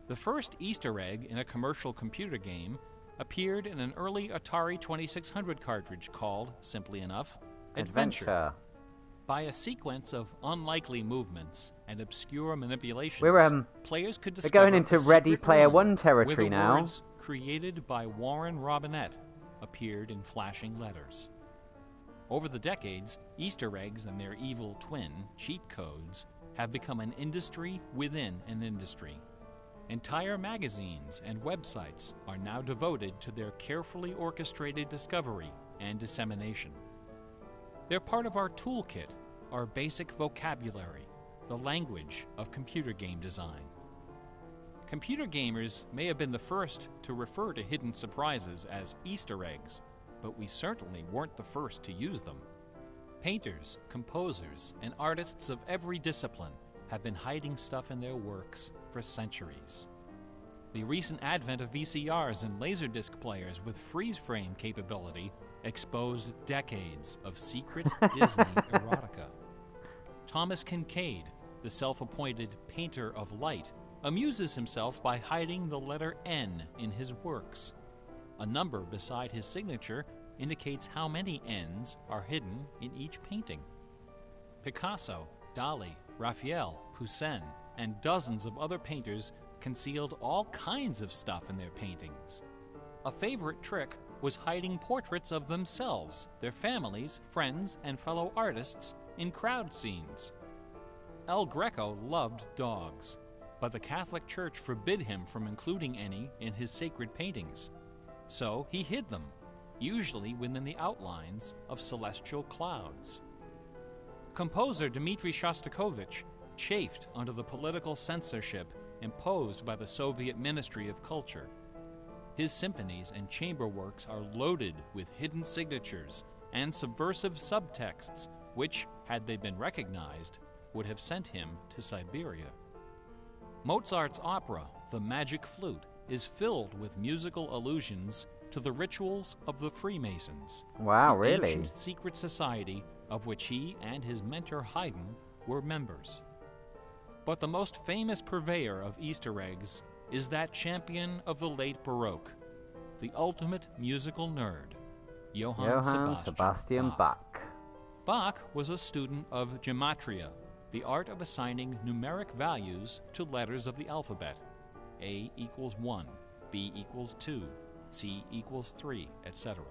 The first Easter egg in a commercial computer game appeared in an early Atari 2600 cartridge called, simply enough, Adventure. By a sequence of unlikely movements and obscure manipulations, players could discover we're going into a Ready secret Player room One where territory the now. words "created by Warren Robinette" appeared in flashing letters. Over the decades, Easter eggs and their evil twin, cheat codes, have become an industry within an industry. Entire magazines and websites are now devoted to their carefully orchestrated discovery and dissemination. They're part of our toolkit, our basic vocabulary, the language of computer game design. Computer gamers may have been the first to refer to hidden surprises as Easter eggs, but we certainly weren't the first to use them. Painters, composers, and artists of every discipline have been hiding stuff in their works for centuries. The recent advent of VCRs and Laserdisc players with freeze-frame capability exposed decades of secret Disney erotica. Thomas Kincaid, the self-appointed painter of light, amuses himself by hiding the letter N in his works. A number beside his signature indicates how many N's are hidden in each painting. Picasso, Dali, Raphael, Poussin, and dozens of other painters concealed all kinds of stuff in their paintings. A favorite trick was hiding portraits of themselves, their families, friends, and fellow artists in crowd scenes. El Greco loved dogs, but the Catholic Church forbid him from including any in his sacred paintings. So he hid them, usually within the outlines of celestial clouds. Composer Dmitri Shostakovich chafed under the political censorship imposed by the Soviet Ministry of Culture. His symphonies and chamber works are loaded with hidden signatures and subversive subtexts, which, had they been recognized, would have sent him to Siberia. Mozart's opera, The Magic Flute, is filled with musical allusions to the rituals of the Freemasons. Wow, the really? ancient secret society of which he and his mentor Haydn were members. But the most famous purveyor of Easter eggs is that champion of the late Baroque, the ultimate musical nerd, Johann Sebastian Bach. Bach was a student of gematria, the art of assigning numeric values to letters of the alphabet. A equals 1, B equals 2, C equals 3, etc.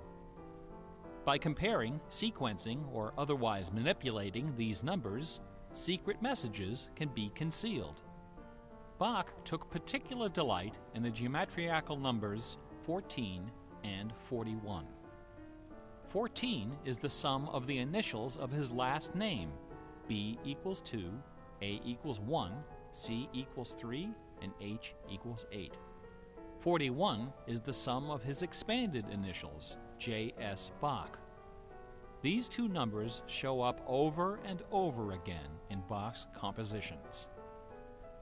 By comparing, sequencing, or otherwise manipulating these numbers, secret messages can be concealed. Bach took particular delight in the geometrical numbers 14 and 41. 14 is the sum of the initials of his last name. B equals 2, A equals 1, C equals 3, and H equals 8. 41 is the sum of his expanded initials, J.S. Bach. These two numbers show up over and over again in Bach's compositions.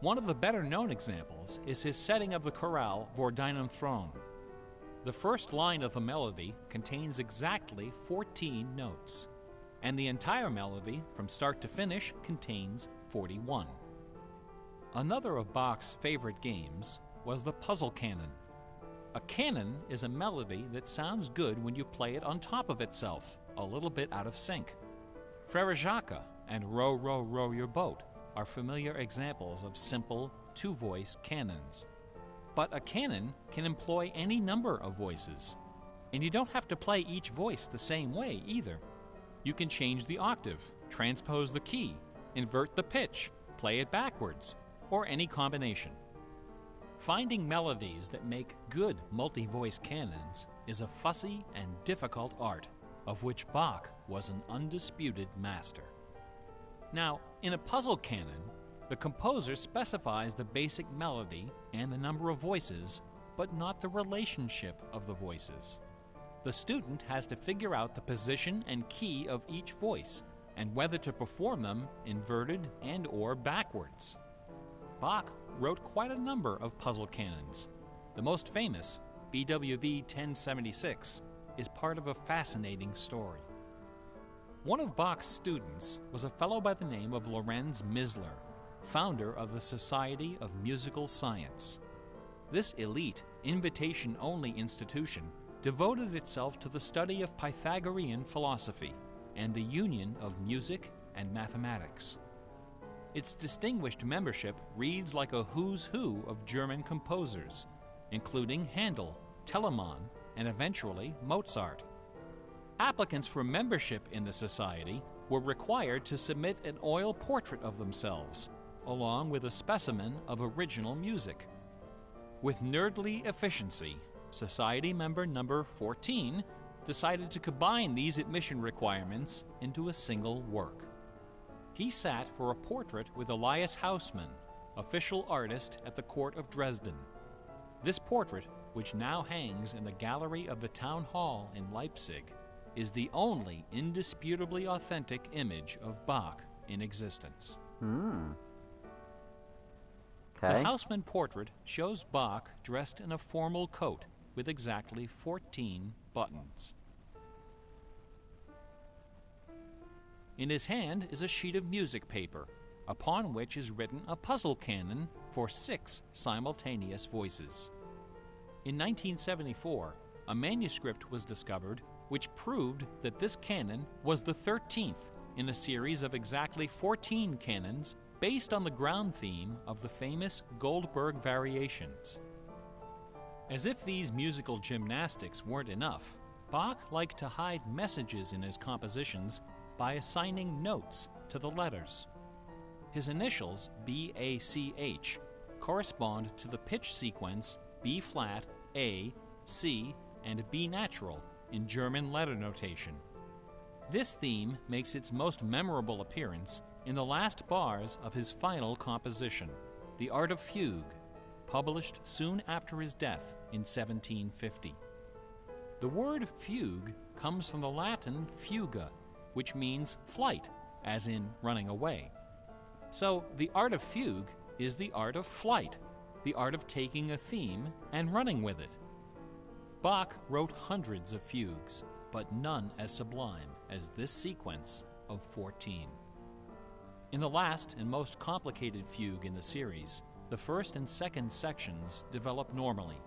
One of the better-known examples is his setting of the chorale Vor deinem Thron. The first line of the melody contains exactly 14 notes, and the entire melody, from start to finish, contains 41. Another of Bach's favorite games was the puzzle canon. A canon is a melody that sounds good when you play it on top of itself, a little bit out of sync. Frere Jacques and Row, Row, Row Your Boat are familiar examples of simple, two-voice canons. But a canon can employ any number of voices, and you don't have to play each voice the same way either. You can change the octave, transpose the key, invert the pitch, play it backwards, or any combination. Finding melodies that make good multi-voice canons is a fussy and difficult art, of which Bach was an undisputed master. Now, in a puzzle canon, the composer specifies the basic melody and the number of voices, but not the relationship of the voices. The student has to figure out the position and key of each voice, and whether to perform them inverted and/or backwards. Bach wrote quite a number of puzzle canons. The most famous, BWV 1076, is part of a fascinating story. One of Bach's students was a fellow by the name of Lorenz Misler, founder of the Society of Musical Science. This elite, invitation-only institution devoted itself to the study of Pythagorean philosophy and the union of music and mathematics. Its distinguished membership reads like a who's who of German composers, including Handel, Telemann, and eventually Mozart. Applicants for membership in the society were required to submit an oil portrait of themselves, along with a specimen of original music. With nerdly efficiency, Society member number 14 decided to combine these admission requirements into a single work. He sat for a portrait with Elias Haussmann, official artist at the court of Dresden. This portrait, which now hangs in the gallery of the town hall in Leipzig, is the only indisputably authentic image of Bach in existence. Okay. The Haussmann portrait shows Bach dressed in a formal coat with exactly 14 buttons. In his hand is a sheet of music paper, upon which is written a puzzle canon for 6 simultaneous voices. In 1974, a manuscript was discovered which proved that this canon was the 13th in a series of exactly 14 canons based on the ground theme of the famous Goldberg variations. As if these musical gymnastics weren't enough, Bach liked to hide messages in his compositions by assigning notes to the letters. His initials, B-A-C-H, correspond to the pitch sequence B-flat, A, C, and B natural in German letter notation. This theme makes its most memorable appearance in the last bars of his final composition, The Art of Fugue, published soon after his death in 1750. The word fugue comes from the Latin fuga, which means flight, as in running away. So the art of fugue is the art of flight, the art of taking a theme and running with it. Bach wrote hundreds of fugues, but none as sublime as this sequence of 14. In the last and most complicated fugue in the series, the first and second sections develop normally.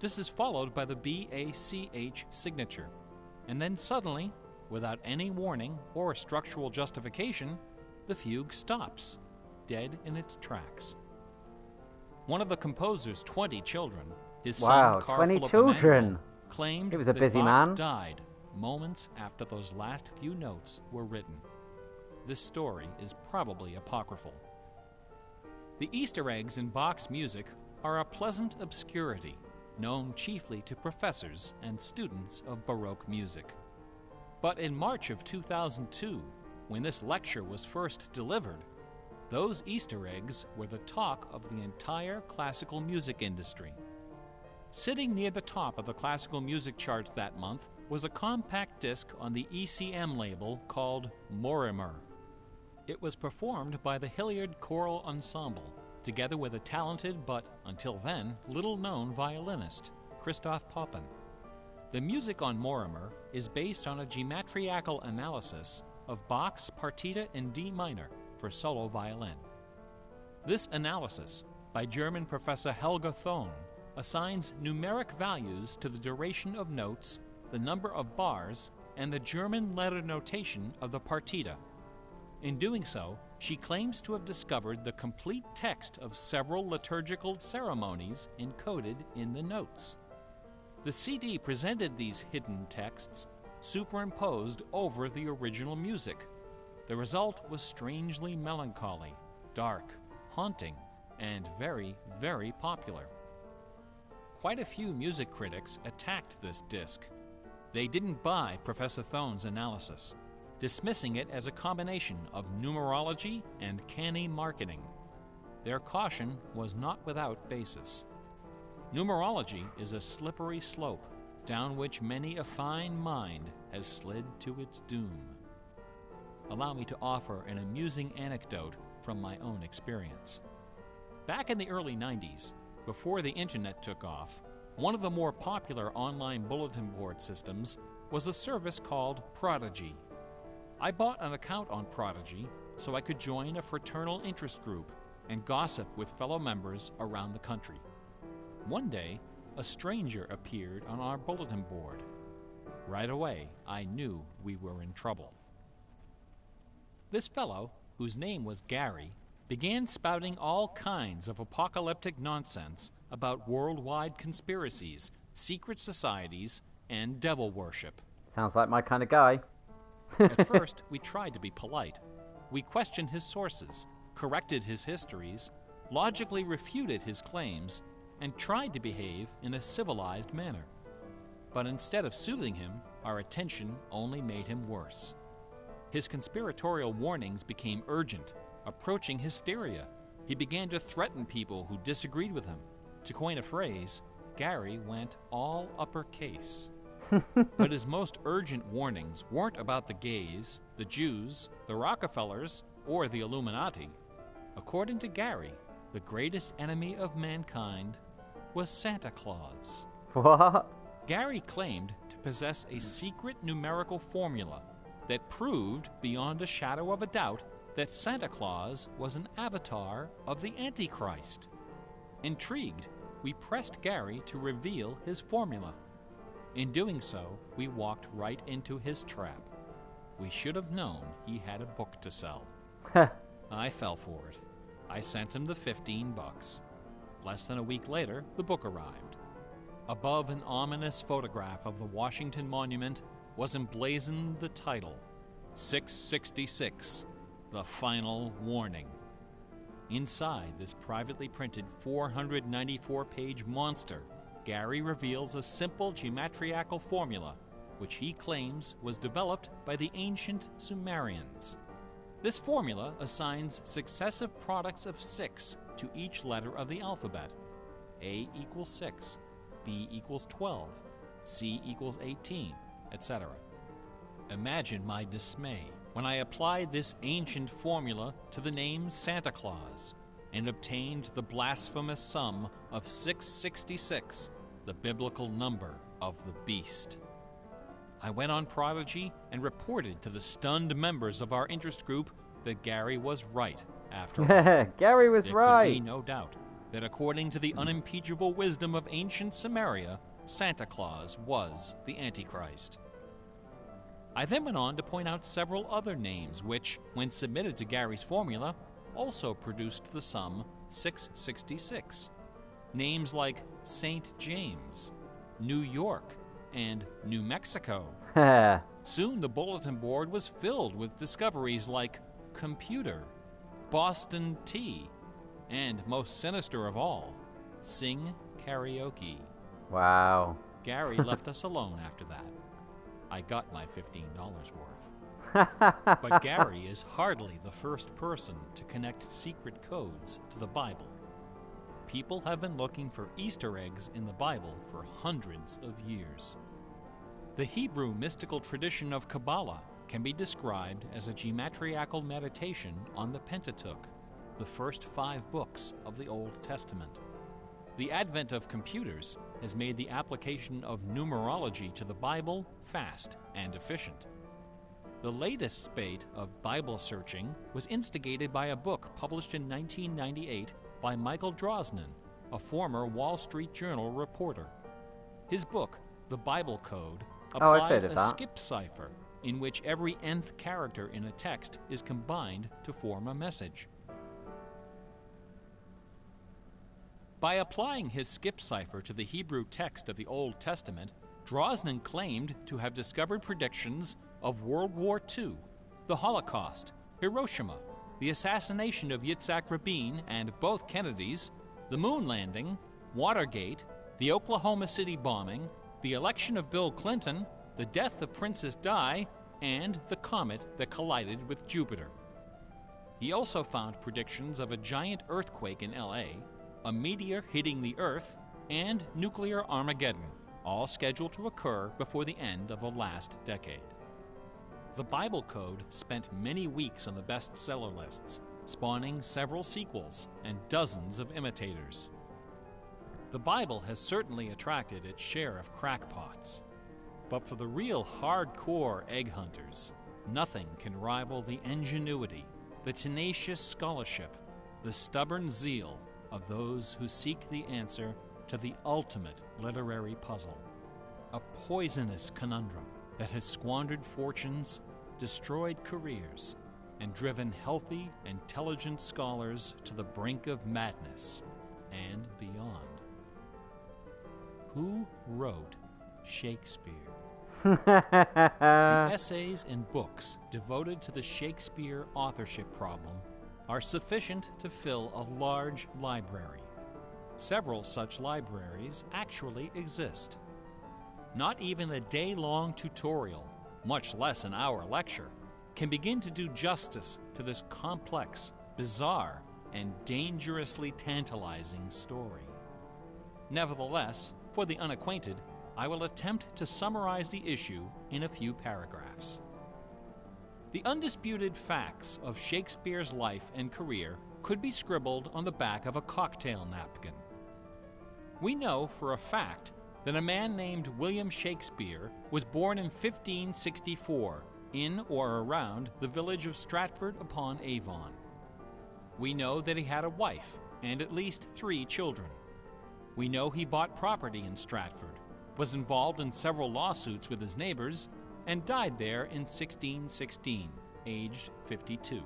This is followed by the BACH signature, and then suddenly, without any warning or structural justification, the fugue stops, dead in its tracks. One of the composer's 20 children, his Wow, son Carl 20 Philipp children. Emanuel, claimed He was a that busy Bach man. died moments after those last few notes were written. This story is probably apocryphal. The Easter eggs in Bach's music are a pleasant obscurity, known chiefly to professors and students of Baroque music. But in March of 2002, when this lecture was first delivered, those Easter eggs were the talk of the entire classical music industry. Sitting near the top of the classical music charts that month was a compact disc on the ECM label called Morimer. It was performed by the Hilliard Choral Ensemble, together with a talented but, until then, little-known violinist, Christoph Poppen. The music on Morimer is based on a geometrical analysis of Bach's Partita in D minor for solo violin. This analysis, by German professor Helga Thon, assigns numeric values to the duration of notes, the number of bars, and the German letter notation of the partita. In doing so, she claims to have discovered the complete text of several liturgical ceremonies encoded in the notes. The CD presented these hidden texts superimposed over the original music. The result was strangely melancholy, dark, haunting, and very, very popular. Quite a few music critics attacked this disc. They didn't buy Professor Thon's analysis, dismissing it as a combination of numerology and canny marketing. Their caution was not without basis. Numerology is a slippery slope down which many a fine mind has slid to its doom. Allow me to offer an amusing anecdote from my own experience. Back in the early 90s, before the internet took off, one of the more popular online bulletin board systems was a service called Prodigy. I bought an account on Prodigy so I could join a fraternal interest group and gossip with fellow members around the country. One day, a stranger appeared on our bulletin board. Right away, I knew we were in trouble. This fellow, whose name was Gary, began spouting all kinds of apocalyptic nonsense about worldwide conspiracies, secret societies, and devil worship. Sounds like my kind of guy. At first, we tried to be polite. We questioned his sources, corrected his histories, logically refuted his claims, and tried to behave in a civilized manner. But instead of soothing him, our attention only made him worse. His conspiratorial warnings became urgent, approaching hysteria. He began to threaten people who disagreed with him. To coin a phrase, Gary went all uppercase. But his most urgent warnings weren't about the gays, the Jews, the Rockefellers, or the Illuminati. According to Gary, the greatest enemy of mankind was Santa Claus. What? Gary claimed to possess a secret numerical formula that proved beyond a shadow of a doubt that Santa Claus was an avatar of the Antichrist. Intrigued, we pressed Gary to reveal his formula. In doing so, we walked right into his trap. We should have known he had a book to sell. I fell for it. I sent him the $15. Less than a week later, the book arrived. Above an ominous photograph of the Washington Monument was emblazoned the title, 666, The Final Warning. Inside this privately printed 494-page monster, Gary reveals a simple geometrical formula, which he claims was developed by the ancient Sumerians. This formula assigns successive products of 6 to each letter of the alphabet. A equals 6, B equals 12, C equals 18, etc. Imagine my dismay when I applied this ancient formula to the name Santa Claus and obtained the blasphemous sum of 666, the biblical number of the beast. I went on Prodigy and reported to the stunned members of our interest group that Gary was right, after all. Gary was there right. Could be no doubt that according to the unimpeachable wisdom of ancient Samaria, Santa Claus was the Antichrist. I then went on to point out several other names which, when submitted to Gary's formula, also produced the sum 666. Names like St. James, New York, and New Mexico. Soon the bulletin board was filled with discoveries like computer, Boston tea, and most sinister of all, sing karaoke. Wow. Gary left us alone after that. I got my $15 worth. But Gary is hardly the first person to connect secret codes to the Bible. People have been looking for Easter eggs in the Bible for hundreds of years. The Hebrew mystical tradition of Kabbalah can be described as a geometriacal meditation on the Pentateuch, the first 5 books of the Old Testament. The advent of computers has made the application of numerology to the Bible fast and efficient. The latest spate of Bible searching was instigated by a book published in 1998 by Michael Drosnin, a former Wall Street Journal reporter. His book, The Bible Code, applied a skip cipher in which every nth character in a text is combined to form a message. By applying his skip cipher to the Hebrew text of the Old Testament, Drosnin claimed to have discovered predictions of World War II, the Holocaust, Hiroshima, the assassination of Yitzhak Rabin and both Kennedys, the moon landing, Watergate, the Oklahoma City bombing, the election of Bill Clinton, the death of Princess Di, and the comet that collided with Jupiter. He also found predictions of a giant earthquake in LA, a meteor hitting the Earth, and nuclear Armageddon, all scheduled to occur before the end of the last decade. The Bible Code spent many weeks on the bestseller lists, spawning several sequels and dozens of imitators. The Bible has certainly attracted its share of crackpots, but for the real hardcore egg hunters, nothing can rival the ingenuity, the tenacious scholarship, the stubborn zeal of those who seek the answer to the ultimate literary puzzle, a poisonous conundrum that has squandered fortunes, destroyed careers, and driven healthy, intelligent scholars to the brink of madness and beyond. Who wrote Shakespeare? The essays and books devoted to the Shakespeare authorship problem are sufficient to fill a large library. Several such libraries actually exist. Not even a day-long tutorial, much less an hour lecture, can begin to do justice to this complex, bizarre, and dangerously tantalizing story. Nevertheless, for the unacquainted, I will attempt to summarize the issue in a few paragraphs. The undisputed facts of Shakespeare's life and career could be scribbled on the back of a cocktail napkin. We know for a fact that a man named William Shakespeare was born in 1564 in or around the village of Stratford-upon-Avon. We know that he had a wife and at least 3 children. We know he bought property in Stratford, was involved in several lawsuits with his neighbors, and died there in 1616, aged 52.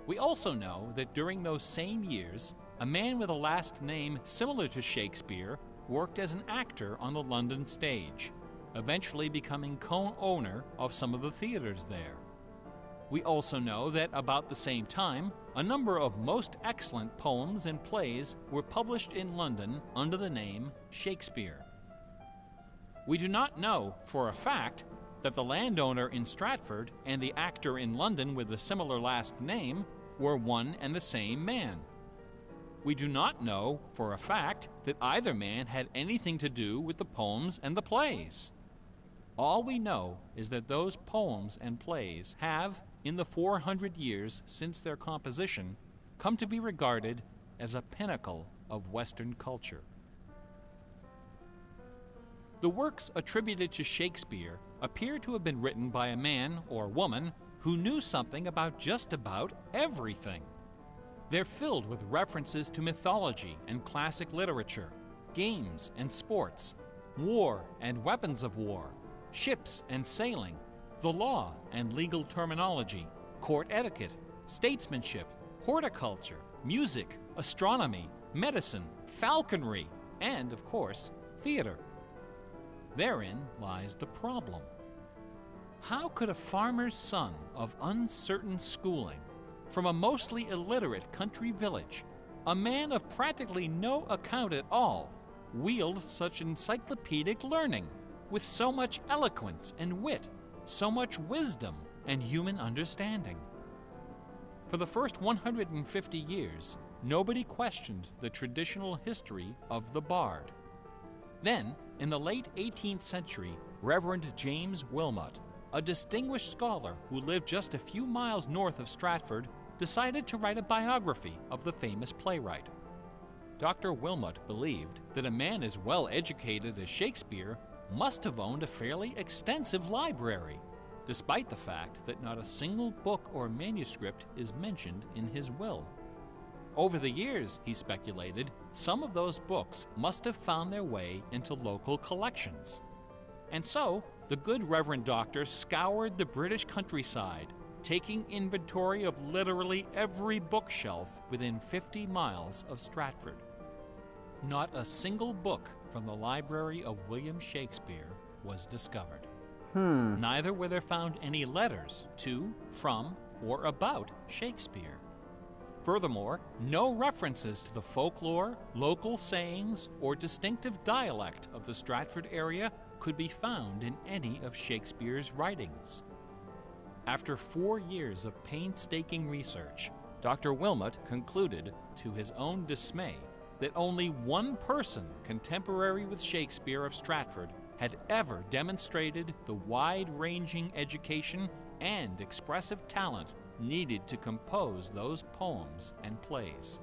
We also know that during those same years, a man with a last name similar to Shakespeare worked as an actor on the London stage, eventually becoming co-owner of some of the theaters there. We also know that about the same time, a number of most excellent poems and plays were published in London under the name Shakespeare. We do not know for a fact that the landowner in Stratford and the actor in London with a similar last name were one and the same man. We do not know for a fact that either man had anything to do with the poems and the plays. All we know is that those poems and plays have, in the 400 years since their composition, come to be regarded as a pinnacle of Western culture. The works attributed to Shakespeare appear to have been written by a man or woman who knew something about just about everything. They're filled with references to mythology and classic literature, games and sports, war and weapons of war, ships and sailing, the law and legal terminology, court etiquette, statesmanship, horticulture, music, astronomy, medicine, falconry, and, of course, theater. Therein lies the problem. How could a farmer's son of uncertain schooling, from a mostly illiterate country village, a man of practically no account at all, wield such encyclopedic learning, with so much eloquence and wit, so much wisdom and human understanding? For the first 150 years, nobody questioned the traditional history of the bard. Then, in the late 18th century, Reverend James Wilmot, a distinguished scholar who lived just a few miles north of Stratford, decided to write a biography of the famous playwright. Dr. Wilmot believed that a man as well educated as Shakespeare must have owned a fairly extensive library, despite the fact that not a single book or manuscript is mentioned in his will. Over the years, he speculated, some of those books must have found their way into local collections. And so, the good Reverend Doctor scoured the British countryside, taking inventory of literally every bookshelf within 50 miles of Stratford. Not a single book from the library of William Shakespeare was discovered. Neither were there found any letters to, from, or about Shakespeare. Furthermore, no references to the folklore, local sayings, or distinctive dialect of the Stratford area could be found in any of Shakespeare's writings. After 4 years of painstaking research, Dr. Wilmot concluded, to his own dismay, that only one person contemporary with Shakespeare of Stratford had ever demonstrated the wide-ranging education and expressive talent needed to compose those poems and plays.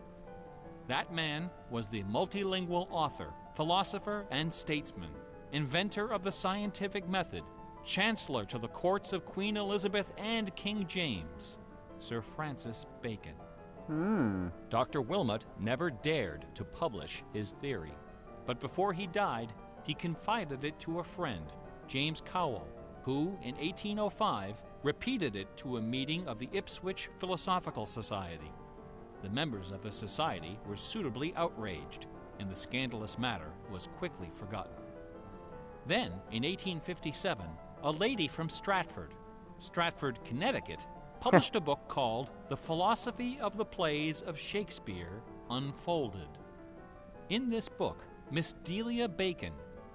That man was the multilingual author, philosopher, and statesman, inventor of the scientific method, chancellor to the courts of Queen Elizabeth and King James, Sir Francis Bacon. Dr. Wilmot never dared to publish his theory, but before he died, he confided it to a friend, James Cowell, who, in 1805, repeated it to a meeting of the Ipswich Philosophical Society. The members of the society were suitably outraged, and the scandalous matter was quickly forgotten. Then, in 1857, a lady from Stratford, Connecticut, published a book called The Philosophy of the Plays of Shakespeare Unfolded. In this book, Miss Delia Bacon,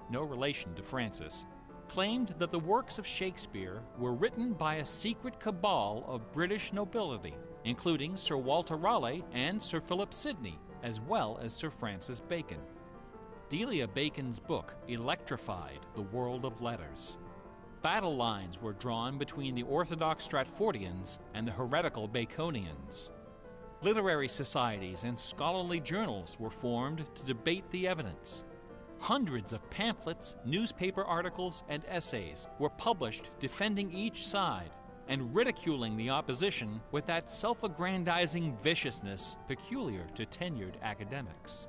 no relation to Francis, claimed that the works of Shakespeare were written by a secret cabal of British nobility, including Sir Walter Raleigh and Sir Philip Sidney, as well as Sir Francis Bacon. Delia Bacon's book electrified the world of letters. Battle lines were drawn between the orthodox Stratfordians and the heretical Baconians. Literary societies and scholarly journals were formed to debate the evidence. Hundreds of pamphlets, newspaper articles, and essays were published defending each side and ridiculing the opposition with that self-aggrandizing viciousness peculiar to tenured academics.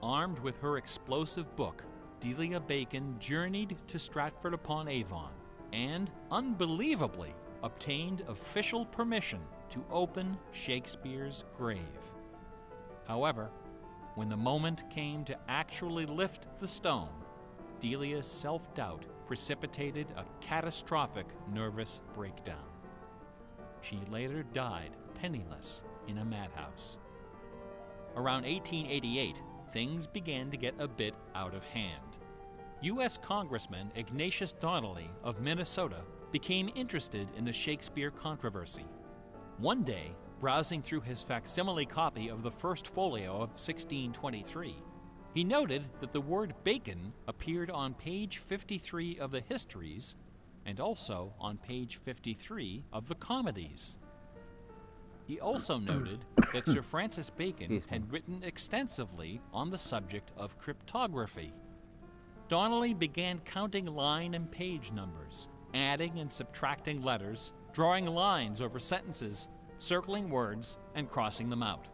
Armed with her explosive book, Delia Bacon journeyed to Stratford-upon-Avon and, unbelievably, obtained official permission to open Shakespeare's grave. However, when the moment came to actually lift the stone, Delia's self-doubt precipitated a catastrophic nervous breakdown. She later died penniless in a madhouse. Around 1888, things began to get a bit out of hand. U.S. Congressman Ignatius Donnelly of Minnesota became interested in the Shakespeare controversy. One day, browsing through his facsimile copy of the First Folio of 1623, he noted that the word bacon appeared on page 53 of the Histories and also on page 53 of the Comedies. He also noted that Sir Francis Bacon had written extensively on the subject of cryptography. Donnelly began counting line and page numbers, adding and subtracting letters, drawing lines over sentences, circling words, and crossing them out.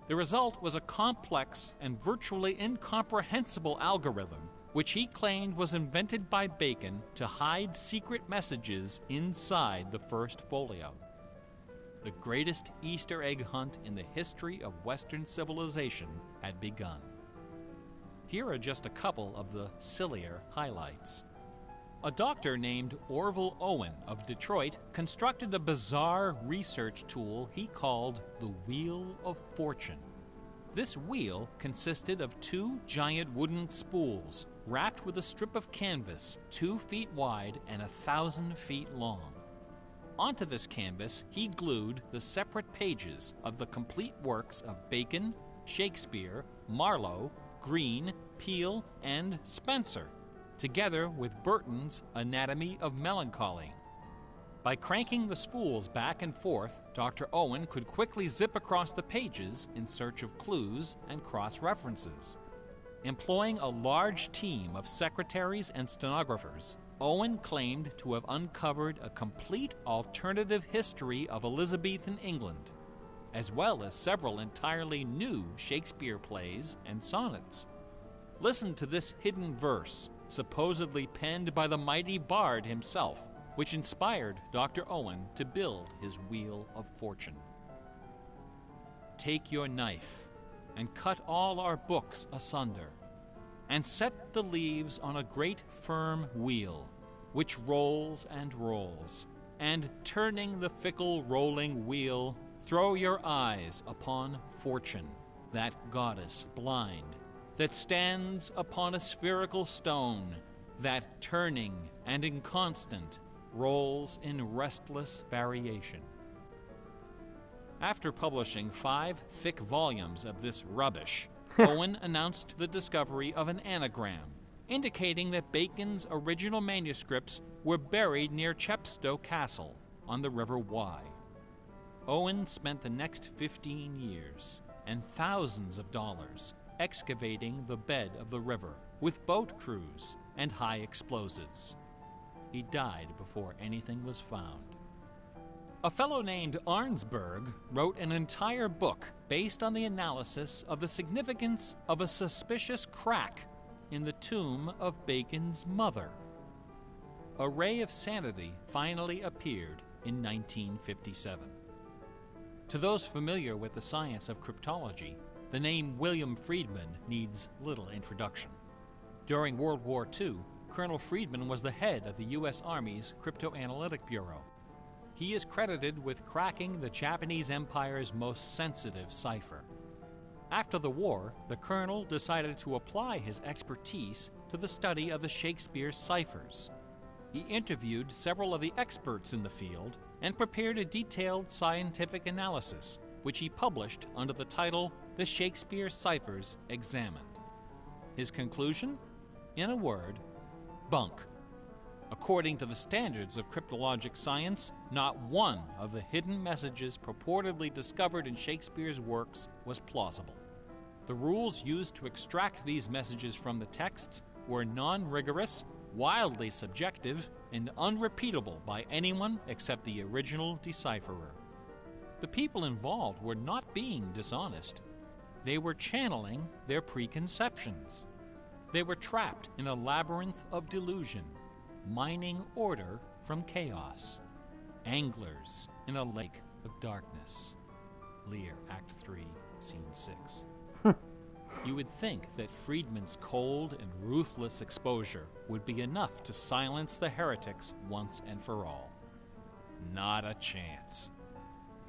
The result was a complex and virtually incomprehensible algorithm, which he claimed was invented by Bacon to hide secret messages inside the first folio. The greatest Easter egg hunt in the history of Western civilization had begun. Here are just a couple of the sillier highlights. A doctor named Orville Owen of Detroit constructed a bizarre research tool he called the Wheel of Fortune. This wheel consisted of 2 giant wooden spools wrapped with a strip of canvas 2 feet wide and 1,000 feet long. Onto this canvas, he glued the separate pages of the complete works of Bacon, Shakespeare, Marlowe, Greene, Peele, and Spencer, together with Burton's Anatomy of Melancholy. By cranking the spools back and forth, Dr. Owen could quickly zip across the pages in search of clues and cross-references. Employing a large team of secretaries and stenographers, Owen claimed to have uncovered a complete alternative history of Elizabethan England, as well as several entirely new Shakespeare plays and sonnets. Listen to this hidden verse, supposedly penned by the mighty bard himself, which inspired Dr. Owen to build his Wheel of Fortune. Take your knife and cut all our books asunder, and set the leaves on a great firm wheel, which rolls and rolls, and turning the fickle rolling wheel, throw your eyes upon Fortune, that goddess blind, that stands upon a spherical stone, that turning and inconstant rolls in restless variation. After publishing 5 thick volumes of this rubbish, Owen announced the discovery of an anagram, indicating that Bacon's original manuscripts were buried near Chepstow Castle on the River Wye. Owen spent the next 15 years and thousands of dollars excavating the bed of the river with boat crews and high explosives. He died before anything was found. A fellow named Arnsberg wrote an entire book based on the analysis of the significance of a suspicious crack in the tomb of Bacon's mother. A Ray of Sanity finally appeared in 1957. To those familiar with the science of cryptology, the name William Friedman needs little introduction. During World War II, Colonel Friedman was the head of the U.S. Army's Cryptoanalytic Bureau. He is credited with cracking the Japanese Empire's most sensitive cipher. After the war, the colonel decided to apply his expertise to the study of the Shakespeare ciphers. He interviewed several of the experts in the field and prepared a detailed scientific analysis, which he published under the title The Shakespeare Ciphers Examined. His conclusion? In a word, bunk. According to the standards of cryptologic science, not one of the hidden messages purportedly discovered in Shakespeare's works was plausible. The rules used to extract these messages from the texts were non-rigorous, wildly subjective, and unrepeatable by anyone except the original decipherer. The people involved were not being dishonest. They were channeling their preconceptions. They were trapped in a labyrinth of delusion, mining order from chaos. Anglers in a lake of darkness. Lear, Act 3, Scene 6. You would think that Friedman's cold and ruthless exposure would be enough to silence the heretics once and for all. Not a chance.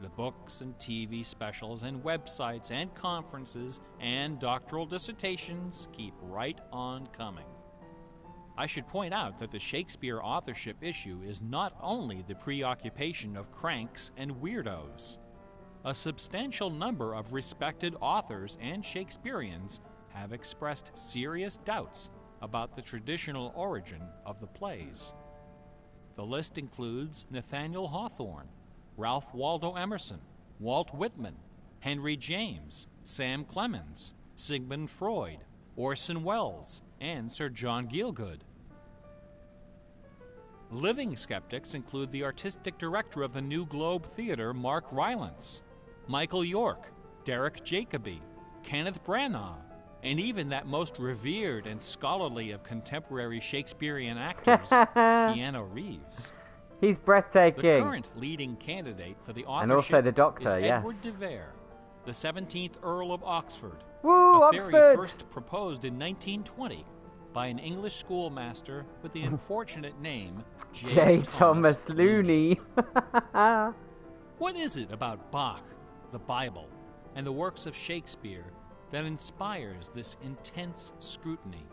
The books and TV specials and websites and conferences and doctoral dissertations keep right on coming. I should point out that the Shakespeare authorship issue is not only the preoccupation of cranks and weirdos. A substantial number of respected authors and Shakespeareans have expressed serious doubts about the traditional origin of the plays. The list includes Nathaniel Hawthorne, Ralph Waldo Emerson, Walt Whitman, Henry James, Sam Clemens, Sigmund Freud, Orson Welles, and Sir John Gielgud. Living skeptics include the artistic director of the New Globe Theatre, Mark Rylance, Michael York, Derek Jacobi, Kenneth Branagh, and even that most revered and scholarly of contemporary Shakespearean actors, Keanu Reeves. He's breathtaking. The current leading candidate for the authorship And also the Doctor, is yes. Edward de Vere, the 17th Earl of Oxford, Woo, a Oxford! theory first proposed in 1920 by an English schoolmaster with the unfortunate name J. Thomas Looney. What is it about Bach, the Bible, and the works of Shakespeare that inspires this intense scrutiny?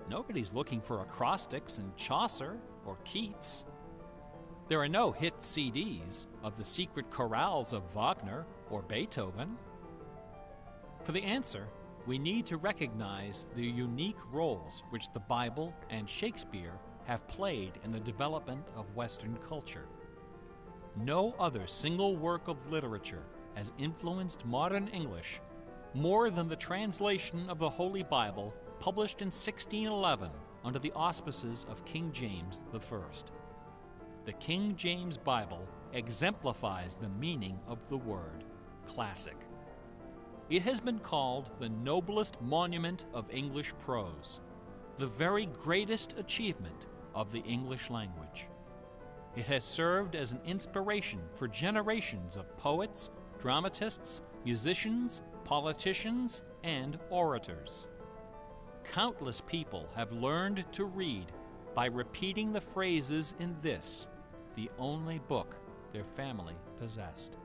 Nobody's looking for acrostics in Chaucer or Keats. There are no hit CDs of the secret chorales of Wagner or Beethoven. For the answer, we need to recognize the unique roles which the Bible and Shakespeare have played in the development of Western culture. No other single work of literature has influenced modern English more than the translation of the Holy Bible published in 1611 under the auspices of King James I. The King James Bible exemplifies the meaning of the word classic. It has been called the noblest monument of English prose, the very greatest achievement of the English language. It has served as an inspiration for generations of poets, dramatists, musicians, politicians, and orators. Countless people have learned to read by repeating the phrases in this, the only book their family possessed.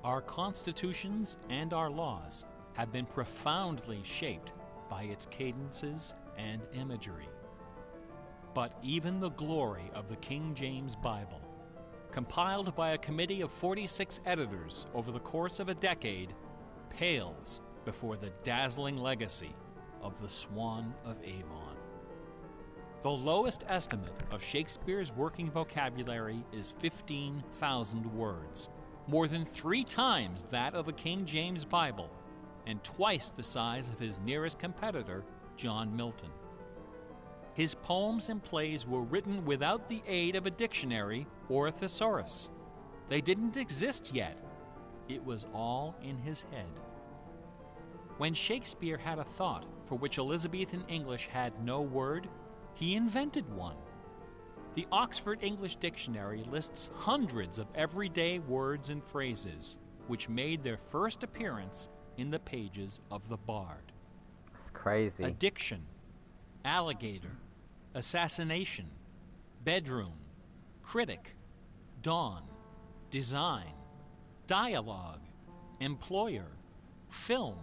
Our constitutions and our laws have been profoundly shaped by its cadences and imagery. But even the glory of the King James Bible, compiled by a committee of 46 editors over the course of a decade, pales before the dazzling legacy of the Swan of Avon. The lowest estimate of Shakespeare's working vocabulary is 15,000 words, more than 3 times that of the King James Bible, and twice the size of his nearest competitor, John Milton. His poems and plays were written without the aid of a dictionary or a thesaurus. They didn't exist yet. It was all in his head. When Shakespeare had a thought for which Elizabethan English had no word, he invented one. The Oxford English Dictionary lists hundreds of everyday words and phrases which made their first appearance in the pages of the Bard. That's crazy. Addiction, alligator, assassination, bedroom, critic, dawn, design, dialogue, employer, film,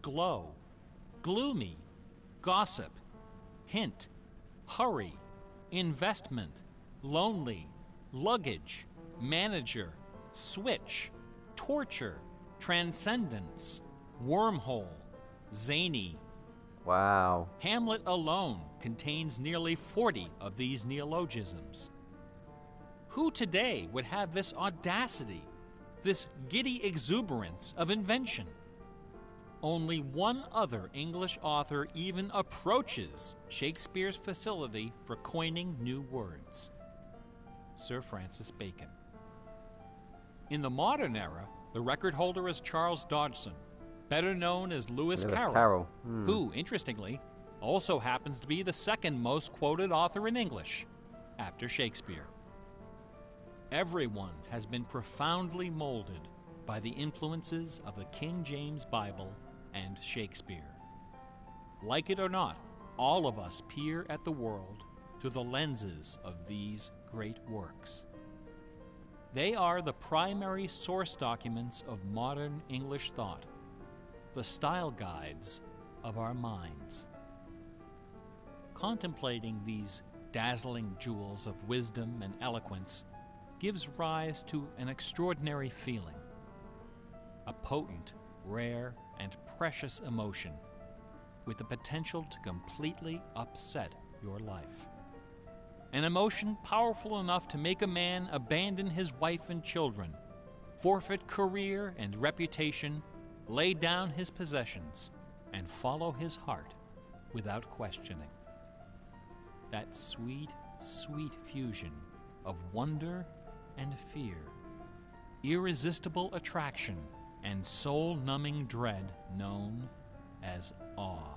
glow, gloomy, gossip, hint, hurry, investment, lonely, luggage, manager, switch, torture, transcendence, wormhole, zany. Wow. Hamlet alone contains nearly 40 of these neologisms. Who today would have this audacity, this giddy exuberance of invention? Only one other English author even approaches Shakespeare's facility for coining new words: Sir Francis Bacon. In the modern era, the record holder is Charles Dodgson, better known as Lewis Carroll, who, interestingly, also happens to be the second most quoted author in English, after Shakespeare. Everyone has been profoundly molded by the influences of the King James Bible and Shakespeare. Like it or not, all of us peer at the world through the lenses of these great works. They are the primary source documents of modern English thought, the style guides of our minds. Contemplating these dazzling jewels of wisdom and eloquence gives rise to an extraordinary feeling, a potent, rare, and precious emotion with the potential to completely upset your life. An emotion powerful enough to make a man abandon his wife and children forfeit career and reputation, lay down his possessions, and follow his heart without questioning. That sweet, sweet fusion of wonder and fear, irresistible attraction and soul-numbing dread known as awe.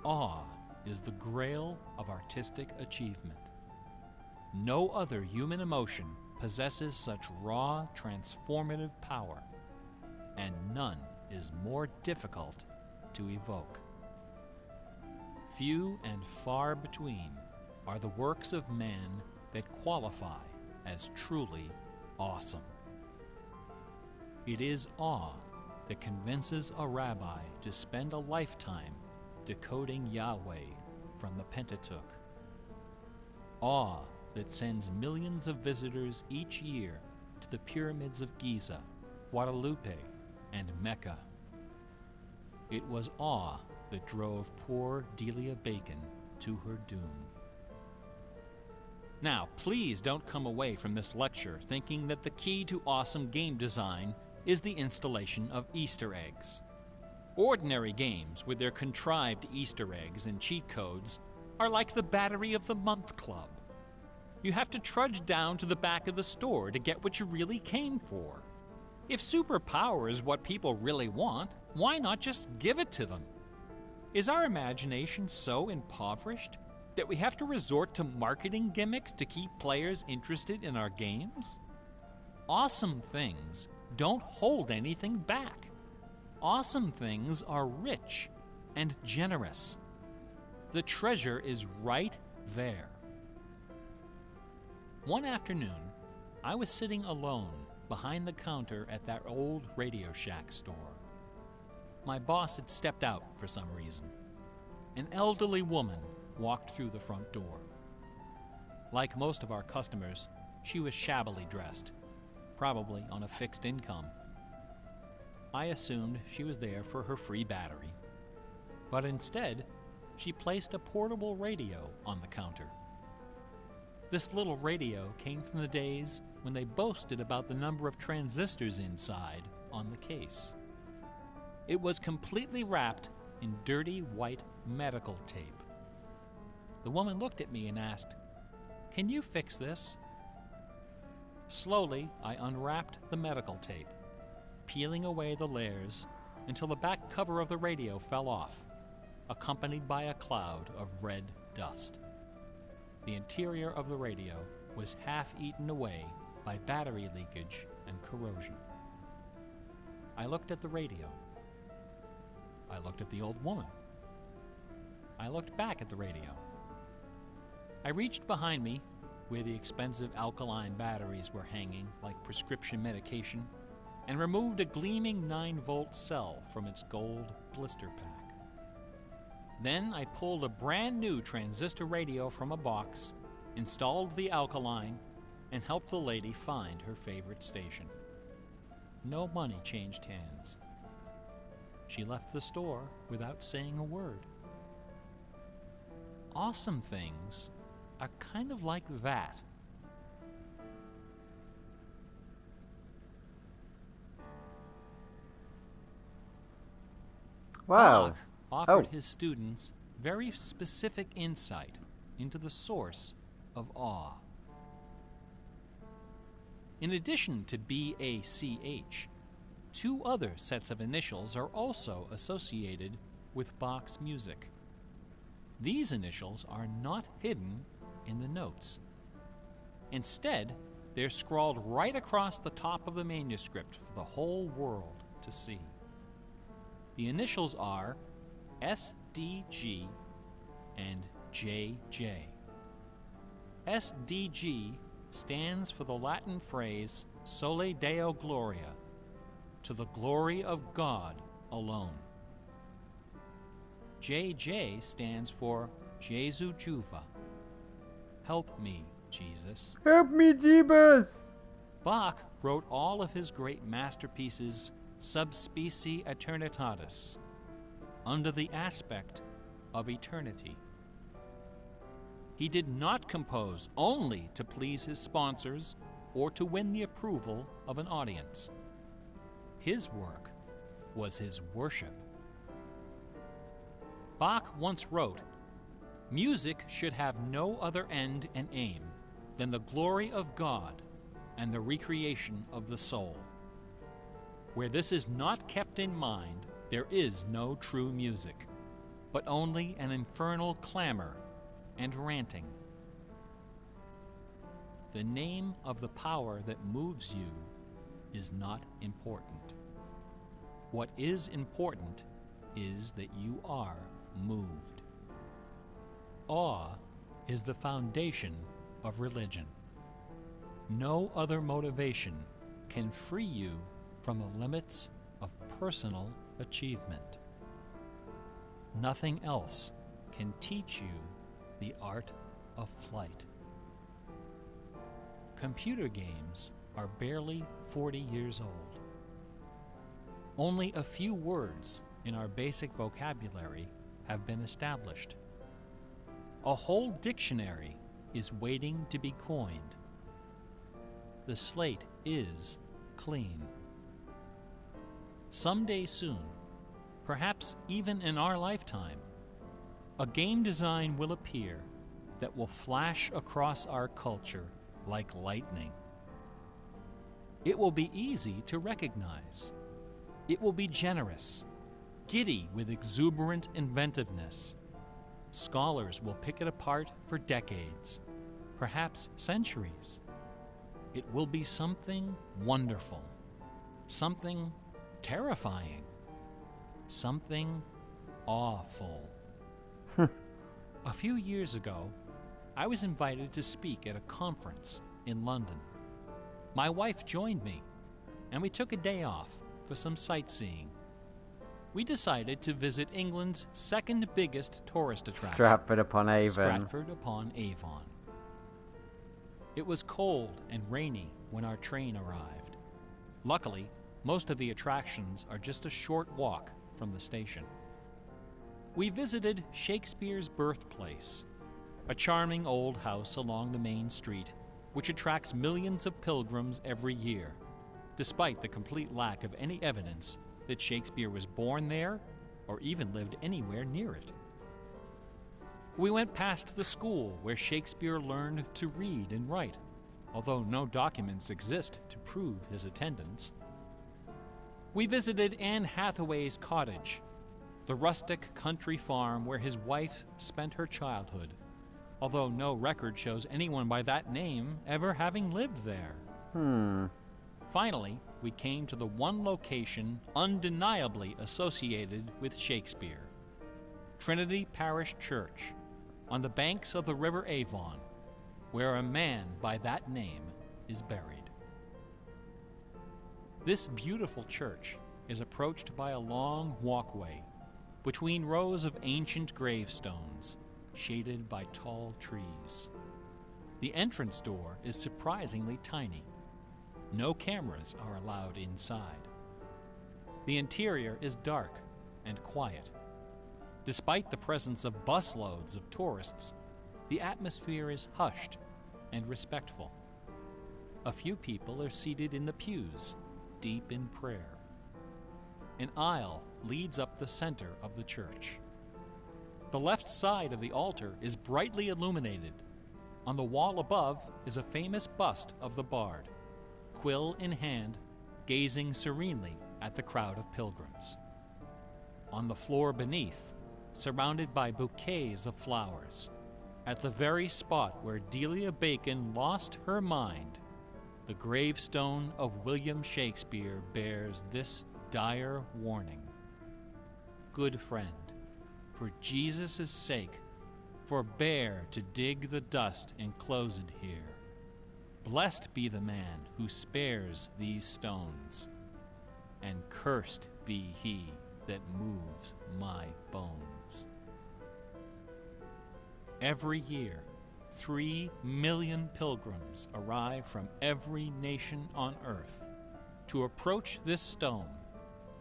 Awe is the grail of artistic achievement. No other human emotion possesses such raw, transformative power, and none is more difficult to evoke. Few and far between are the works of man that qualify as truly awesome. It is awe that convinces a rabbi to spend a lifetime decoding Yahweh from the Pentateuch. Awe that sends millions of visitors each year to the pyramids of Giza, Guadalupe, and Mecca. It was awe that drove poor Delia Bacon to her doom. Now, please don't come away from this lecture thinking that the key to awesome game design is the installation of Easter eggs. Ordinary games with their contrived Easter eggs and cheat codes are like the Battery of the Month Club. You have to trudge down to the back of the store to get what you really came for. If superpower is what people really want, why not just give it to them? Is our imagination so impoverished that we have to resort to marketing gimmicks to keep players interested in our games? Awesome things don't hold anything back. Awesome things are rich and generous. The treasure is right there. One afternoon, I was sitting alone behind the counter at that old Radio Shack store. My boss had stepped out for some reason. An elderly woman walked through the front door. Like most of our customers, she was shabbily dressed, probably on a fixed income. I assumed she was there for her free battery. But instead, she placed a portable radio on the counter. This little radio came from the days when they boasted about the number of transistors inside on the case. It was completely wrapped in dirty white medical tape. The woman looked at me and asked, "Can you fix this?" Slowly, I unwrapped the medical tape, peeling away the layers until the back cover of the radio fell off, accompanied by a cloud of red dust. The interior of the radio was half eaten away by battery leakage and corrosion. I looked at the radio. I looked at the old woman. I looked back at the radio. I reached behind me, where the expensive alkaline batteries were hanging like prescription medication, and removed a gleaming 9-volt cell from its gold blister pack. Then I pulled a brand new transistor radio from a box, installed the alkaline, and helped the lady find her favorite station. No money changed hands. She left the store without saying a word. Awesome things are kind of like that. Wow. Bach offered his students very specific insight into the source of awe. In addition to BACH, 2 other sets of initials are also associated with Bach's music. These initials are not hidden in the notes. Instead, they're scrawled right across the top of the manuscript for the whole world to see. The initials are SDG and JJ. SDG stands for the Latin phrase Sole Deo Gloria, to the glory of God alone. JJ stands for Jesu Juva, help me, Jesus. Help me, Jeebus! Bach wrote all of his great masterpieces sub specie eternitatis, under the aspect of eternity. He did not compose only to please his sponsors or to win the approval of an audience. His work was his worship. Bach once wrote, "Music should have no other end and aim than the glory of God and the recreation of the soul. Where this is not kept in mind, there is no true music, but only an infernal clamor and ranting." The name of the power that moves you is not important. What is important is that you are moved. Awe is the foundation of religion. No other motivation can free you from the limits of personal achievement. Nothing else can teach you the art of flight. Computer games are barely 40 years old. Only a few words in our basic vocabulary have been established. A whole dictionary is waiting to be coined. The slate is clean. Someday soon, perhaps even in our lifetime, a game design will appear that will flash across our culture like lightning. It will be easy to recognize. It will be generous, giddy with exuberant inventiveness. Scholars will pick it apart for decades, perhaps centuries. It will be something wonderful, something terrifying, something awful. A few years ago, I was invited to speak at a conference in London. My wife joined me, and we took a day off for some sightseeing. We decided to visit England's second biggest tourist attraction, Stratford-upon-Avon. Stratford-upon-Avon. It was cold and rainy when our train arrived. Luckily, most of the attractions are just a short walk from the station. We visited Shakespeare's birthplace, a charming old house along the main street, which attracts millions of pilgrims every year, despite the complete lack of any evidence that Shakespeare was born there or even lived anywhere near it. We went past the school where Shakespeare learned to read and write, although no documents exist to prove his attendance. We visited Anne Hathaway's cottage, the rustic country farm where his wife spent her childhood, although no record shows anyone by that name ever having lived there. Finally, we came to the one location undeniably associated with Shakespeare, Trinity Parish Church, on the banks of the River Avon, where a man by that name is buried. This beautiful church is approached by a long walkway between rows of ancient gravestones, shaded by tall trees. The entrance door is surprisingly tiny. No cameras are allowed inside. The interior is dark and quiet. Despite the presence of busloads of tourists, the atmosphere is hushed and respectful. A few people are seated in the pews, deep in prayer. An aisle leads up the center of the church. The left side of the altar is brightly illuminated. On the wall above is a famous bust of the bard, quill in hand, gazing serenely at the crowd of pilgrims. On the floor beneath, surrounded by bouquets of flowers, at the very spot where Delia Bacon lost her mind, the gravestone of William Shakespeare bears this dire warning. Good friend, for Jesus' sake, forbear to dig the dust enclosed here. Blessed be the man who spares these stones, and cursed be he that moves my bones. Every year, 3 million pilgrims arrive from every nation on earth to approach this stone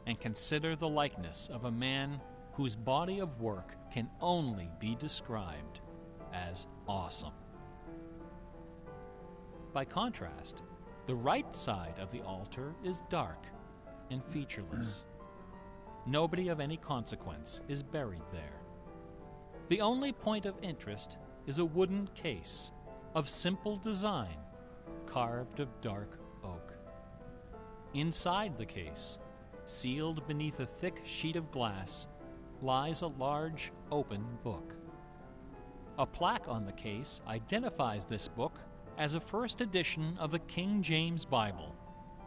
and consider the likeness of a man whose body of work can only be described as awesome. By contrast, The right side of the altar is dark and featureless. Nobody of any consequence is buried there. The only point of interest is a wooden case of simple design, carved of dark oak. Inside the case, sealed beneath a thick sheet of glass, lies a large open book. A plaque on the case identifies this book as a first edition of the King James Bible,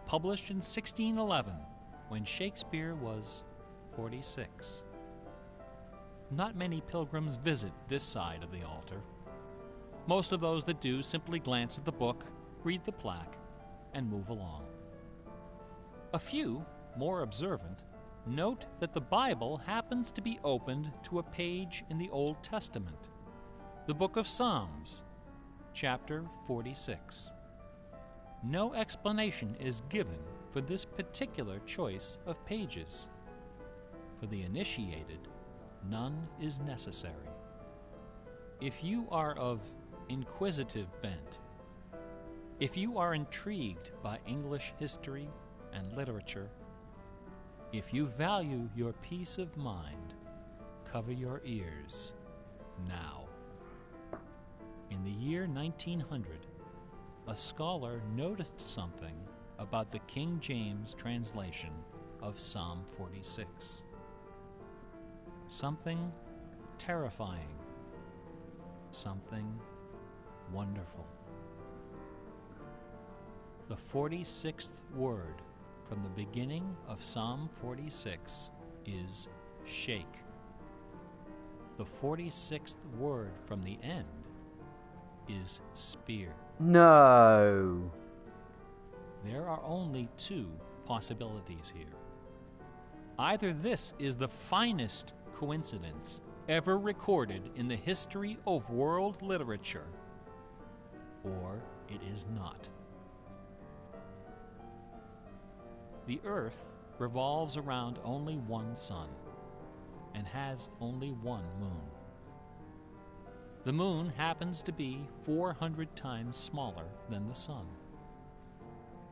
published in 1611, when Shakespeare was 46. Not many pilgrims visit this side of the altar. Most of those that do simply glance at the book, read the plaque, and move along. A few, more observant, note that the Bible happens to be opened to a page in the Old Testament, the book of Psalms, chapter 46. No explanation is given for this particular choice of pages. For the initiated, none is necessary. If you are of inquisitive bent, if you are intrigued by English history and literature, if you value your peace of mind, cover your ears now. In the year 1900, a scholar noticed something about the King James translation of Psalm 46. Something terrifying, something wonderful. The 46th word from the beginning of Psalm 46 is shake. The 46th word from the end is spear. No. There are only two possibilities here. Either this is the finest coincidence ever recorded in the history of world literature, or it is not. The Earth revolves around only one sun and has only one moon. The moon happens to be 400 times smaller than the sun.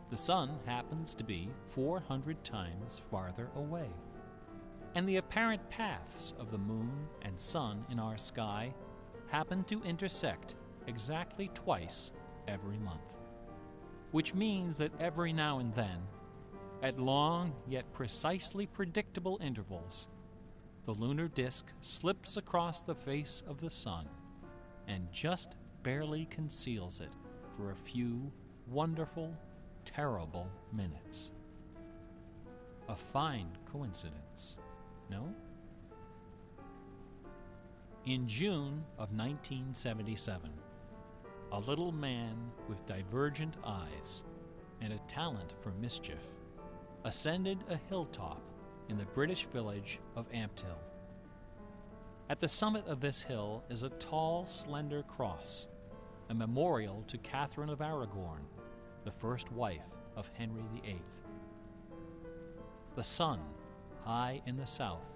The sun happens to be 400 times farther away. And the apparent paths of the moon and sun in our sky happen to intersect exactly twice every month. Which means that every now and then, at long yet precisely predictable intervals, the lunar disk slips across the face of the sun and just barely conceals it for a few wonderful, terrible minutes. A fine coincidence, no? In June of 1977, a little man with divergent eyes and a talent for mischief ascended a hilltop in the British village of Ampthill. At the summit of this hill is a tall, slender cross, a memorial to Catherine of Aragon, the first wife of Henry VIII. The sun, high in the south,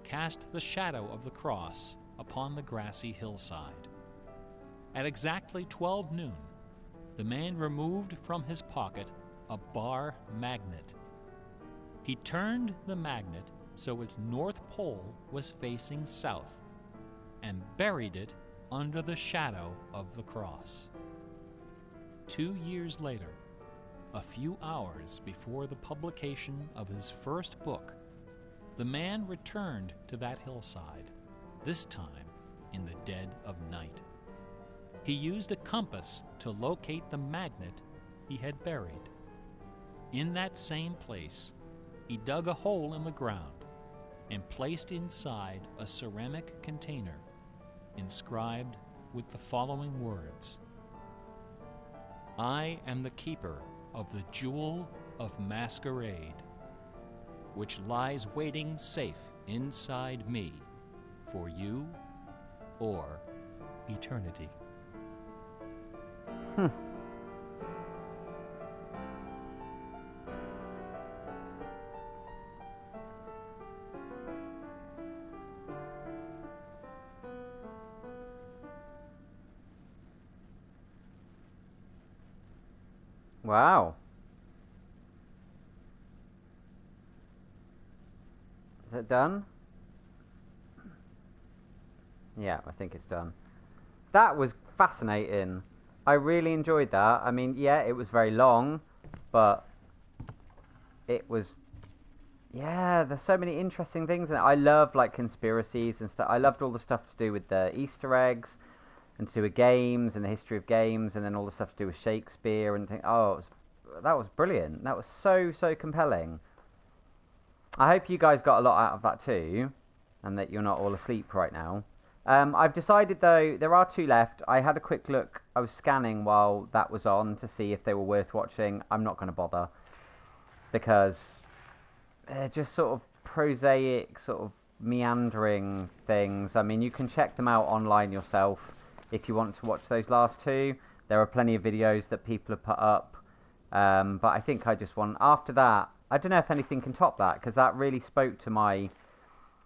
cast the shadow of the cross upon the grassy hillside. At exactly 12 noon, the man removed from his pocket a bar magnet. He turned the magnet so its north pole was facing south and buried it under the shadow of the cross. 2 years later, a few hours before the publication of his first book, the man returned to that hillside, this time in the dead of night. He used a compass to locate the magnet he had buried. In that same place, he dug a hole in the ground and placed inside a ceramic container inscribed with the following words: "I am the keeper of the jewel of masquerade, which lies waiting safe inside me for you or eternity." Wow. Is it done? Yeah, I think it's done. That was fascinating. I really enjoyed that. I mean, yeah, it was very long, but it was... Yeah, there's so many interesting things in it. I love, like, conspiracies and stuff. I loved all the stuff to do with the Easter eggs, and to do with games, and the history of games, and then all the stuff to do with Shakespeare, and things. Oh, that was brilliant. That was so, so compelling. I hope you guys got a lot out of that too, and that you're not all asleep right now. I've decided, though, there are 2 left. I had a quick look. I was scanning while that was on to see if they were worth watching. I'm not going to bother, because they're just sort of prosaic, sort of meandering things. I mean, you can check them out online yourself if you want to watch those last 2. There are plenty of videos that people have put up. But I think I just want... After that, I don't know if anything can top that, because that really spoke to my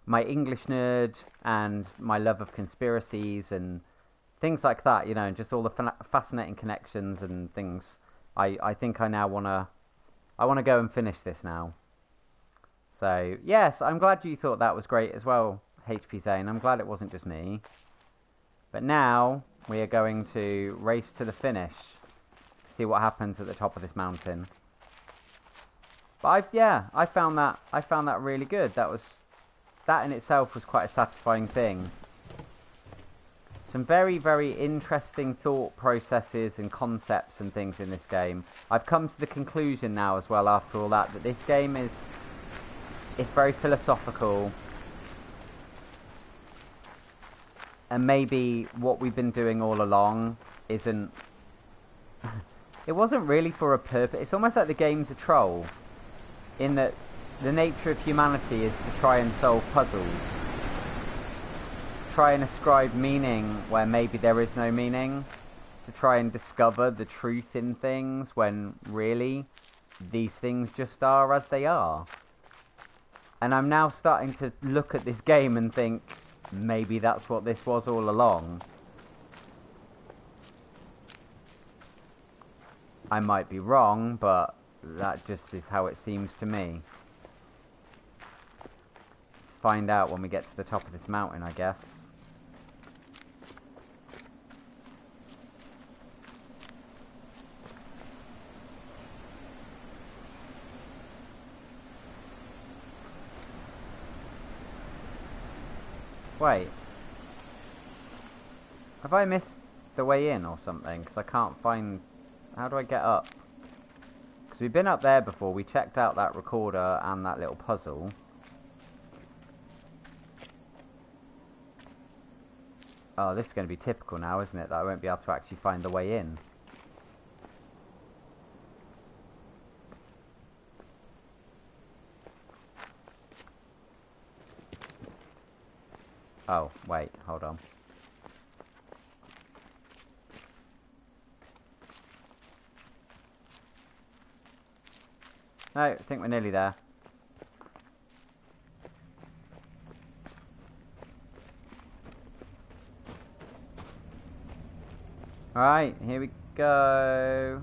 English nerd and my love of conspiracies and things like that, you know, and just all the fascinating connections and things. I think I now want to go and finish this now. So, yes, I'm glad you thought that was great as well, HP Zane. I'm glad it wasn't just me. But now we are going to race to the finish. See what happens at the top of this mountain. But I found that really good. That in itself was quite a satisfying thing. Some very, very interesting thought processes and concepts and things in this game. I've come to the conclusion now as well after all that this game it's very philosophical. And maybe what we've been doing all along isn't... It wasn't really for a purpose. It's almost like the game's a troll, in that the nature of humanity is to try and solve puzzles. Try and ascribe meaning where maybe there is no meaning. To try and discover the truth in things when really these things just are as they are. And I'm now starting to look at this game and think, maybe that's what this was all along. I might be wrong, but that just is how it seems to me. Let's find out when we get to the top of this mountain, I guess. Wait. Have I missed the way in or something? Because I can't find... How do I get up? Because we've been up there before. We checked out that recorder and that little puzzle. Oh, this is going to be typical now, isn't it? That I won't be able to actually find the way in. Oh, wait, hold on. No, I think we're nearly there. Alright, here we go.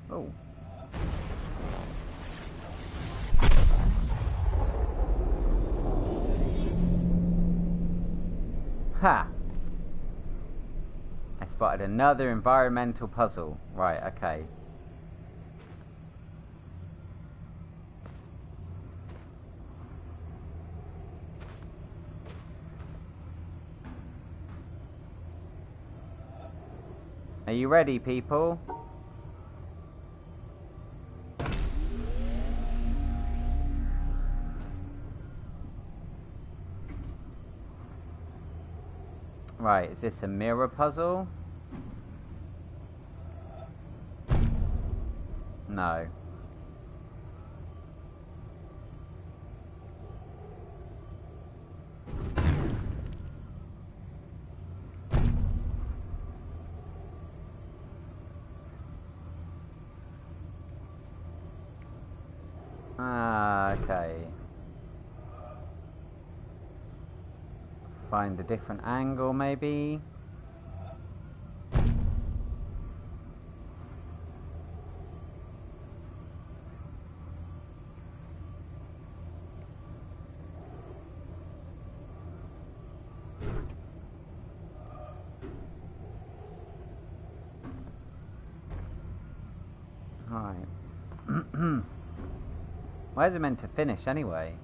Oh. Ha! I spotted another environmental puzzle. Right, okay. Are you ready, people? Right, is this a mirror puzzle? No. Okay. Find a different angle, maybe. Alright. Where's it meant to finish anyway?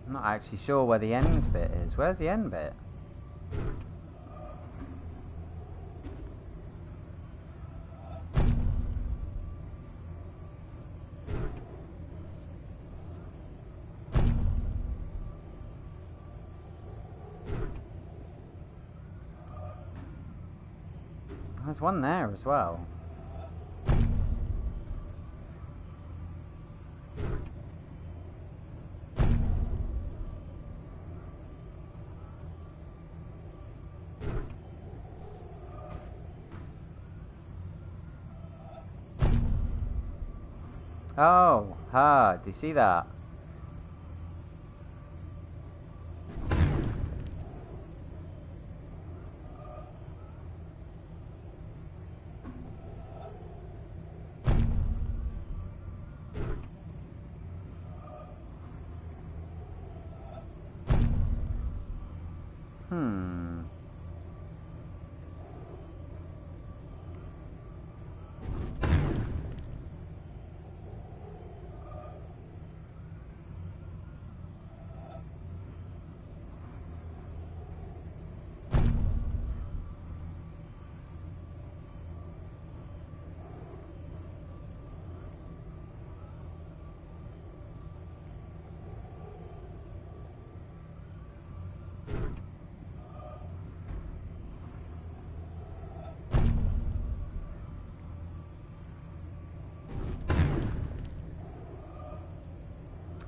I'm not actually sure where the end bit is. Where's the end bit? There's one there as well. Oh, do you see that?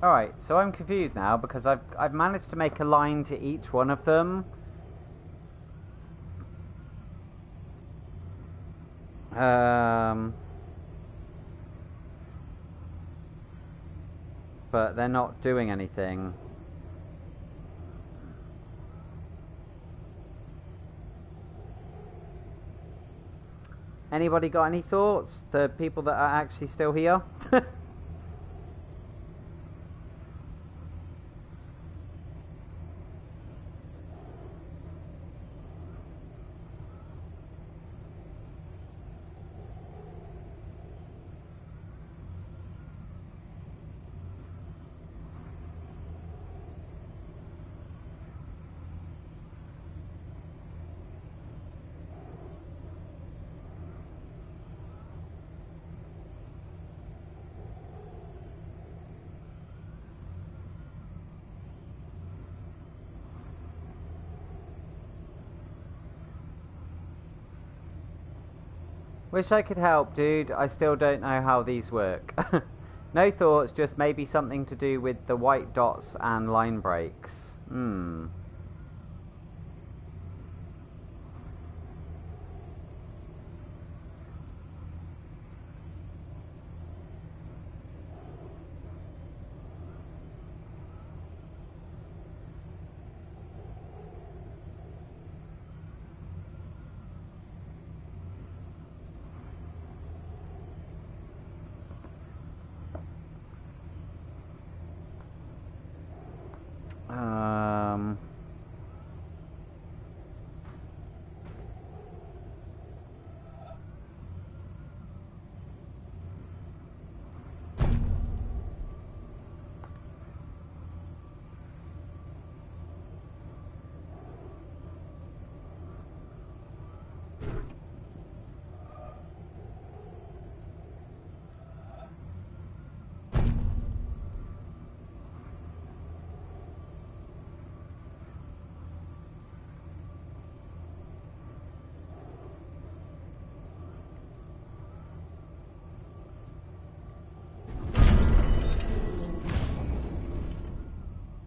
Alright, so I'm confused now because I've managed to make a line to each one of them. But they're not doing anything. Anybody got any thoughts? The people that are actually still here? Wish I could help, dude. I still don't know how these work. No thoughts, just maybe something to do with the white dots and line breaks.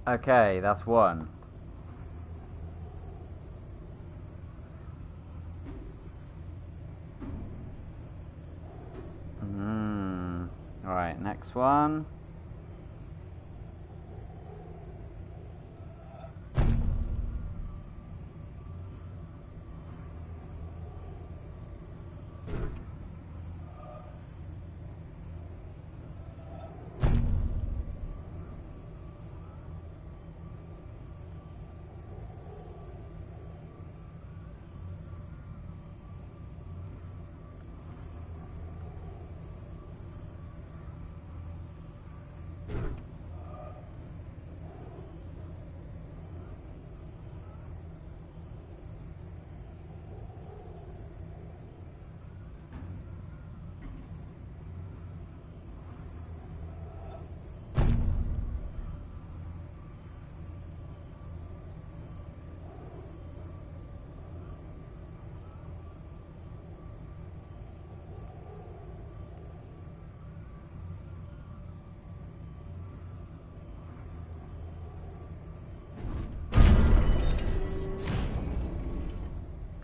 Okay, that's one. Right, next one.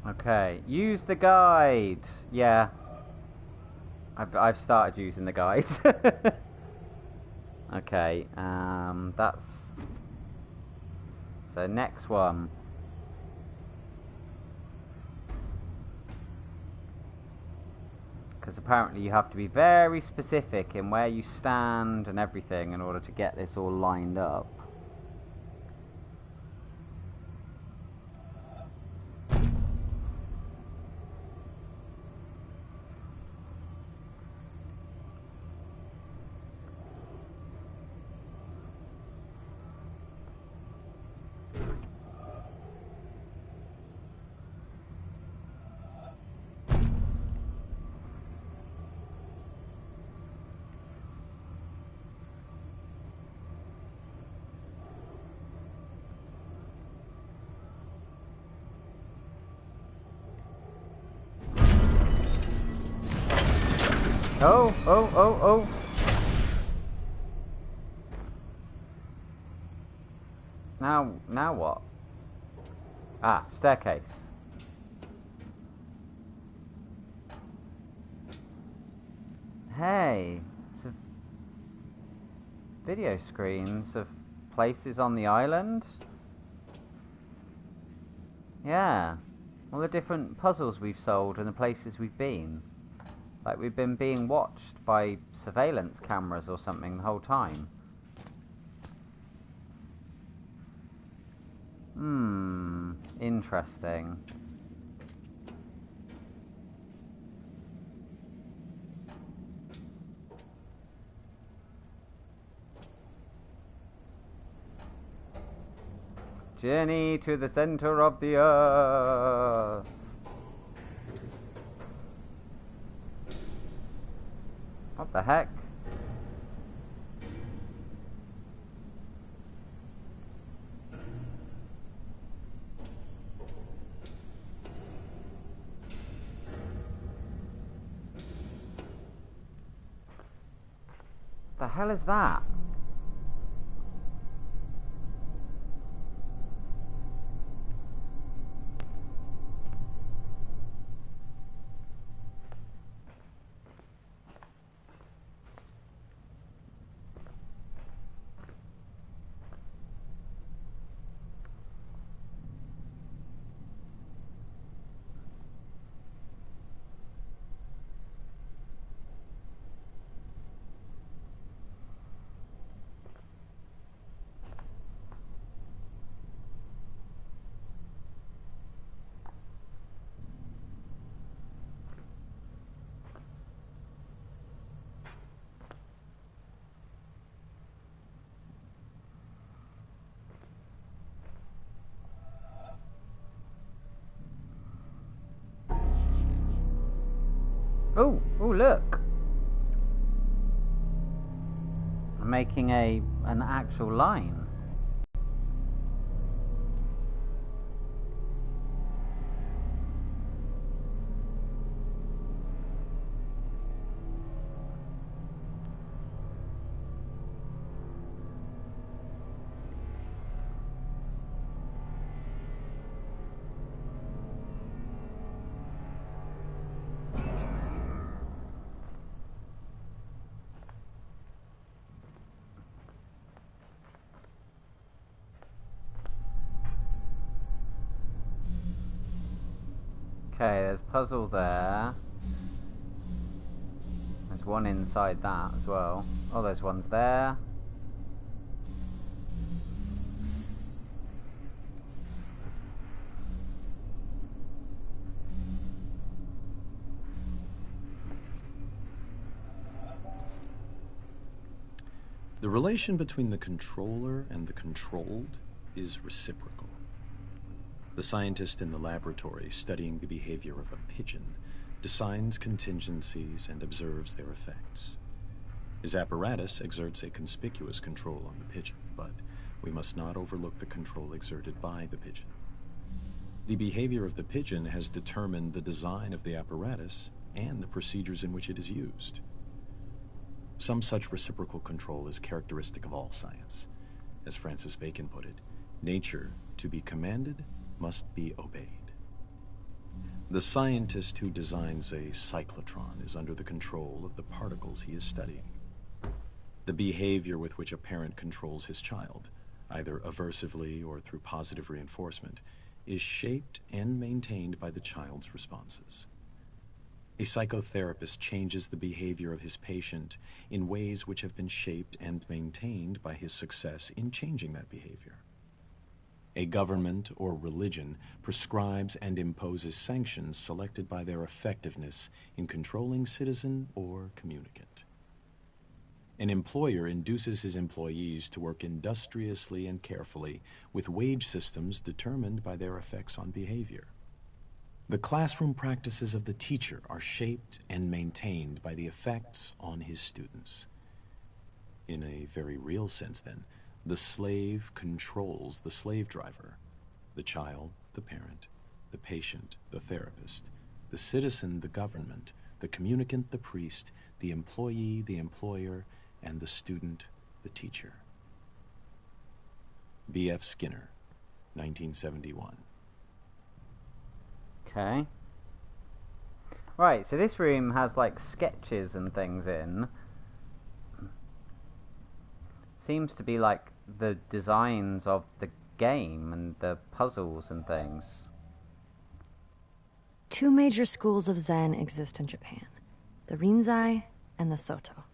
Okay, use the guide. Yeah, I've started using the guide. Okay, that's so next one. Because apparently you have to be very specific in where you stand and everything in order to get this all lined up. Oh, oh, oh, oh. Now what? Ah, staircase. Hey, it's a video screens of places on the island. Yeah, all the different puzzles we've solved and the places we've been. Like we've been being watched by surveillance cameras or something the whole time. Interesting. Journey to the center of the earth. What the heck? The hell is that? Oh, oh look. I'm making an actual line. Okay, there's puzzle there. There's one inside that as well. Oh, there's ones there. The relation between the controller and the controlled is reciprocal. The scientist in the laboratory studying the behavior of a pigeon designs contingencies and observes their effects. His apparatus exerts a conspicuous control on the pigeon, but we must not overlook the control exerted by the pigeon. The behavior of the pigeon has determined the design of the apparatus and the procedures in which it is used. Some such reciprocal control is characteristic of all science. As Francis Bacon put it, nature, to be commanded, must be obeyed. The scientist who designs a cyclotron is under the control of the particles he is studying. The behavior with which a parent controls his child, either aversively or through positive reinforcement, is shaped and maintained by the child's responses. A psychotherapist changes the behavior of his patient in ways which have been shaped and maintained by his success in changing that behavior. A government or religion prescribes and imposes sanctions selected by their effectiveness in controlling citizen or communicant. An employer induces his employees to work industriously and carefully with wage systems determined by their effects on behavior. The classroom practices of the teacher are shaped and maintained by the effects on his students. In a very real sense, then, the slave controls the slave driver, the child, the parent, the patient, the therapist, the citizen, the government, the communicant, the priest, the employee, the employer, and the student, the teacher. B.F. Skinner, 1971. Okay. Right, so this room has like sketches and things in. Seems to be like the designs of the game and the puzzles and things. Two major schools of Zen exist in Japan, the Rinzai and the Soto.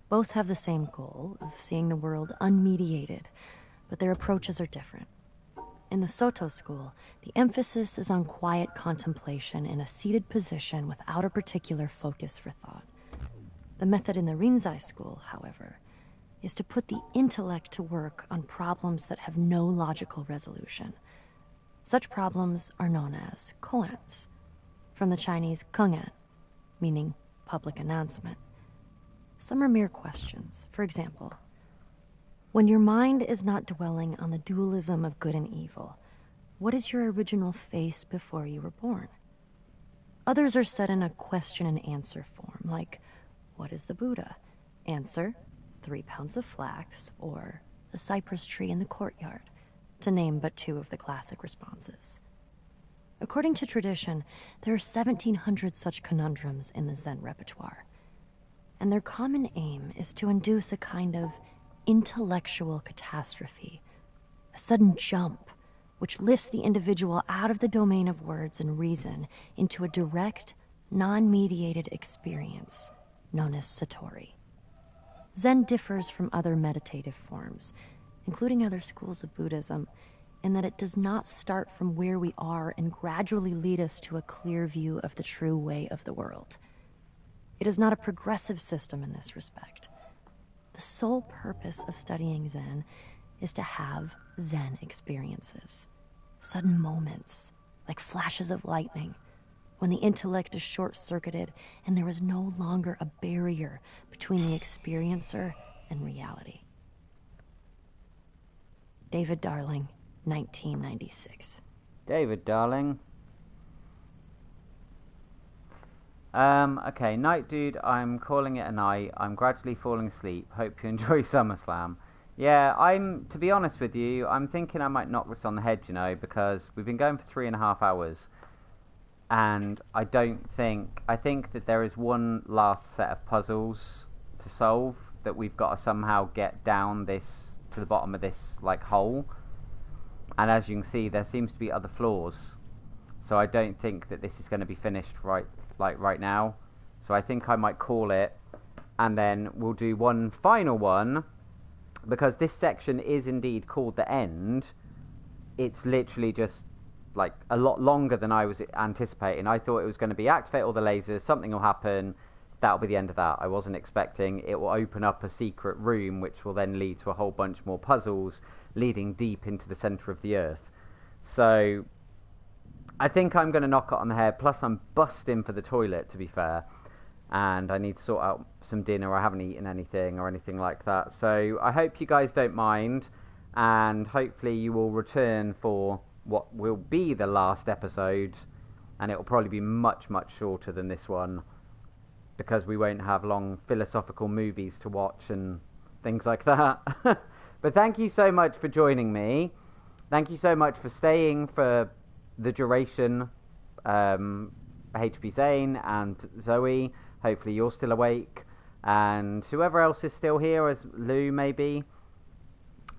Both have the same goal of seeing the world unmediated, but their approaches are different. In the Soto school, the emphasis is on quiet contemplation in a seated position without a particular focus for thought. The method in the Rinzai school, however, is to put the intellect to work on problems that have no logical resolution. Such problems are known as koans, from the Chinese kongan, meaning public announcement. Some are mere questions. For example, when your mind is not dwelling on the dualism of good and evil, what is your original face before you were born? Others are set in a question and answer form, like, what is the Buddha? Answer, 3 pounds of flax, or the cypress tree in the courtyard, to name but two of the classic responses. According to tradition, there are 1,700 such conundrums in the Zen repertoire, and their common aim is to induce a kind of intellectual catastrophe, a sudden jump which lifts the individual out of the domain of words and reason into a direct, non-mediated experience known as satori. Zen differs from other meditative forms, including other schools of Buddhism, in that it does not start from where we are and gradually lead us to a clear view of the true way of the world. It is not a progressive system in this respect. The sole purpose of studying Zen is to have Zen experiences, sudden moments, like flashes of lightning, when the intellect is short-circuited and there is no longer a barrier between the experiencer and reality. David Darling, 1996. David, darling. Okay, night dude, I'm calling it a night. I'm gradually falling asleep. Hope you enjoy SummerSlam. Yeah, to be honest with you, I'm thinking I might knock this on the head, you know, because we've been going for 3.5 hours. And I think that there is one last set of puzzles to solve that we've got to somehow get down this, to the bottom of this, like, hole. And as you can see, there seems to be other floors. so I don't think that this is going to be finished right now. So I think I might call it, and then we'll do one final one, because this section is indeed called the end. It's literally just like a lot longer than I was anticipating. I thought it was going to be activate all the lasers, something will happen, that'll be the end of that. I wasn't expecting it will open up a secret room, which will then lead to a whole bunch more puzzles leading deep into the center of the earth. So I think I'm going to knock it on the head. Plus I'm busting for the toilet, to be fair, and I need to sort out some dinner. I haven't eaten anything or anything like that. So I hope you guys don't mind, and hopefully you will return for what will be the last episode, and it will probably be much, much shorter than this one, because we won't have long philosophical movies to watch and things like that. But thank you so much for joining me. Thank you so much for staying for the duration, HP Zane and Zoe. Hopefully you're still awake, and whoever else is still here, as Lou maybe.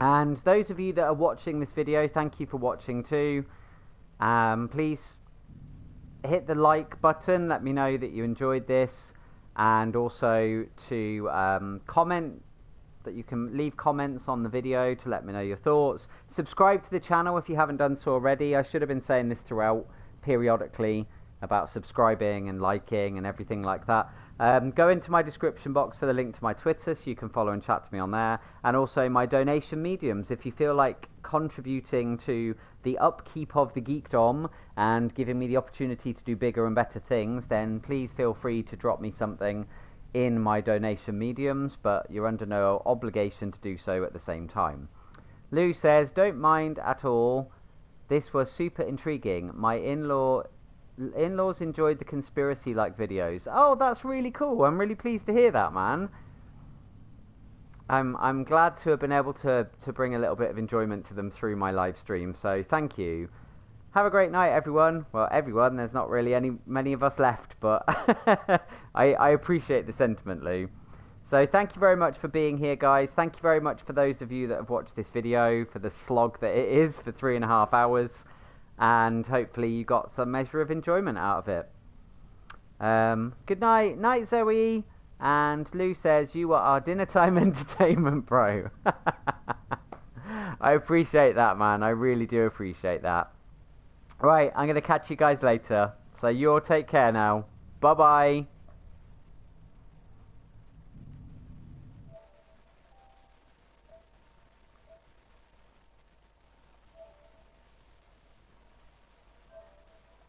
And those of you that are watching this video, thank you for watching too. Please hit the like button, let me know that you enjoyed this, and also to comment, that you can leave comments on the video to let me know your thoughts. Subscribe to the channel if you haven't done so already. I should have been saying this throughout, periodically, about subscribing and liking and everything like that. Go into my description box for the link to my Twitter, so you can follow and chat to me on there, and also my donation mediums. If you feel like contributing to the upkeep of the Geek-Dom and giving me the opportunity to do bigger and better things, then please feel free to drop me something in my donation mediums, but you're under no obligation to do so at the same time. Lou says, don't mind at all. This was super intriguing. My in-laws enjoyed the conspiracy-like videos. Oh, that's really cool. I'm really pleased to hear that, man. I'm glad to have been able to bring a little bit of enjoyment to them through my live stream, so thank you. Have a great night, everyone. Well, everyone, there's not really many of us left, but I appreciate the sentiment, Lou. So thank you very much for being here, guys. Thank you very much for those of you that have watched this video, for the slog that it is for 3.5 hours. And hopefully you got some measure of enjoyment out of it. Good night. Night, Zoe. And Lou says, you are our dinner time entertainment pro. I appreciate that, man. I really do appreciate that. Right, I'm going to catch you guys later. So you all take care now. Bye-bye.